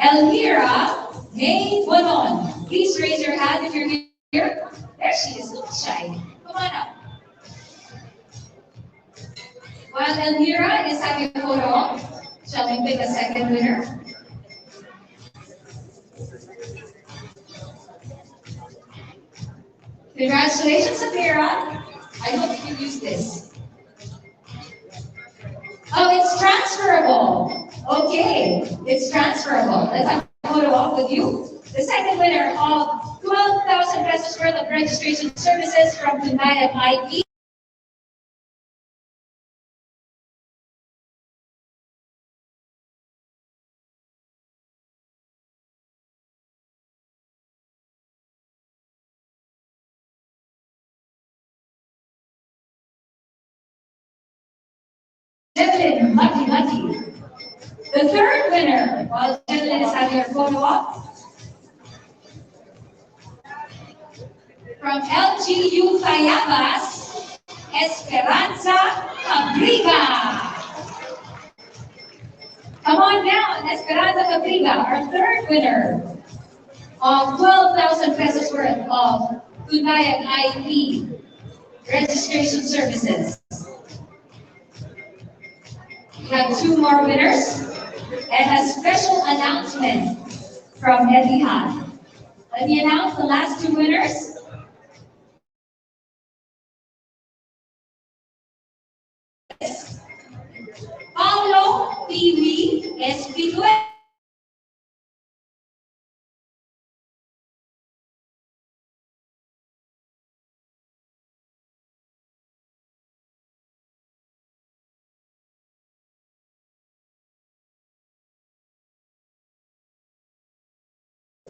Elmira May Bonon. Please raise your hand if you're here. There she is, look shy. Come on up. While Elmira is having a photo op, shall we pick a second winner? Congratulations, Amira. I hope you can use this. Oh, it's transferable. Okay, it's transferable. Let's have a photo op with you. The second winner of 12,000 pesos worth of registration services from Dunayan IP. Evelyn, lucky. The third winner, while Evelyn is having her photo op, from LGU Tayabas, Esperanza Cabriga. Come on down, Esperanza Cabriga, our third winner of 12,000 pesos worth of Dunayan IP registration services. We have 2 more winners and a special announcement from Etihad. Let me announce the last 2 winners. Paulo TV SP12.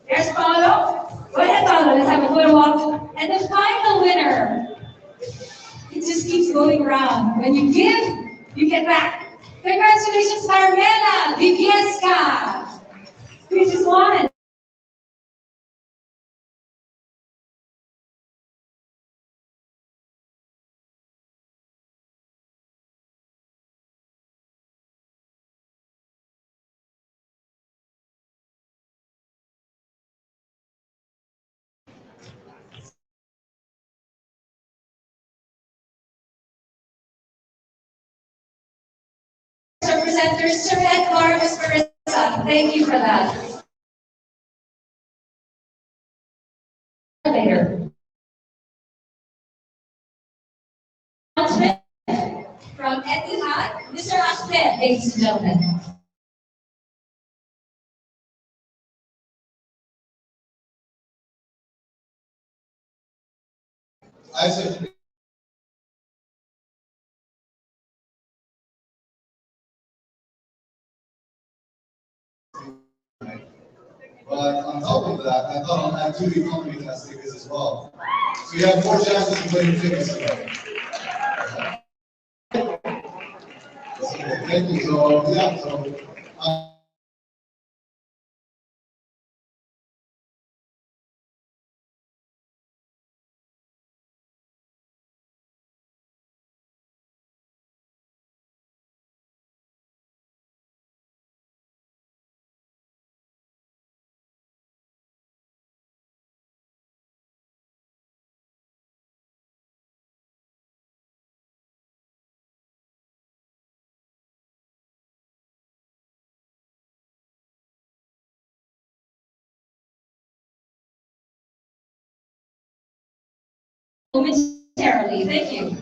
There's Paulo. Go ahead, Paulo. Let's have a photo op. And the final winner. It just keeps going around. When you give, you get back. Congratulations, Carmela Viviesca. We just won. Presenters, Sir Edgar, Ms. Marissa. Thank you for that. Later. Announcement from Etihad, Mr. Ahmed, ladies and gentlemen. I said, but on top of that, I thought on Atc Company has tickets as well. So you have 4 chances to win tickets today. Thank you. So yeah, so momentarily. Thank you.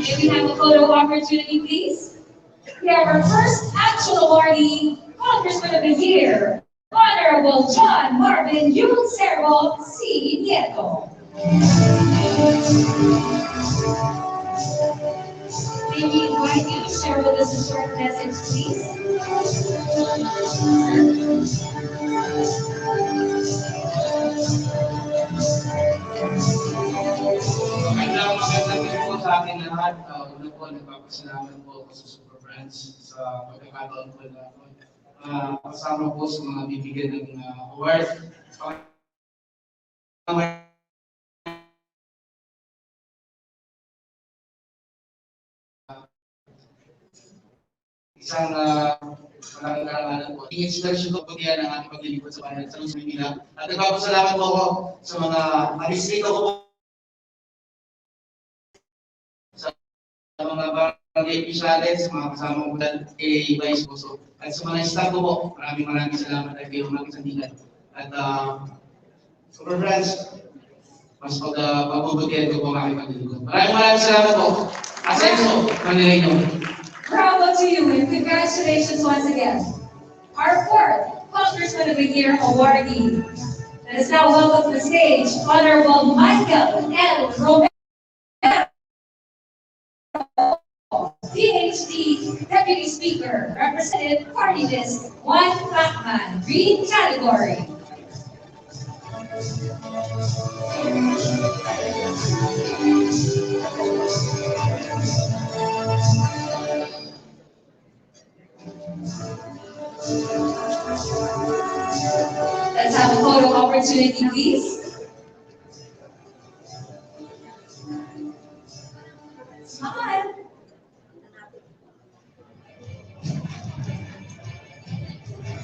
May we have a photo opportunity, please? We have our first actual awardee, Congressman of the Year, Honorable John Marvin Yul Servo C. Nieto. May we invite you to share with us a short message, please? Magandang din po sa ating lahat. Una po, nagpapasalamat po ako sa Super Friends sa pagkakataon po na kasama po sa mga bibigyan ng award. Isang maraming karangalan po. Yung inspiration ko po yan ang aking paglilingkod sa bayan sa Luzon, Manila. At nagpapasalamat po ako sa mga amisito ko po sa mga barangay officials, sa mga kasama ko dyan, kay Vice Boso. At sa mga staff ko po, maraming salamat at kayo mga kasandigan. At Super Friends, mas pagbubutihan ko po ang aking paglilingkod. Maraming salamat po. Asenso, Manila. Bravo to you and congratulations once again. Our fourth Congressman of the Year awardee. Let us now welcome to the stage Honorable Michael L. Romero, PhD Deputy Speaker, Representative Party List 1 Pacman, Green Category. Let's have a photo opportunity, please. Smile.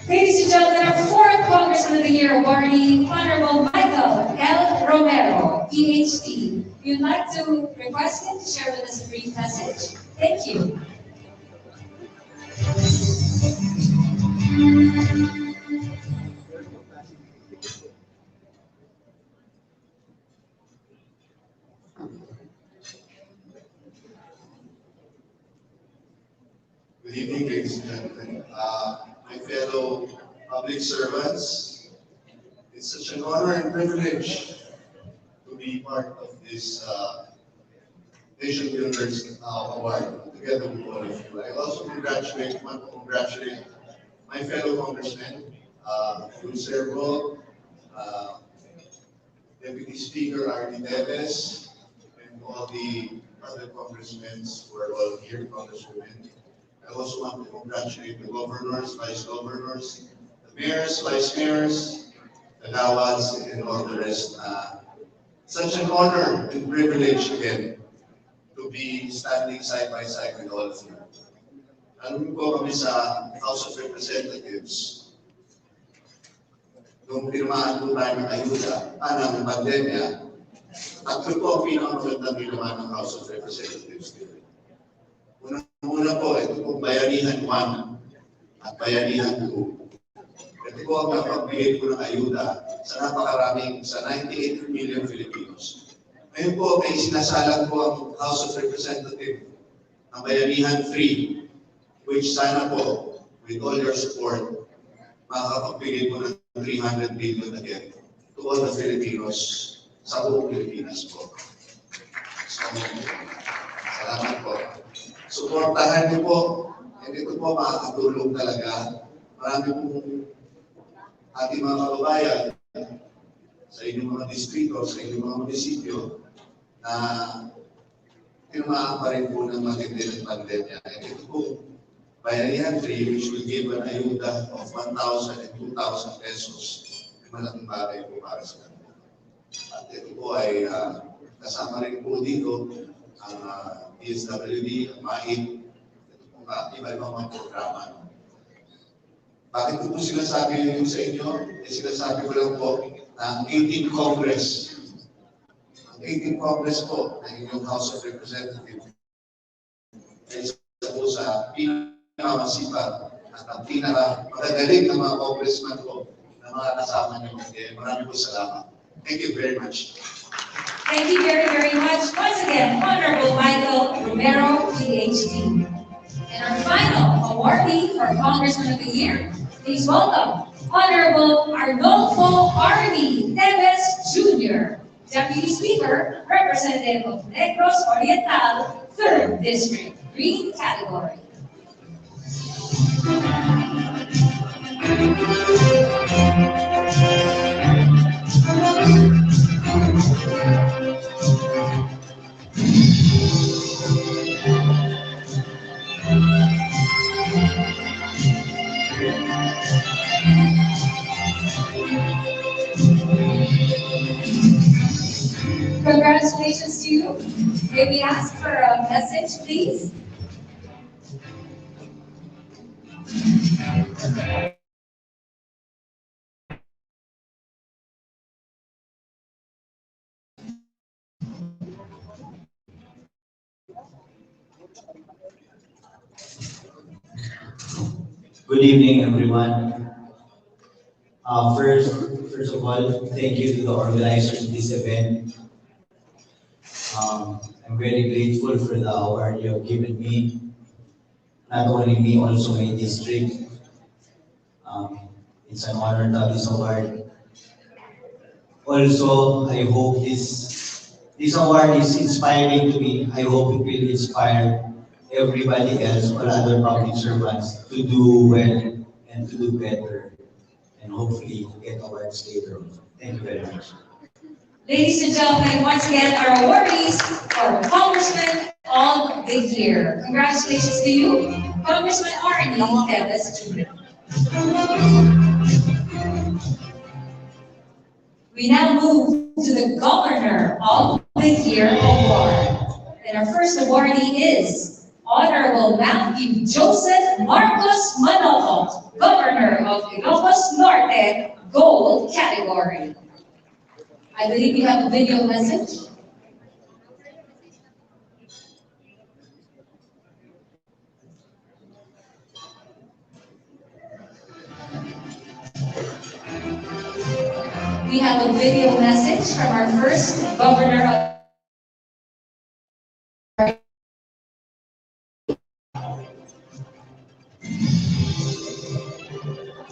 Ladies and gentlemen, our fourth Congressman of the Year awardee, Honorable Michael L. Romero, PhD. We'd like to request him to share with us a brief message. Thank you. Good evening, ladies and gentlemen. My fellow public servants, it's such an honor and privilege to be part of this Nation Builders Award together with all of you. I also congratulate my fellow congressmen, Yul Servo, Deputy Speaker R.D. Teves, and all the other congressmen who are all here, congresswomen. I also want to congratulate the governors, vice governors, the mayors, vice mayors, the lawas, and all the rest. Such an honor and privilege again to be standing side by side with all of you. Alam ko kami sa House of Representatives, nung pirmahan po tayo ng ayuda, ng pandemya, tatlo po ang pinakamagandang ginawa ng House of Representatives. Una po, ito po Bayanihan 1 at Bayanihan 2. Ito po ang napagbigay po ng ayuda sa napakaraming, sa 98 million Filipinos. Ngayon po, may sinasalang po ang House of Representatives ng Bayanihan 3, which sana po, with all your support, makakapagbigay po ng 300 billion again to all the Filipinos sa buong Pilipinas po. So, salamat po. Suportahan niyo po, and ito po makakatulong talaga. Marami pong ating mga kababayan sa inyong mga distrito, sa inyong mga munisipyo na tinamaan pa rin po ng matindi ng pandemya. And ito po, Bayanihan 3, which will give an ayuda of 1,000 and 2,000 pesos. Malaking bagay po para sa kanila. At ito po ay kasama rin po dito ang DSWD, ang MAHIP, iba-ibang mga programa. Bakit ko po sinasabi yun sa inyo? Sinasabi ko lang po na ang 18th Congress, ang 18th Congress po ng inyong House of Representatives ay isa po sa pinakamasipag at ang pinakamagagaling ng mga congressman po na mga kasama niyo. Maraming po salamat. Thank you very much. Thank you very, very much. Once again, Honorable Michael Romero, PhD. And our final awardee for Congressman of the Year, please welcome Honorable Arnolfo Arnie Teves Jr., Deputy Speaker, Representative of Negros Oriental, 3rd District, Green category. Congratulations to you. May we ask for a message, please? Good evening, everyone. First of all, thank you to the organizers of this event. I'm very grateful for the award you have given me. Not only me, also my district. It's an honor to have this award. Also, I hope this award is inspiring to me. I hope it will inspire everybody else, all other public servants, to do well and to do better, and hopefully get awards later on. Thank you very much. Ladies and gentlemen, once again, our awardees for Congressman of the Year. Congratulations to you, Congressman Arnie Teves Jr. We now move to the Governor of the Year Award. And our first awardee is Honorable Matthew Joseph Marcos Manoco, Governor of Ilocos Norte, Gold category. I believe you have a video message. We have a video message from our first Governor of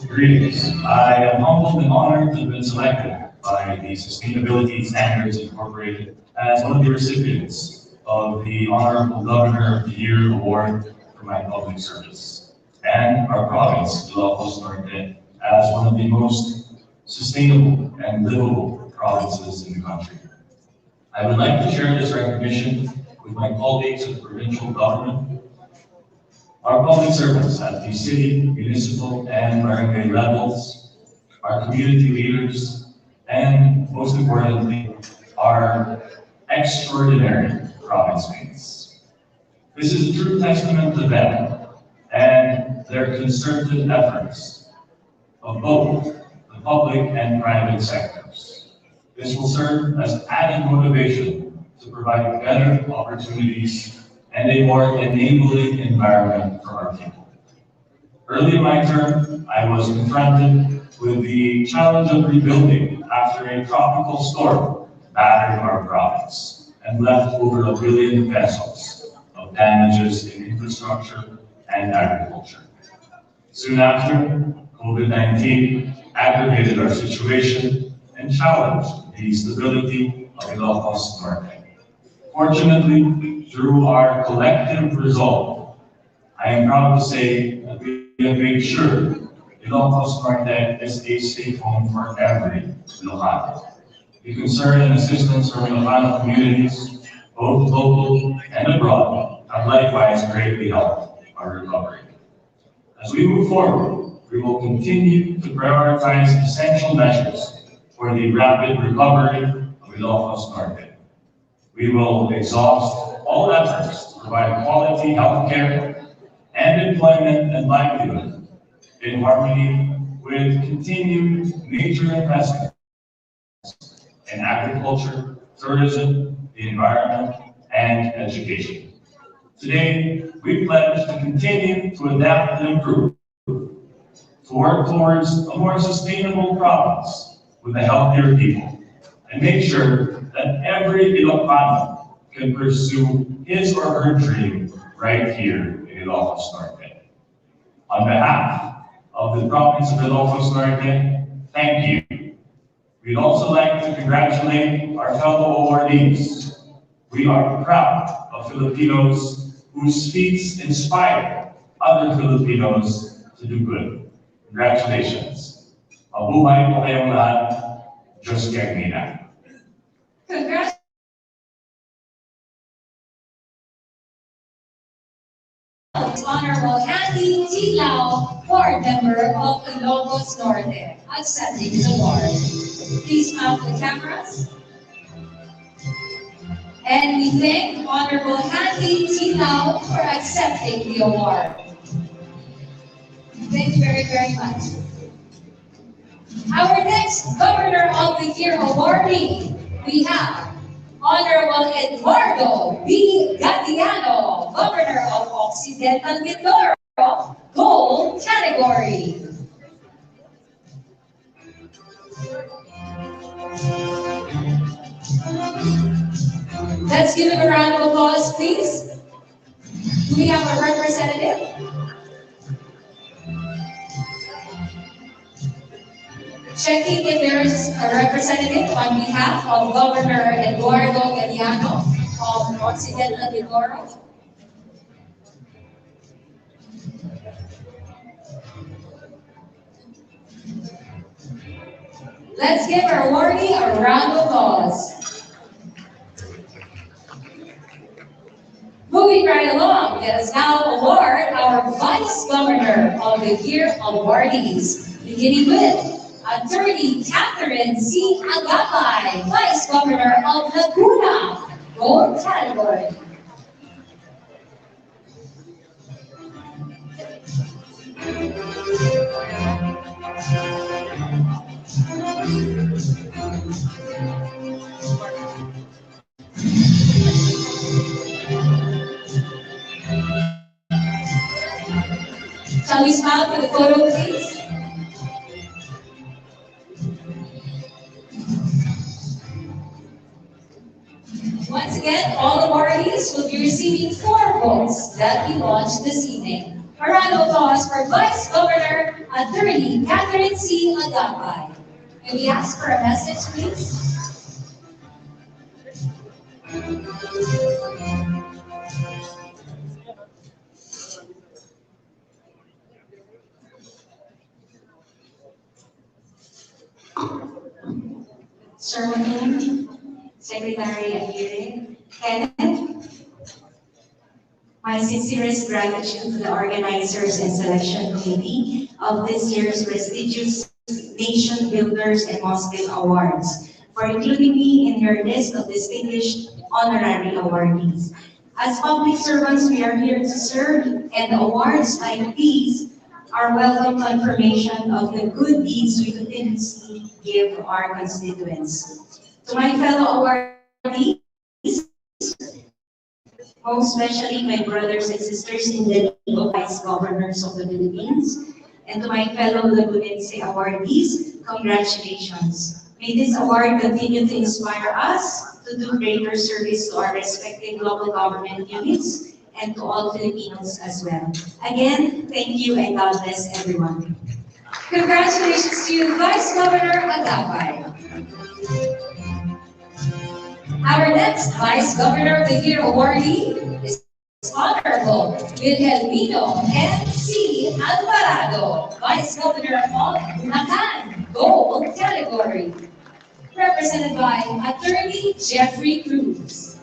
Greetings. I am humbled and honored to have been selected by the Sustainability Standards Incorporated as one of the recipients of the Honorable Governor of the Year Award for my public service, and our province, Ilocos Norte, as one of the most sustainable and livable provinces in the country. I would like to share this recognition with my colleagues at the provincial government, our public servants at the city, municipal, and barangay levels, our community leaders, and most importantly, our extraordinary province mates. This is a true testament to them and their concerted efforts of both the public and private sectors. This will serve as added motivation to provide better opportunities and a more enabling environment for our people. Early in my term, I was confronted with the challenge of rebuilding after a tropical storm battered our province and left over $1 billion pesos of damages in infrastructure and agriculture. Soon after, COVID-19 aggravated our situation and challenged the stability of Ilocos Norte. Fortunately, through our collective resolve, I am proud to say that we have made sure Ilocos Norte is a safe home for every Ilocano. The concern and assistance from Ilocano communities, both local and abroad, have likewise greatly helped our recovery. As we move forward, we will continue to prioritize essential measures for the rapid recovery of Ilocos Norte. We will exhaust all efforts to provide quality healthcare and employment and livelihood in harmony with continued major investments in agriculture, tourism, the environment, and education. Today, we pledge to continue to adapt and improve, to work towards a more sustainable province with a healthier people, and make sure that every Ilocano can pursue his or her dream right here in Ilocos Norte. On behalf of the province of Ilocos Norte, thank you. We'd also like to congratulate our fellow awardees. We are proud of Filipinos whose feats inspire other Filipinos to do good. Congratulations. Mabuhay po kayong lahat. Diyos kagmina. Congratulations. Honorable Andy Tilao, board member of Ilocos Norte, accepting his award. Please mount the cameras. And we thank Honorable Andy Tilao for accepting the award. Thank you very, very much. Our next Governor of the Year awardee, we have Honorable Eduardo B. Gattiano, Governor of Occidental Mindoro, Gold category. Let's give him a round of applause, please. Do we have a representative? Checking if there is a representative on behalf of Governor Eduardo Gattiano of Occidental Mindoro. Let's give our awardee a round of applause. Moving right along, let us now award our Vice Governor of the Year awardees, beginning with Attorney Catherine C. Agapay, Vice Governor of Laguna, Gold category. Shall we smile for the photo, please? Once again, all awardees will be receiving 4 books that we launched this evening. A round of applause for Vice Governor Attorney Catherine C. Agapay. May we ask for a message, please? Sir Secretary of Hearing, Kenneth, my sincerest gratitude to the organizers and selection committee of this year's prestigious Nation Builders and Muslim Awards for including me in your list of distinguished honorary awardees. As public servants, we are here to serve, and awards like these are welcome confirmation of the good deeds we continuously give our constituents. To my fellow awardees, most especially my brothers and sisters in the League of Vice Governors of the Philippines, and to my fellow Lagunense awardees, congratulations. May this award continue to inspire us to do greater service to our respective local government units and to all Filipinos as well. Again, thank you and God bless everyone. Congratulations to you, Vice Governor Agapay. Our next Vice Governor of the Year awardee is Honorable Wilhelmino N.C. Alvarado, Vice Governor of Bulacan, Gold category, represented by Attorney Jeffrey Cruz.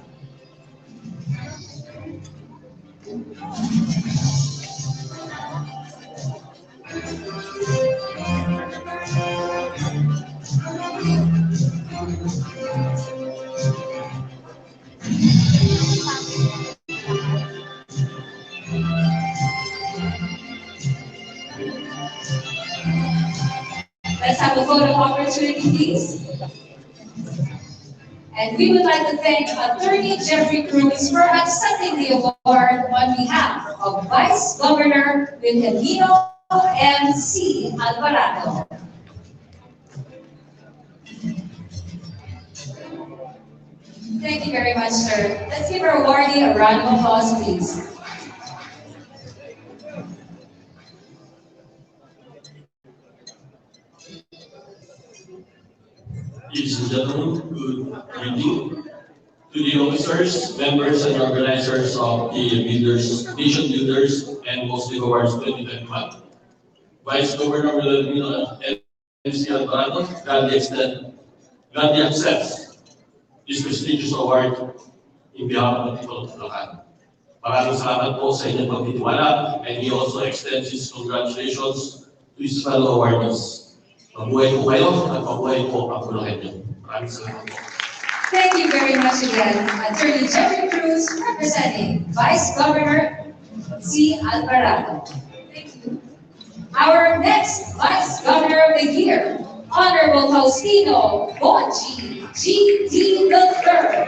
Let's have a photo opportunity, please. And we would like to thank Attorney Jeffrey Cruz for accepting the award on behalf of Vice Governor Wilhelmino M.C. Alvarado. Thank you very much, sir. Let's give our awardee a round of applause, please. Ladies and gentlemen, good evening. To the officers, members, and organizers of the Nation Builders and Mostly Awards 2021. Vice Governor Wilhelmina MC Alvarado gladly accepts this prestigious award in behalf of the people of Bulacan. Maraming salamat po sa inyong pagtitiwala, and he also extends his congratulations to his fellow awardees. Mabuhay po kayo at mabuhay po ang Bulacan. Maraming salamat po. Thank you very much again, Attorney Jeffrey Cruz, representing Vice Governor C. Alvarado. Thank you. Our next Vice Governor of the Year, Honorable Faustino Bonchi G.D. III,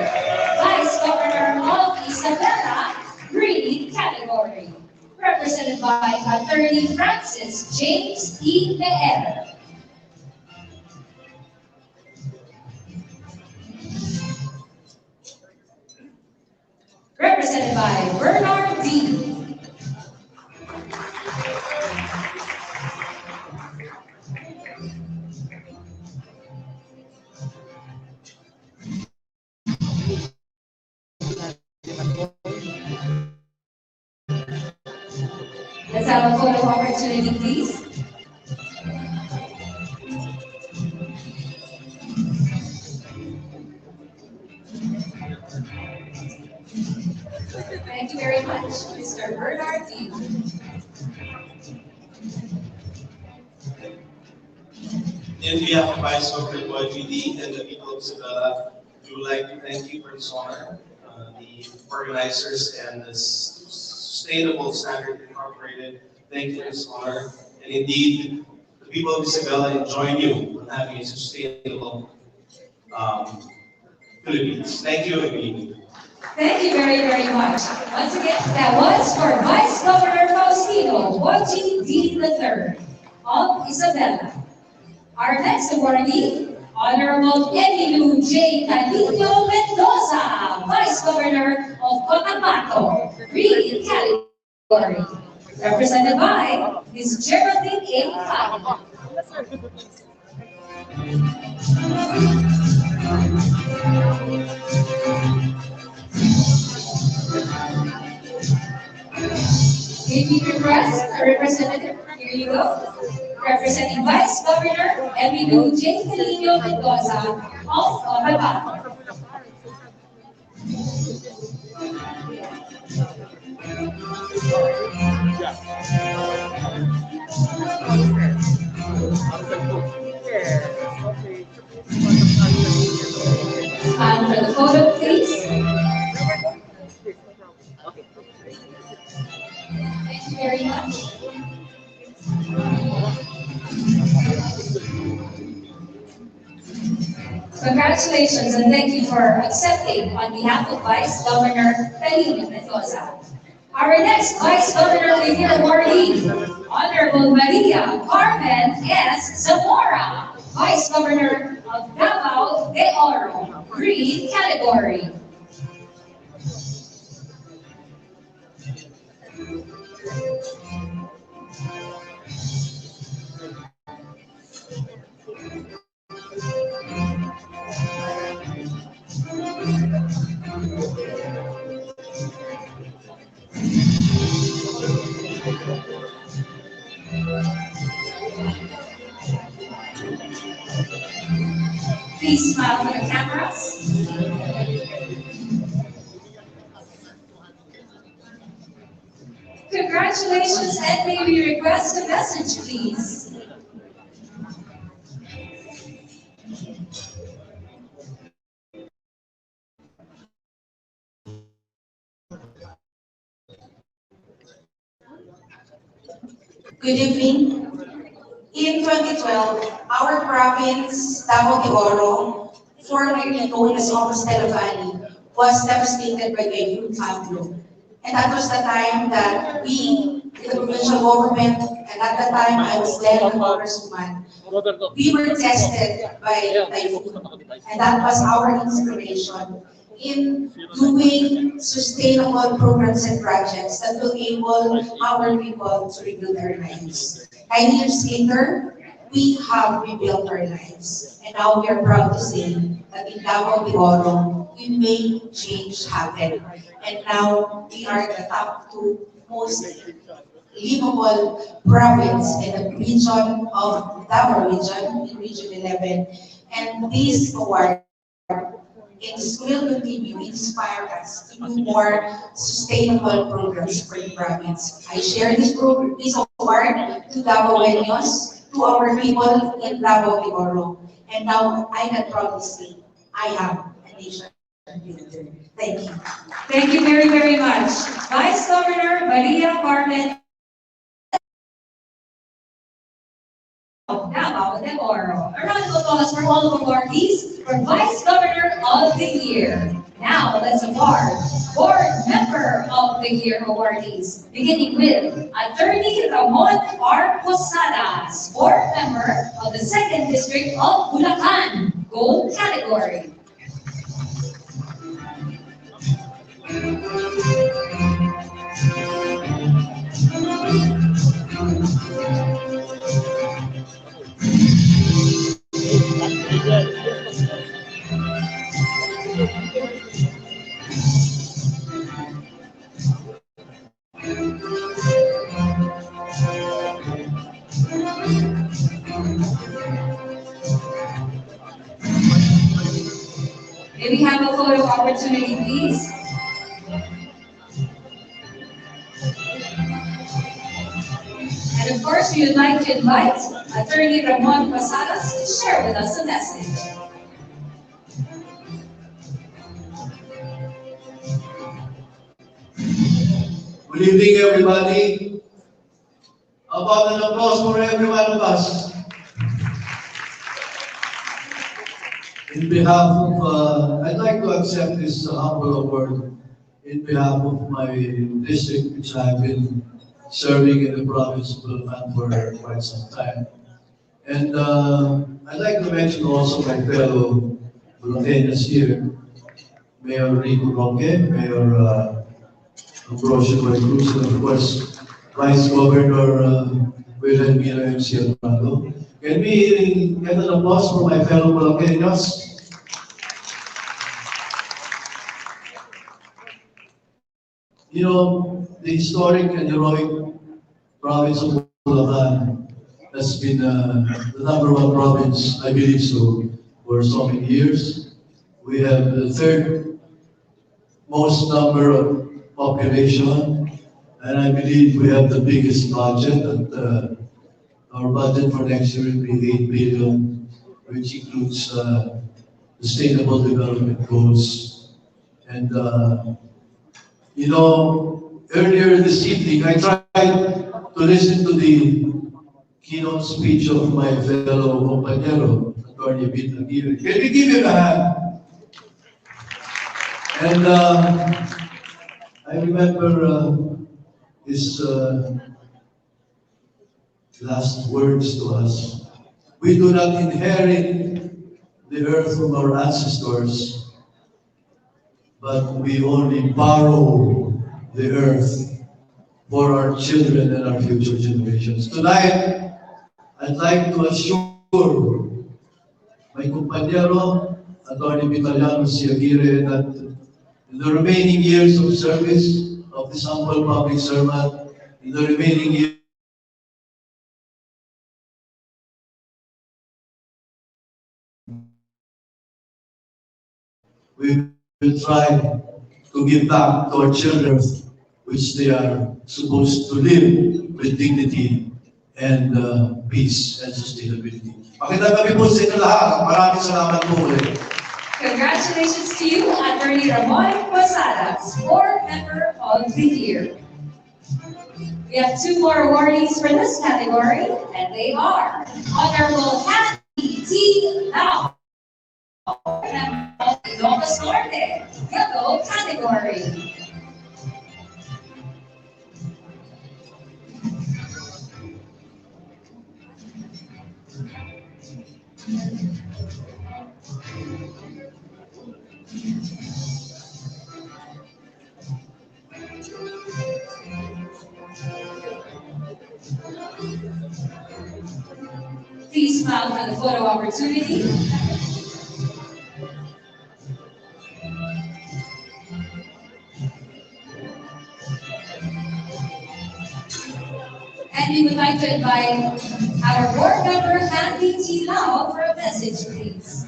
Vice Governor of Isabela, Green category, represented by Attorney Francis James E. Leer. Represented by Bernard D. Let's have a photo opportunity, please. Thank you very much, Mr. Bernard D. In behalf of Vice Governor Boy GD and the people of Isabela, we would like to thank you for this honor, the organizers and the Sustainable Standard Incorporated. Thank you for this honor. And indeed, the people of Isabela join you in having a sustainable Philippines. Thank you, everybody. Thank you very, very much. Once again, that was for Vice Governor Faustino Bonchi D. III of Isabela. Our next awardee, Honorable Emilio J. Calino Mendoza, Vice Governor of Cotabato, Green category, represented by Ms. Geraldine A. Fan. If you request a representative, here you go. Representing Vice Governor Emilio J. Calino Mendoza of Cotabato. And for the photo, please. Thank you very much. Congratulations and thank you for accepting on behalf of Vice Governor Calino Mendoza. Our next Vice Governor of the Year awardee, Honorable Maria Carmen S. Zamora, Vice Governor of Davao de Oro, Green category. Please smile for the cameras. Congratulations, and may we request a message, please. Good evening. In 2012, our province, Davao de Oro, formerly known as Compostela Valley, was devastated by the huge flood. And that was the time that we, the provincial government, and at the time I was then a congresswoman, we were tested by typhoon. And that was our inspiration in doing sustainable programs and projects that will enable our people to rebuild their lives. 9 years later, we have rebuilt our lives. And now we are proud to say that in Davao de Oro, we made change happen. And now we are the top 2 most livable province in the region of Davao region, in Region 11. And this award will continue, inspire us to do more sustainable programs for the province. I share this award to Davaoenos, to our people in Davao de Oro. And now I can proudly say, I am a nation builder. Thank you. Thank you very, very much. Vice Governor Maria Carmen of Davao de Oro. A round of applause for all of our awardees for Vice Governor of the Year. Now let's award Board Member of the Year awardees, beginning with Attorney Ramon R. Posadas, Board Member of the 2nd District of Bulacan, Gold category. May we have a photo opportunity, please? And of course, we would like to invite Attorney Ramon Posadas to share with us a message. Good evening, everybody. About an applause for every one of us. In behalf of, I'd like to accept this humble award in behalf of my district, which I've been serving in the province of Bulacan for quite some time. And I'd like to mention also my fellow Bulacanos here, Mayor Rico Roque, Mayor Ambrosio Cruz, and of course, Vice Governor Wilhelmina MC Alvarado. Can we get an applause for my fellow Bulacanos? You know, the historic and heroic province of Bulacan has been the #1 province, I believe so, for so many years. We have the 3rd most number of population, and I believe we have the biggest budget. That our budget for next year will be 8 billion, which includes sustainable development goals. And you know, earlier this evening, I tried to listen to the keynote speech of my fellow compañero, Attorney Bit Aguirre. Can we give him a hand? And I remember his last words to us. We do not inherit the earth from our ancestors, but we only borrow the earth for our children and our future generations. Tonight, I'd like to assure my compañero, Attorney Vitaliano C. Aguirre, that in the remaining years of service of this humble public servant, in the remaining years, we will try to give back to our children, which they are supposed to live with dignity and peace and sustainability. Magandang gabi po sa inyo lahat. Maraming salamat po ulit. Congratulations to you, Attorney Ramon Posadas, Board Member of the Year. We have 2 more awardees for this category, and they are Honorable Atc Channel31 Coverage, Yellow category. Please smile for the photo opportunity. And we would like to invite our board member, Handy T. Lau, for a message, please.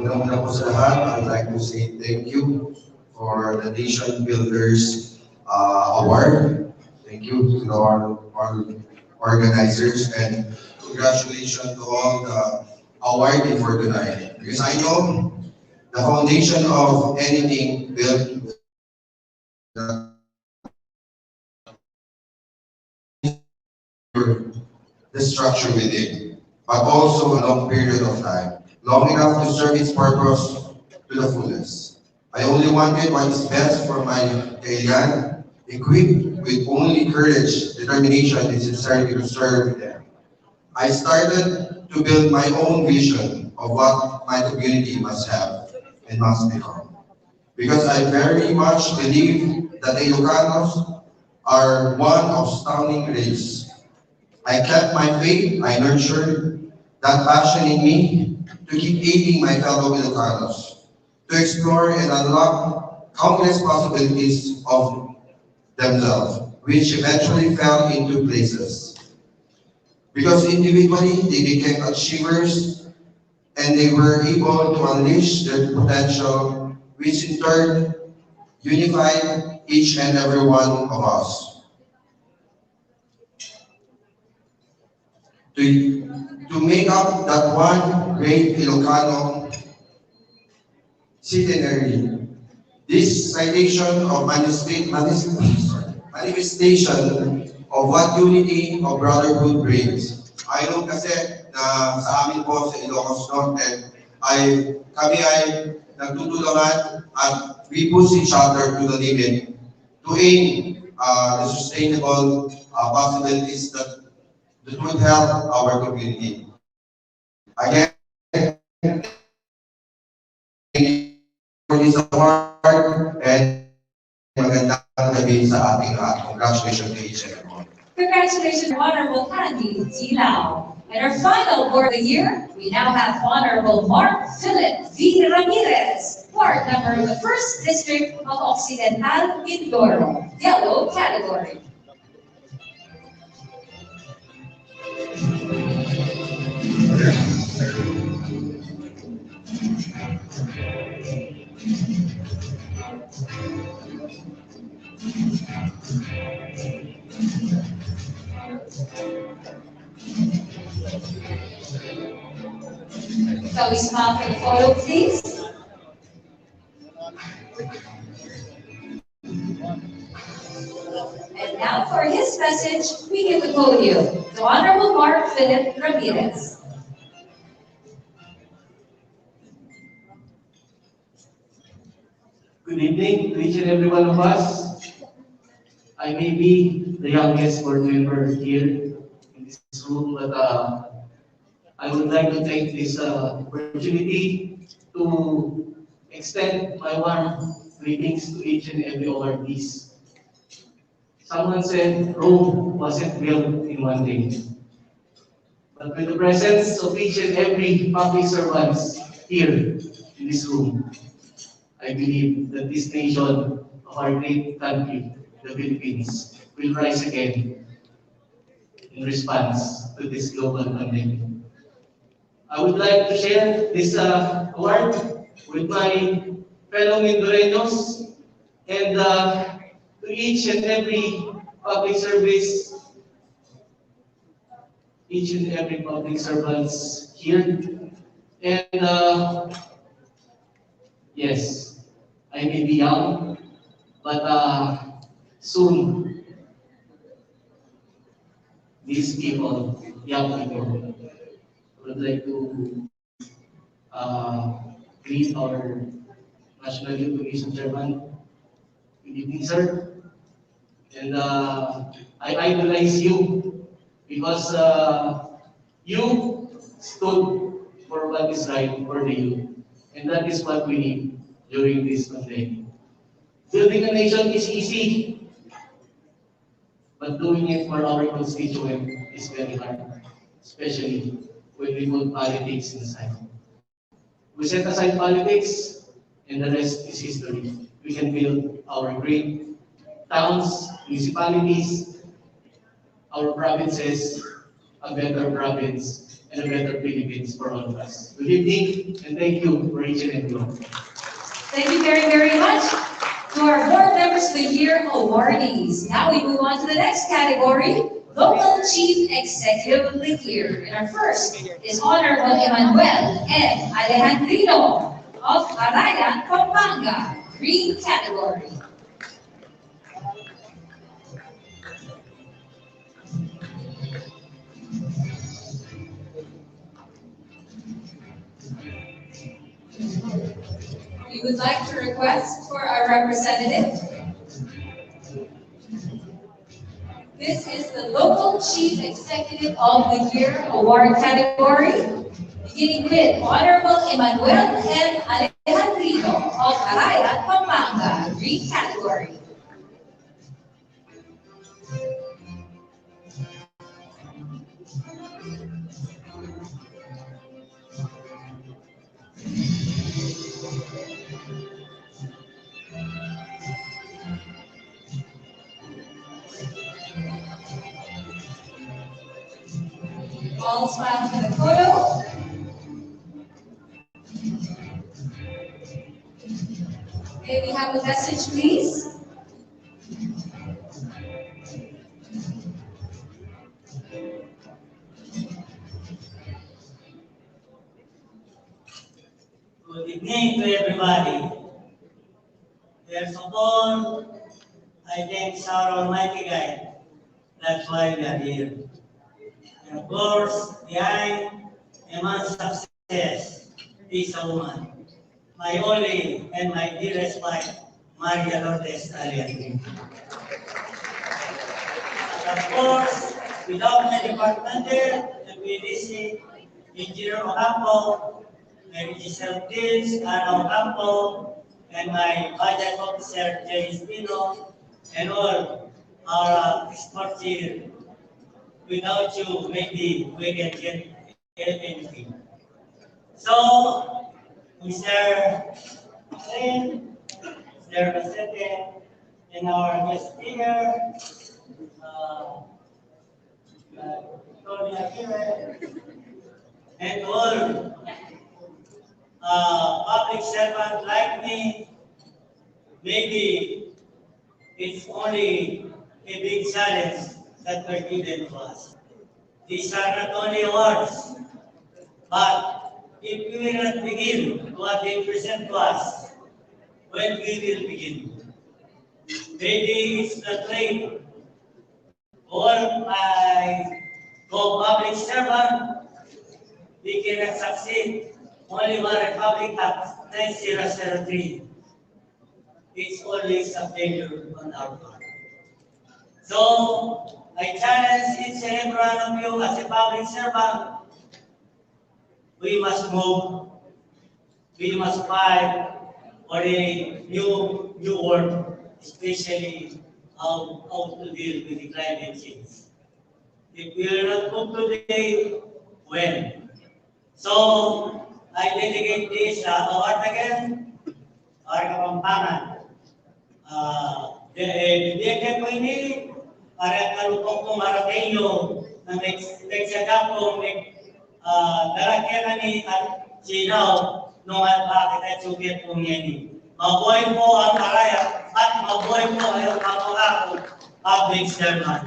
Una po sa lahat, I'd like to say thank you for the Nation Builders Award. Thank you to our organizers and congratulations to all the awardee for tonight. Because I know the foundation of anything built the structure within, but also a long period of time, long enough to serve its purpose to the fullest. I only wanted what is best for my kailan, equipped with only courage, determination, and sincerity to serve them. I started to build my own vision of what my community must have and must become. Because I very much believe that the Ilocanos are one outstanding race. I kept my faith, I nurtured that passion in me to keep aiding my fellow Ilocanos, to explore and unlock countless possibilities of themselves, which eventually fell into places. Because individually, they became achievers and they were able to unleash their potential, which in turn unified each and every one of us. To make up that one great Ilocano centenary, this citation of manifestation of what unity of brotherhood brings. I know kasi na sa amin po sa Ilocos Norte kami ay nagtutulungan at we push each other to the limit to aim the sustainable possibilities that would help our community. Again, for this award and magandang gabi sa ating lahat. Congratulations to each and everyone. Congratulations, Honorable Handy T. Lau. And our final board of the year, we now have Honorable Mark Philip V. Ramirez, board member of the 1st District of Occidental Mindoro, yellow category. Shall we smile for the photo, please? And now for his message, we give the podium to Honorable Mark Philip Ramirez. Good evening to each and every one of us. I may be the youngest board member here in this room, but I would like to take this opportunity to extend my warm greetings to each and every awardees. Someone said Rome wasn't built in one day. But with the presence of each and every public servants here in this room, I believe that this nation of our great country, the Philippines, will rise again in response to this global pandemic. I would like to share this award with my fellow Mindoreños and to each and every public service, each and every public servants here. And yes, I may be young, but soon these people, young people, would like to greet our National Youth Commission Chairman. Good evening, sir. And I idolize you because you stood for what is right for the youth. And that is what we need during this pandemic. Building a nation is easy, but doing it for our constituent is very hard, especially when we put politics aside. We set aside politics, and the rest is history. We can build our great towns, municipalities, our provinces, a better province, and a better Philippines for all of us. Good evening, and thank you for each and every one. Thank you very, very much to our Board Members of the Year awardees. Now we move on to the next category, Local Chief Executive of the Year. And our first is Honorable Emmanuel M. Alejandrino of Araya, Pampanga, Green category. We would like to request for our representative. This is the Local Chief Executive of the Year award category, beginning with Honorable Emmanuel M. Alejandrino of Araya, Pampanga, Green category. All smile for the photo. May we have a message, please? Good evening to everybody. First of all, I thank our Almighty God. That's why we are here. And of course, behind a man's success is a woman. My only and my dearest wife, Maria Lourdes Alian. Of course, without my department there, the PDC, Engineer Ocampo, my Giselle Pins, Ana Ocampo, and my budget officer, Jerry Spino, and all our experts here. Without you, maybe we can get anything. So, Mr. Ren, Mr. Basete, and our guest speaker, Tony Aguirre, and all public servants like me, maybe it's only a big challenge that were given to us. These are not only awards, but if we will not begin what they present to us, when we will begin? Maybe it's not late. All my public servant, we cannot succeed. Only one Republic Act 9003. It's always a failure on our part. So, I challenge each and every one of you as a public servant, we must move, we must fight for a new world, especially how to deal with the climate change. If we are not move today, when? So, I dedicate this award again, our Kapampangan. Bibigyan ko ini para kalupok ko maratenyo na nagsagap ko dalakyan ni at sinaw nung bakit at subyet kong yan. Mabuhay po ang Araya at mabuhay po ang mga public servant.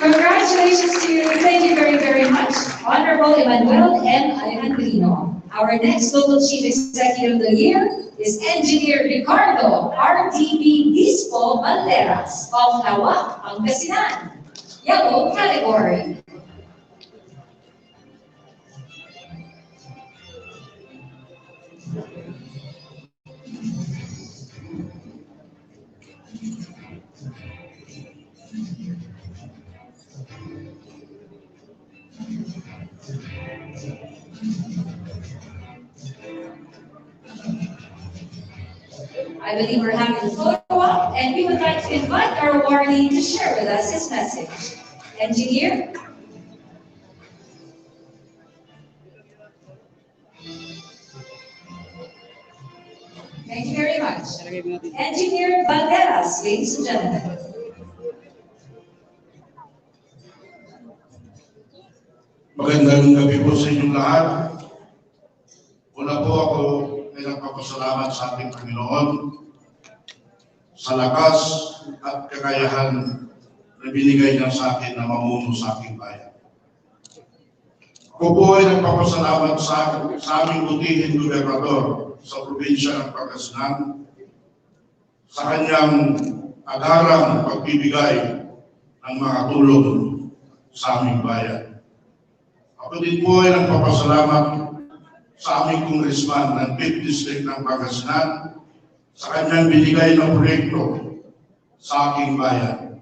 Congratulations to you. Thank you very, very much. Honorable Emmanuel M. Alejandrino. Our next Local Chief Executive of the Year is Engineer Ricardo RDB Bispo Banderas of Lawak, Pangasinan. Yellow category. I believe we're having a photo op, and we would like to invite our awardee to share with us his message. Engineer? Thank you very much. Engineer Banderas, ladies and gentlemen. Magandang gabi po sa inyong lahat. Una po ako ay nagpapasalamat sa ating Panginoon sa lakas at kakayahan na binigay niya sa akin na mamuno sa aking bayan. Ako po ay nagpapasalamat sa aming butihing gobernador sa probinsya ng Pangasinan sa kanyang agarang pagbibigay ng mga tulong sa aming bayan. Ako din po ay nagpapasalamat sa aming congressman ng 5th District ng Pangasinan sa kanyang binigay na proyekto sa aking bayan.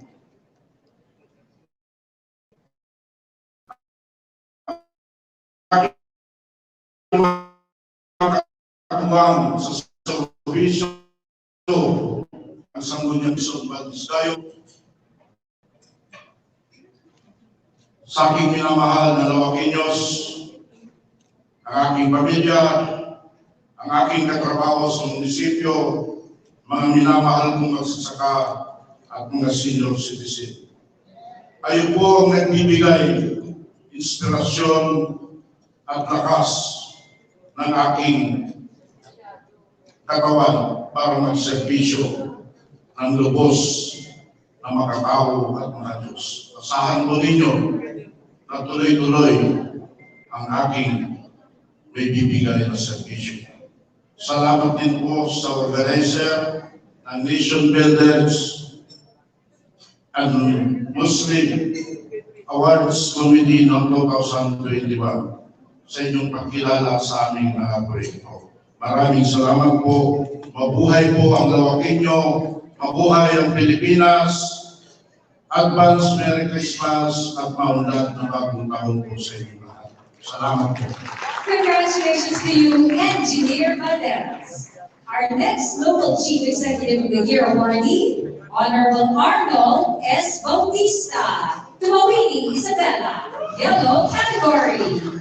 Katuwang sa servisyo ang Sangguniang Isang Baldisdayo sa aking minamahal na Lawakinyos, ang aking pamilya, ang aking katrabaho sa munisipyo, mga minamahal kong magsasaka at mga senior citizen. Kayo po ang nagbibigay inspirasyon at lakas ng aking katawan para magserbisyo ng lubos na makatao at mga Diyos. Asahan po ninyo na tuloy-tuloy ang aking may bibigay na serbisyo. Salamat din po sa organizer ng Nation Builders and Muslim Awards Committee ng 2021 sa inyong pagkilala sa aming mga proyekto. Maraming salamat po. Mabuhay po ang Lawakinyo, mabuhay ang Pilipinas. Advance Merry Christmas at maunlad na bagong taon po sa inyo lahat. Salamat po. Congratulations to you, Engineer Banderas. Our next Local Chief Executive of the Year awardee, Honorable Arnold S. Bautista, Tumawini, Isabela, Yellow category.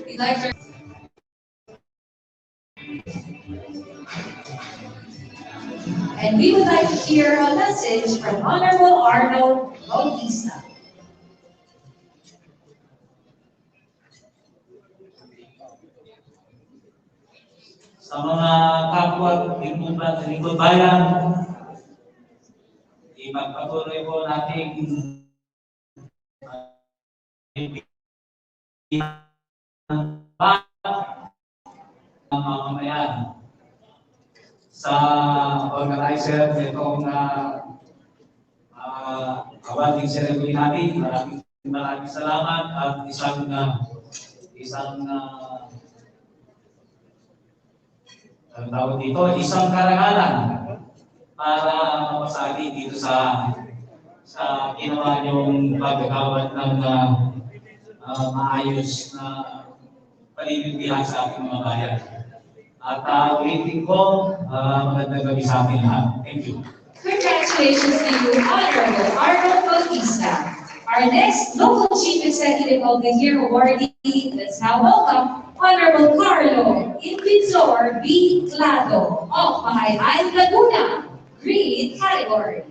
We'd like to and we would like to hear a message from Honorable Arnold Bautista. Sa mga kapwa at lingkod bayan, ipagpatuloy po nating ang mamamayan sa organizer nitong awarding ceremony natin. Maraming salamat at isang tawag dito, isang karangalan para mapasali dito sa ginawa niyong paggagawad ng maayos na paniniwala sa ating mga bayan. At ulitin ko, magandang gabi sa ating lahat. Thank you. Congratulations to you, Honorable Arnold Bautista. Our next Local Chief Executive of the Year awardee, let's now welcome Honorable Carlo Invisor B. Clado of Mahayhay, Laguna, Green category.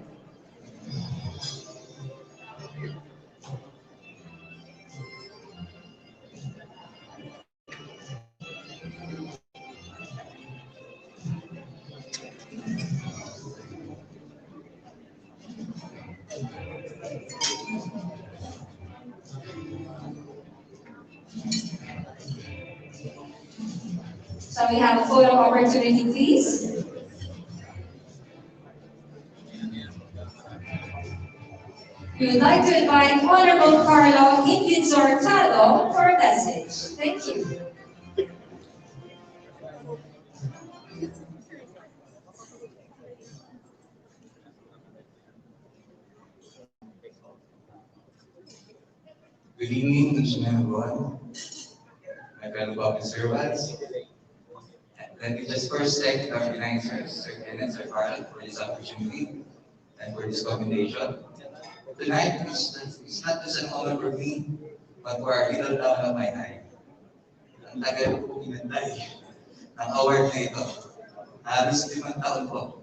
So we have a photo opportunity, please. We would like to invite Honorable Carlo Inquizortado for a message. Thank you. Good evening, Commissioner everyone, my fellow public servants. Let me just first thank the organizers, Sir Kenneth, Sir Carl, for this opportunity and for this commendation. Tonight, it's not just an honor for me, but for our little town of Mayhay. Ang tagal po pinantay ng award na ito. Halos 5 taon po.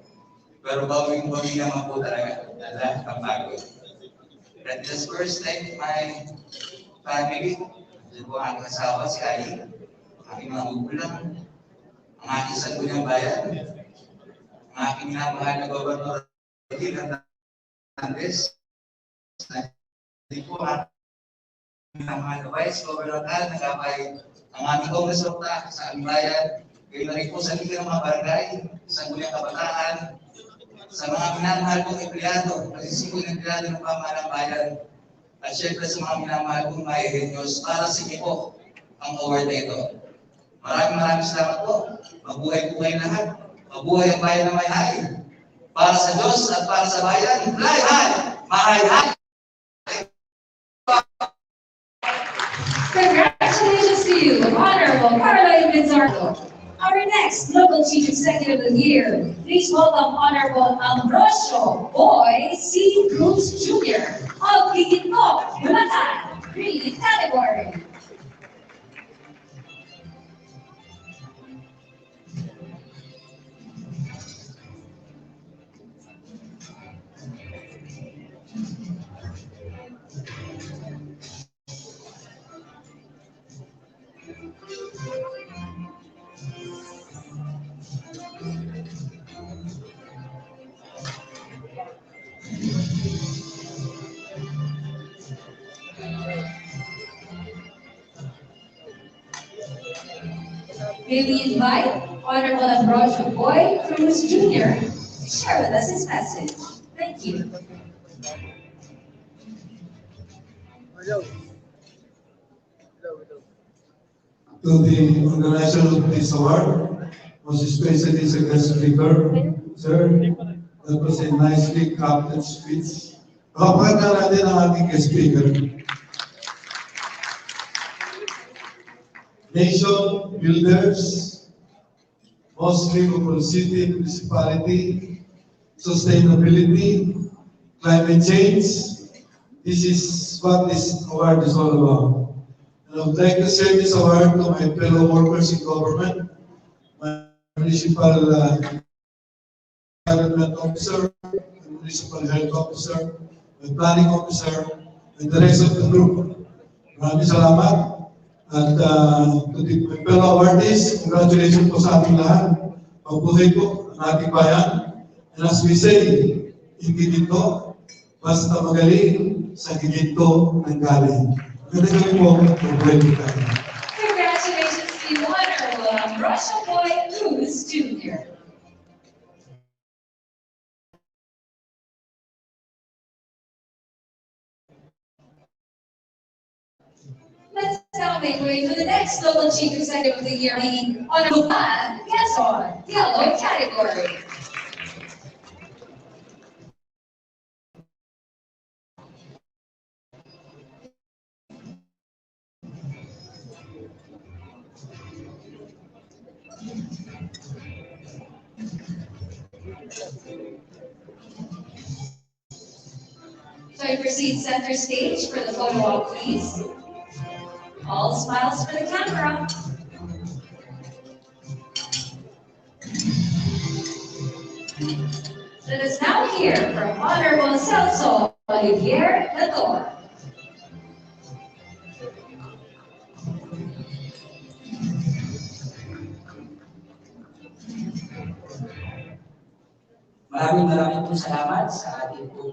Pero bawing-bawi naman po talaga. Lahat ng pagod. Let me just first thank my family. Diyan po ang aking asawa, si Ali, aking mga magulang, ang aking sangguniang bayan, ang aking minamahal na gobernador ng Andes, hindi po ang minamahal na vice governor nagkapay ang aming kongresota sa aming bayan, gayon na rin po sa liga ng mga barangay, sangguniang kabataan, sa mga minamahal kong empleyado, nasisipon ng empleyado ng pamahalang bayan, at syempre sa mga minamahal kong Mayahenyos, para sa inyo po ang award na ito. Maraming salamat po. Mabuhay po kayo lahat. Mabuhay ang bayan ng Mayhay. Para sa Diyos at para sa bayan, fly high! Mahay high! Congratulations to you, Honorable Carlo Inquizortado. Our next Local Chief Executive of the Year, please welcome Honorable Ambrosio Boy C. Cruz Jr. of Quinto, Yucatan, green category. May we invite Honorable Ambrosio Boy Cruz Jr. to share with us his message. Thank you. To the organizer of this award, most especially as a guest speaker, sir, that was a nicely crafted speech. Kapagka natin ang ating guest speaker. Nation builders, mostly local city, municipality, sustainability, climate change. This is what this award is all about. And I would like to send this award to my fellow workers in government, my municipal environment officer, municipal health officer, my planning officer, and the rest of the group. Maraming salamat. At to the fellow awardees, congratulations po sa ating lahat. Mabuhay po ang ating bayan. And as we say, hindi dito, basta magaling, sa giginto ng galing. Ganun po, mabuhay po tayo. Congratulations to you, Honorable Ambrosio Boy Cruz Jr. Let's now make way to the next Local Chief Executive of the Year, being Honorable Man Quezon, yellow category. So you proceed center stage for the photo op, please. All smiles for the camera. Let us now hear from Honorable Celso Olivier Lator. Maraming pong salamat sa ating pong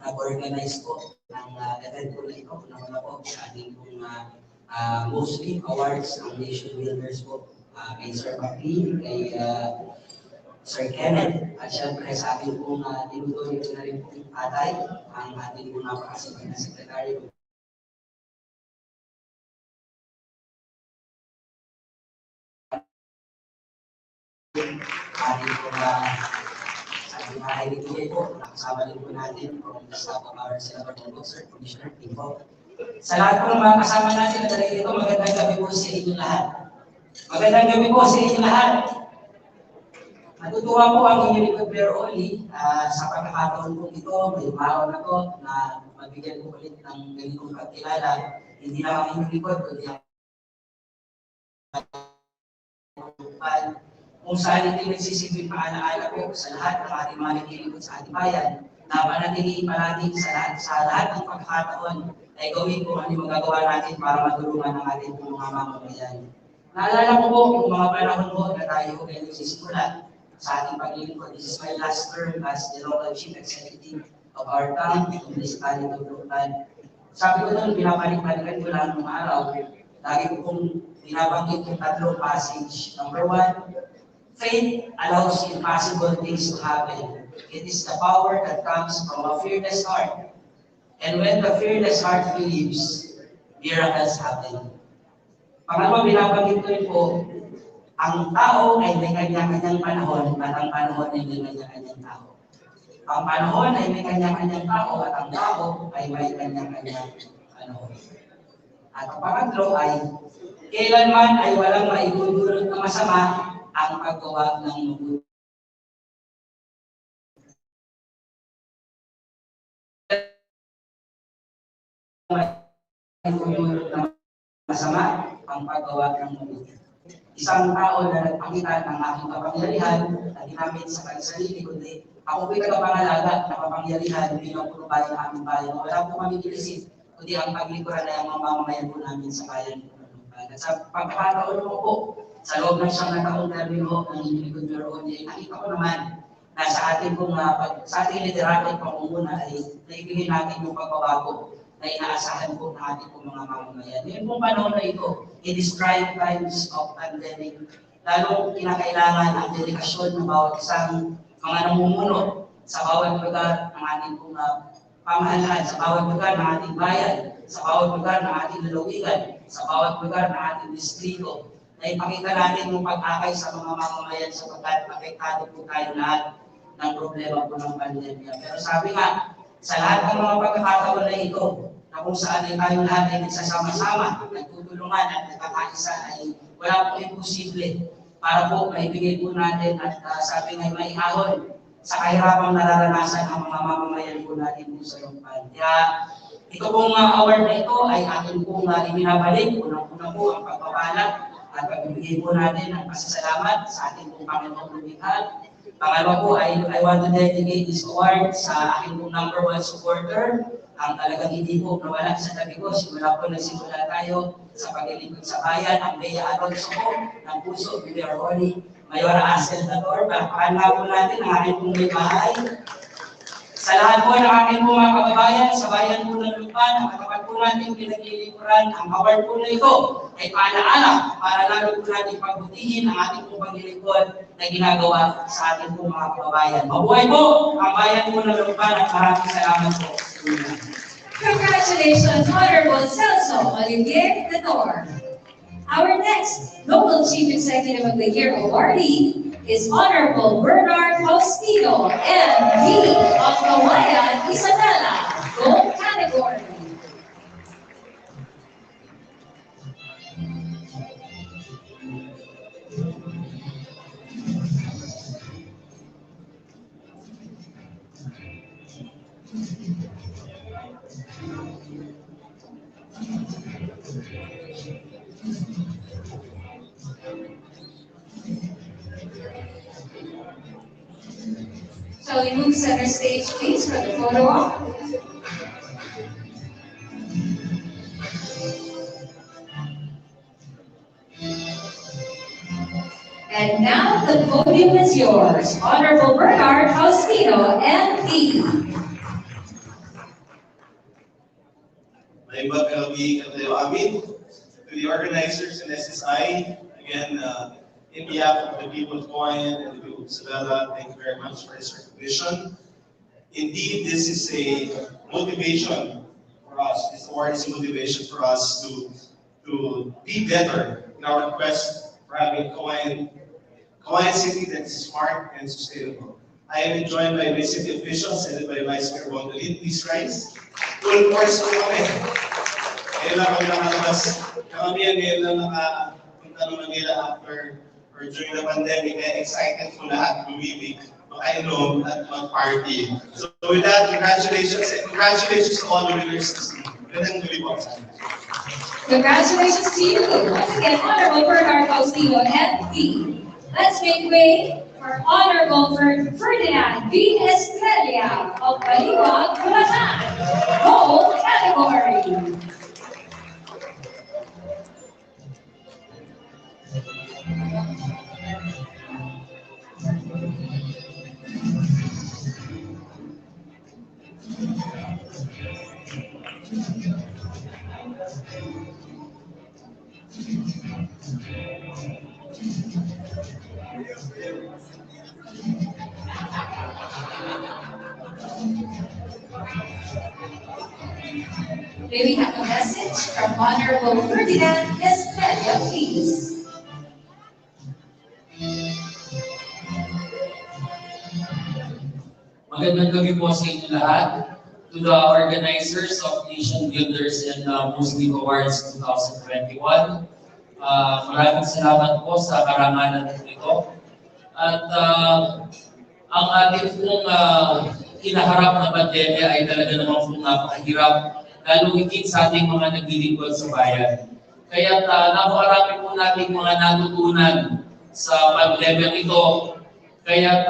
nag-organize po ng event po na ito. Una po sa ating pong mostly awards ng Nation Builders po. Kay Sir Papi, kay Sir Kenneth, at syempre sa ating pong tinutuloy na rin pong atay, ang ating pong napakasipin na sekretary. Ating pong ating naibigay po, nakasama din po natin from the staff of our Senator Bongo, Sir Commissioner Timbo. Sa lahat po ng mga kasama natin na talaga dito, magandang gabi po sa inyo lahat. Magandang gabi po sa inyo lahat. Natutuwa po ang inyong likod pero only sa pagkakataon po ito, may umaw na po na mabigyan po ulit ng ganitong pagkilala. Hindi lang ang inyong likod, kundi ang kung saan ito nagsisilbing paalaala po sa lahat ng ating mga naglilingkod sa ating bayan, na panatiliin pa natin sa lahat ng pagkakataon ay gawin kung ano yung magagawa natin para matulungan ang ating mga mamamayan. Naalala ko po yung mga panahon po na tayo ay nagsisimula sa ating paglilingkod. This is my last term as the local chief executive of our town, the municipality of Brooklyn. Sabi ko doon, pinapalik-balikan ko lang ng araw. Lagi ko kong binabanggit yung tatlong passage. Number 1, faith allows impossible things to happen. It is the power that comes from a fearless heart. And when the fearless heart believes, miracles happen. Pangalawa, binabanggit ko rin po, ang tao ay may kanya-kanyang panahon at ang panahon ay may kanya-kanyang tao. Ang panahon ay may kanya-kanyang tao at ang tao ay may kanya-kanyang panahon. At ang pangatlo ay kailanman ay walang maidudulot na masama ang paggawa ng mabuti. Maidudulot na masama ang paggawa ng mabuti. Isang tao na nagpakita ng aking kapangyarihan na ginamit sa kanyang sarili, kundi ako po'y tagapangalaga na kapangyarihan bilang puro bayan ng aming bayan. Wala po kami gilisip, kundi ang paglikuran na yung mga mamamayan po namin sa bayan po. At sa pagkakataon mo po, sa loob ng siyang taong termino ng Inyong Meron, ay nakita ko naman na sa ating liderato at pangunguna ay naibigay natin yung pagbabago na inaasahan po ng ating mga mamamayan. Ngayon pong panahon na ito, in these trying times of pandemic, lalong kinakailangan ang dedikasyon ng bawat isang mga namumuno sa bawat lugar ng ating pamahalaan, sa bawat lugar ng ating bayan, sa bawat lugar ng ating lalawigan, sa bawat lugar ng ating distrito, na ipakita natin yung pag-akay sa mga mamamayan sapagkat apektado po tayo lahat ng problema po ng pandemya. Pero sabi nga, sa lahat ng mga pagkakataon na ito, na kung saan ay tayong lahat ay nagsasama-sama, nagtutulungan at nagkakaisa ay wala po imposible para po maibigay po natin at sabi nga may ahon sa kahirapang nararanasan ng mga mamamayan po natin po sa lungpan. Kaya ito pong award na ito ay atin pong ibinabalik. Unang-una po ang pagpapalat at pagbibigay po natin ang pasasalamat sa ating pong Panginoong Lumikha. Pangalawa po, I want to dedicate this award sa aking pong #1 supporter, ang talagang hindi po nawala sa tabi ko. Simula po nagsimula tayo sa paglilingkod sa bayan, ang Bea Alonso po, ng puso, Mayor Ronnie, Mayor Asel Dator, palakpakan nga po natin ang aking pong may bahay. Sa lahat po ng aking po mga kababayan, sa bayan po ng Lukban, ang katapat po natin pinaglilingkuran, ang award po na ito ay paalaala para lalo po natin pagbutihin ang ating po paglilingkod na ginagawa sa ating po mga kababayan. Mabuhay po ang bayan po ng Lukban at maraming salamat po. Congratulations, Honorable Celso Olivier Dator. Our next Local Chief Executive of the Year awardee is Honorable Bernard Faustino, MD of Kawayan, Isabela, Gold Category. So we move center stage, please, for the photo op. And now the podium is yours, Honorable Bernard Faustino, MD. May magkabi kayo amin to the organizers and SSI, again, in behalf of the people of Kawayan and the people of Isabella, thank you very much for this recognition. Indeed, this is a motivation for us. This award is a motivation for us to be better in our quest for having Kawayan City that is smart and sustainable. I am joined by my city officials, headed by Vice Mayor Bondolit. Please rise. Full force po kami. Ngayon lang kami nakalabas. Kami yan ngayon lang nakapunta ng Manila after or during the pandemic. Kaya excited po lahat bumibig, makainom at mag-party. So with that, congratulations and congratulations to all the winners this evening. Magandang gabi po sa atin. Congratulations to you. Once again, Honorable Bernard Faustino, MP. Let's make way for Honorable Ferdinand V. Estrella of Baliwag, Bulacan. Gold category. May we have a message from Honorable Ferdinand Estrella, please. Magandang gabi po sa inyo lahat. To the organizers of Nation Builders and Muslim Awards 2021. Maraming salamat po sa karangalan nito. At ang ating pong kinaharap na pandemya ay talaga naman pong napakahirap, lalo higit sa ating mga naglilingkod sa bayan. Kaya napakarami po nating mga natutunan sa pandemya ito. Kaya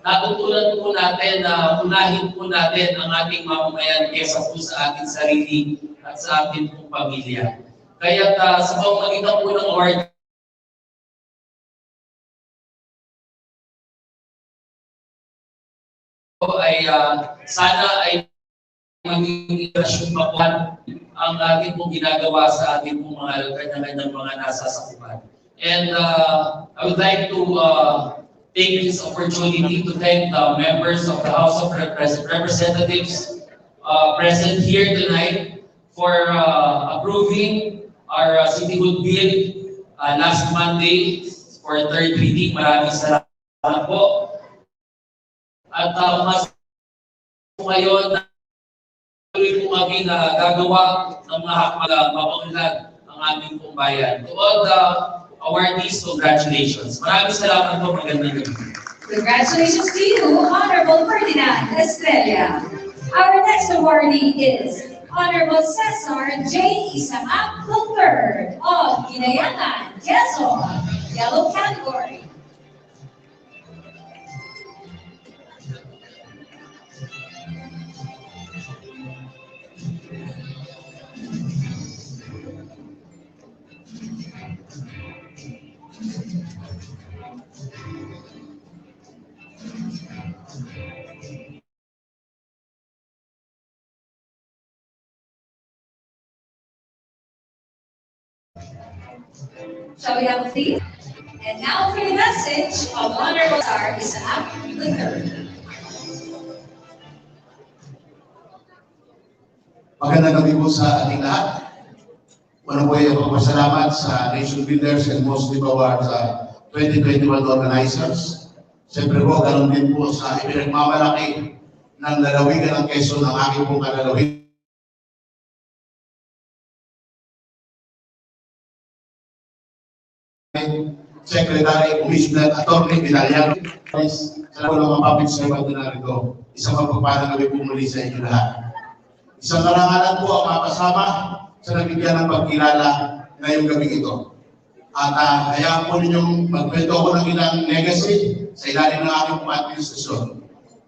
natutunan po natin na unahin po natin ang ating mamamayan kesa po sa ating sarili at sa ating pong pamilya. Kaya sa pamamagitan po ng award ay sana ay maging inspirasyon pa po ang ating pong ginagawa sa ating pong mga kanya-kanyang mga nasasakupan. And I would like to take this opportunity to thank the members of the House of Representatives present here tonight for approving our cityhood bill last Monday for third reading. Maraming salamat po. At mas po ngayon, tuloy po kami na gagawa ng mga mapaunlad ang aming pong bayan. To all the awardees, congratulations. Maraming salamat po. Magandang gabi. Congratulations to you, Honorable Ferdinand Estrella. Our next awardee is Honorable Cesar J. Isaac III of Ginayangan, Quezon, yellow category. Shall we have a please? And now for the message of Honorable Cesar Isaac III. Magandang gabi po sa ating lahat. Una po ay pagpasalamat sa Nation Builders and Muslim Awards 2021 organizers. Siyempre po, ganoon din po sa ipinagmamalaki ng lalawigan ng Quezon ng aking pong kalalawigan. Secretary, Commissioner, Atty. Vidaliano, sa mga public servant na narito. Isang magpapalang gabi po muli sa inyo lahat. Isang karangalan po ang mapasama sa nabigyan ng pagkilala ngayong gabi ito. At hayaan po ninyong magkwento ko ng ilang legacy sa ilalim ng aking pong administrasyon.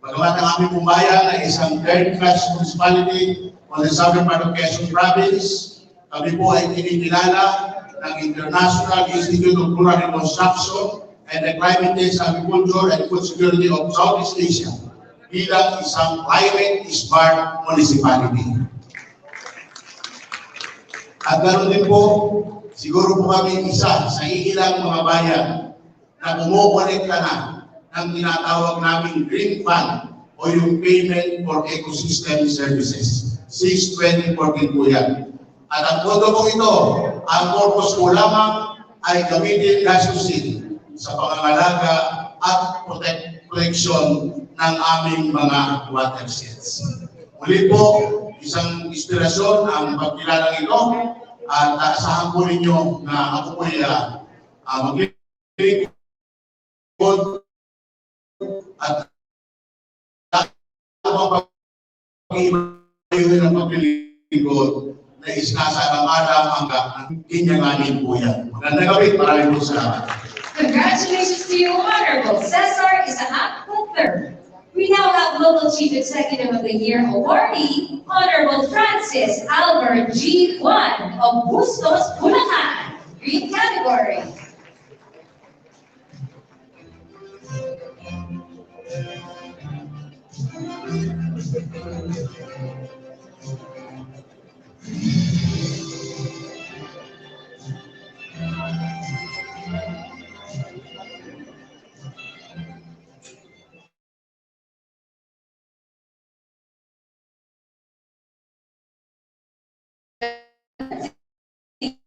Bagamat ang aming pong bayan ay isang third-class municipality on the southern part of Quezon Province, kami po ay kinikilala ng International Institute of Rural Reconstruction and the Climate Change, Agriculture and Food Security of Southeast Asia bilang isang climate-smart municipality. At ganoon din po, siguro po kami isa sa ilang mga bayan na kumukonekta na ng tinatawag naming Green Fund o yung Payment for Ecosystem Services. 6/2014 po yan. At ang pondo po ito, ang purpose po lamang ay gamitin gastusin sa pangangalaga at protection ng aming mga watersheds. Muli po, isang inspirasyon ang pagkilalang ito at asahan po ninyo na ako po ay maglilingkod at pag-iibayin ng paglilingkod na isinasalang-alang hanggang hinyanganin po yan. Magandang gabi, maraming po salamat. Congratulations to you, Honorable Cesar Isaac III. We now have Local Chief Executive of the Year awardee, Honorable Francis Albert G. Juan of Bustos, Bulacan, Green category.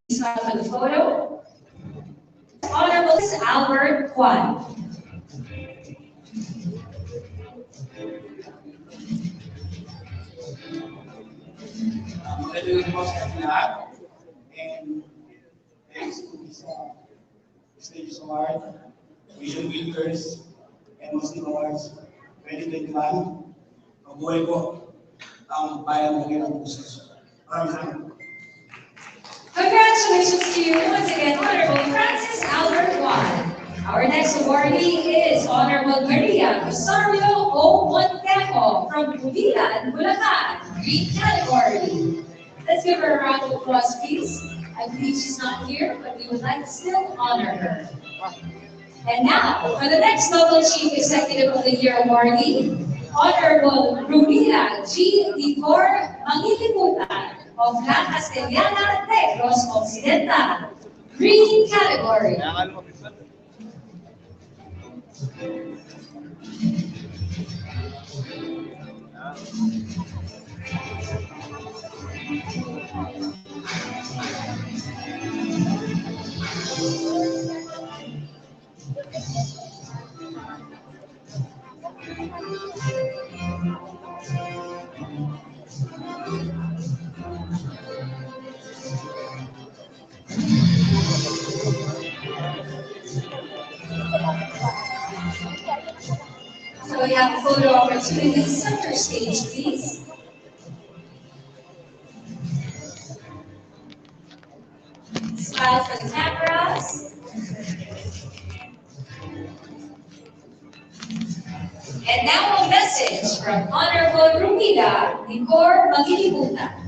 Smile for the photo. Honorable Albert Juan. Magandang po sa lahat. And thanks to this stage award, Vision Builders, and Muslim Awards 2021. Mabuhay po ang bayan ng Ilang Pusos. Maraming salamat. Congratulations to you once again, Honorable Francis Albert Juan. Our next awardee is Honorable Maria Rosario O. Montejo from Pulilan, Bulacan, Green category. Let's give her a round of applause, please. I believe she's not here, but we would like to still honor her. And now, for the next Local Chief Executive of the Year awardee, Honorable Rubila G. Licor Mangiliputan of La Castellana, Negros Occidental, Green category. So we have a photo opportunity. Center stage, please. Smile for the cameras. And now a message from Honorable Rumila Nicor Magilibutan.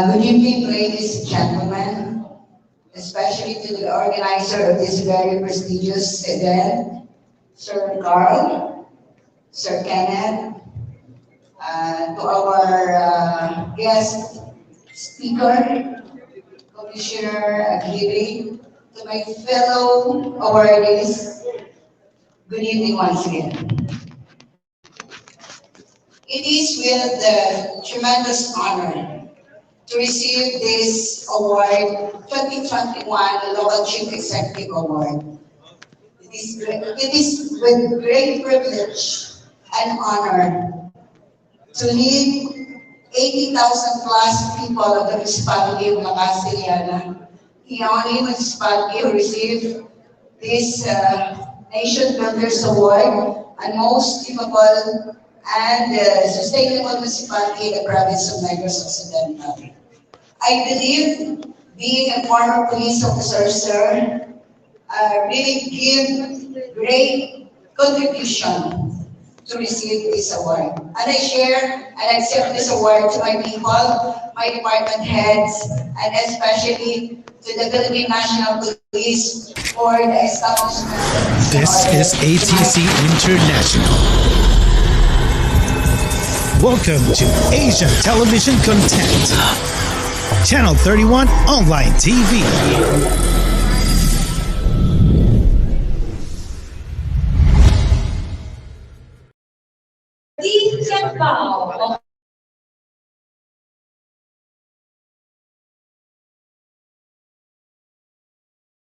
Good evening, ladies and gentlemen, especially to the organizer of this very prestigious event, Sir Carl, Sir Kenneth, to our guest speaker, Commissioner Aguirre, to my fellow awardees, good evening once again. It is with tremendous honor to receive this award, 2021 Local Chief Executive Award. It is with great privilege and honor to lead 80,000 plus people of the municipality of La Castellana, the only municipality who received this Nation Builders Award and most capable and sustainable municipality in the province of Negros Occidental. I believe, being a former police officer, sir, really give great contribution to receive this award. And I share and accept this award to my people, my department heads, and especially to the Philippine National Police for the establishment of This is ATC International. Welcome to Asia Television Content. Channel 31 Online TV. Di Cat Pao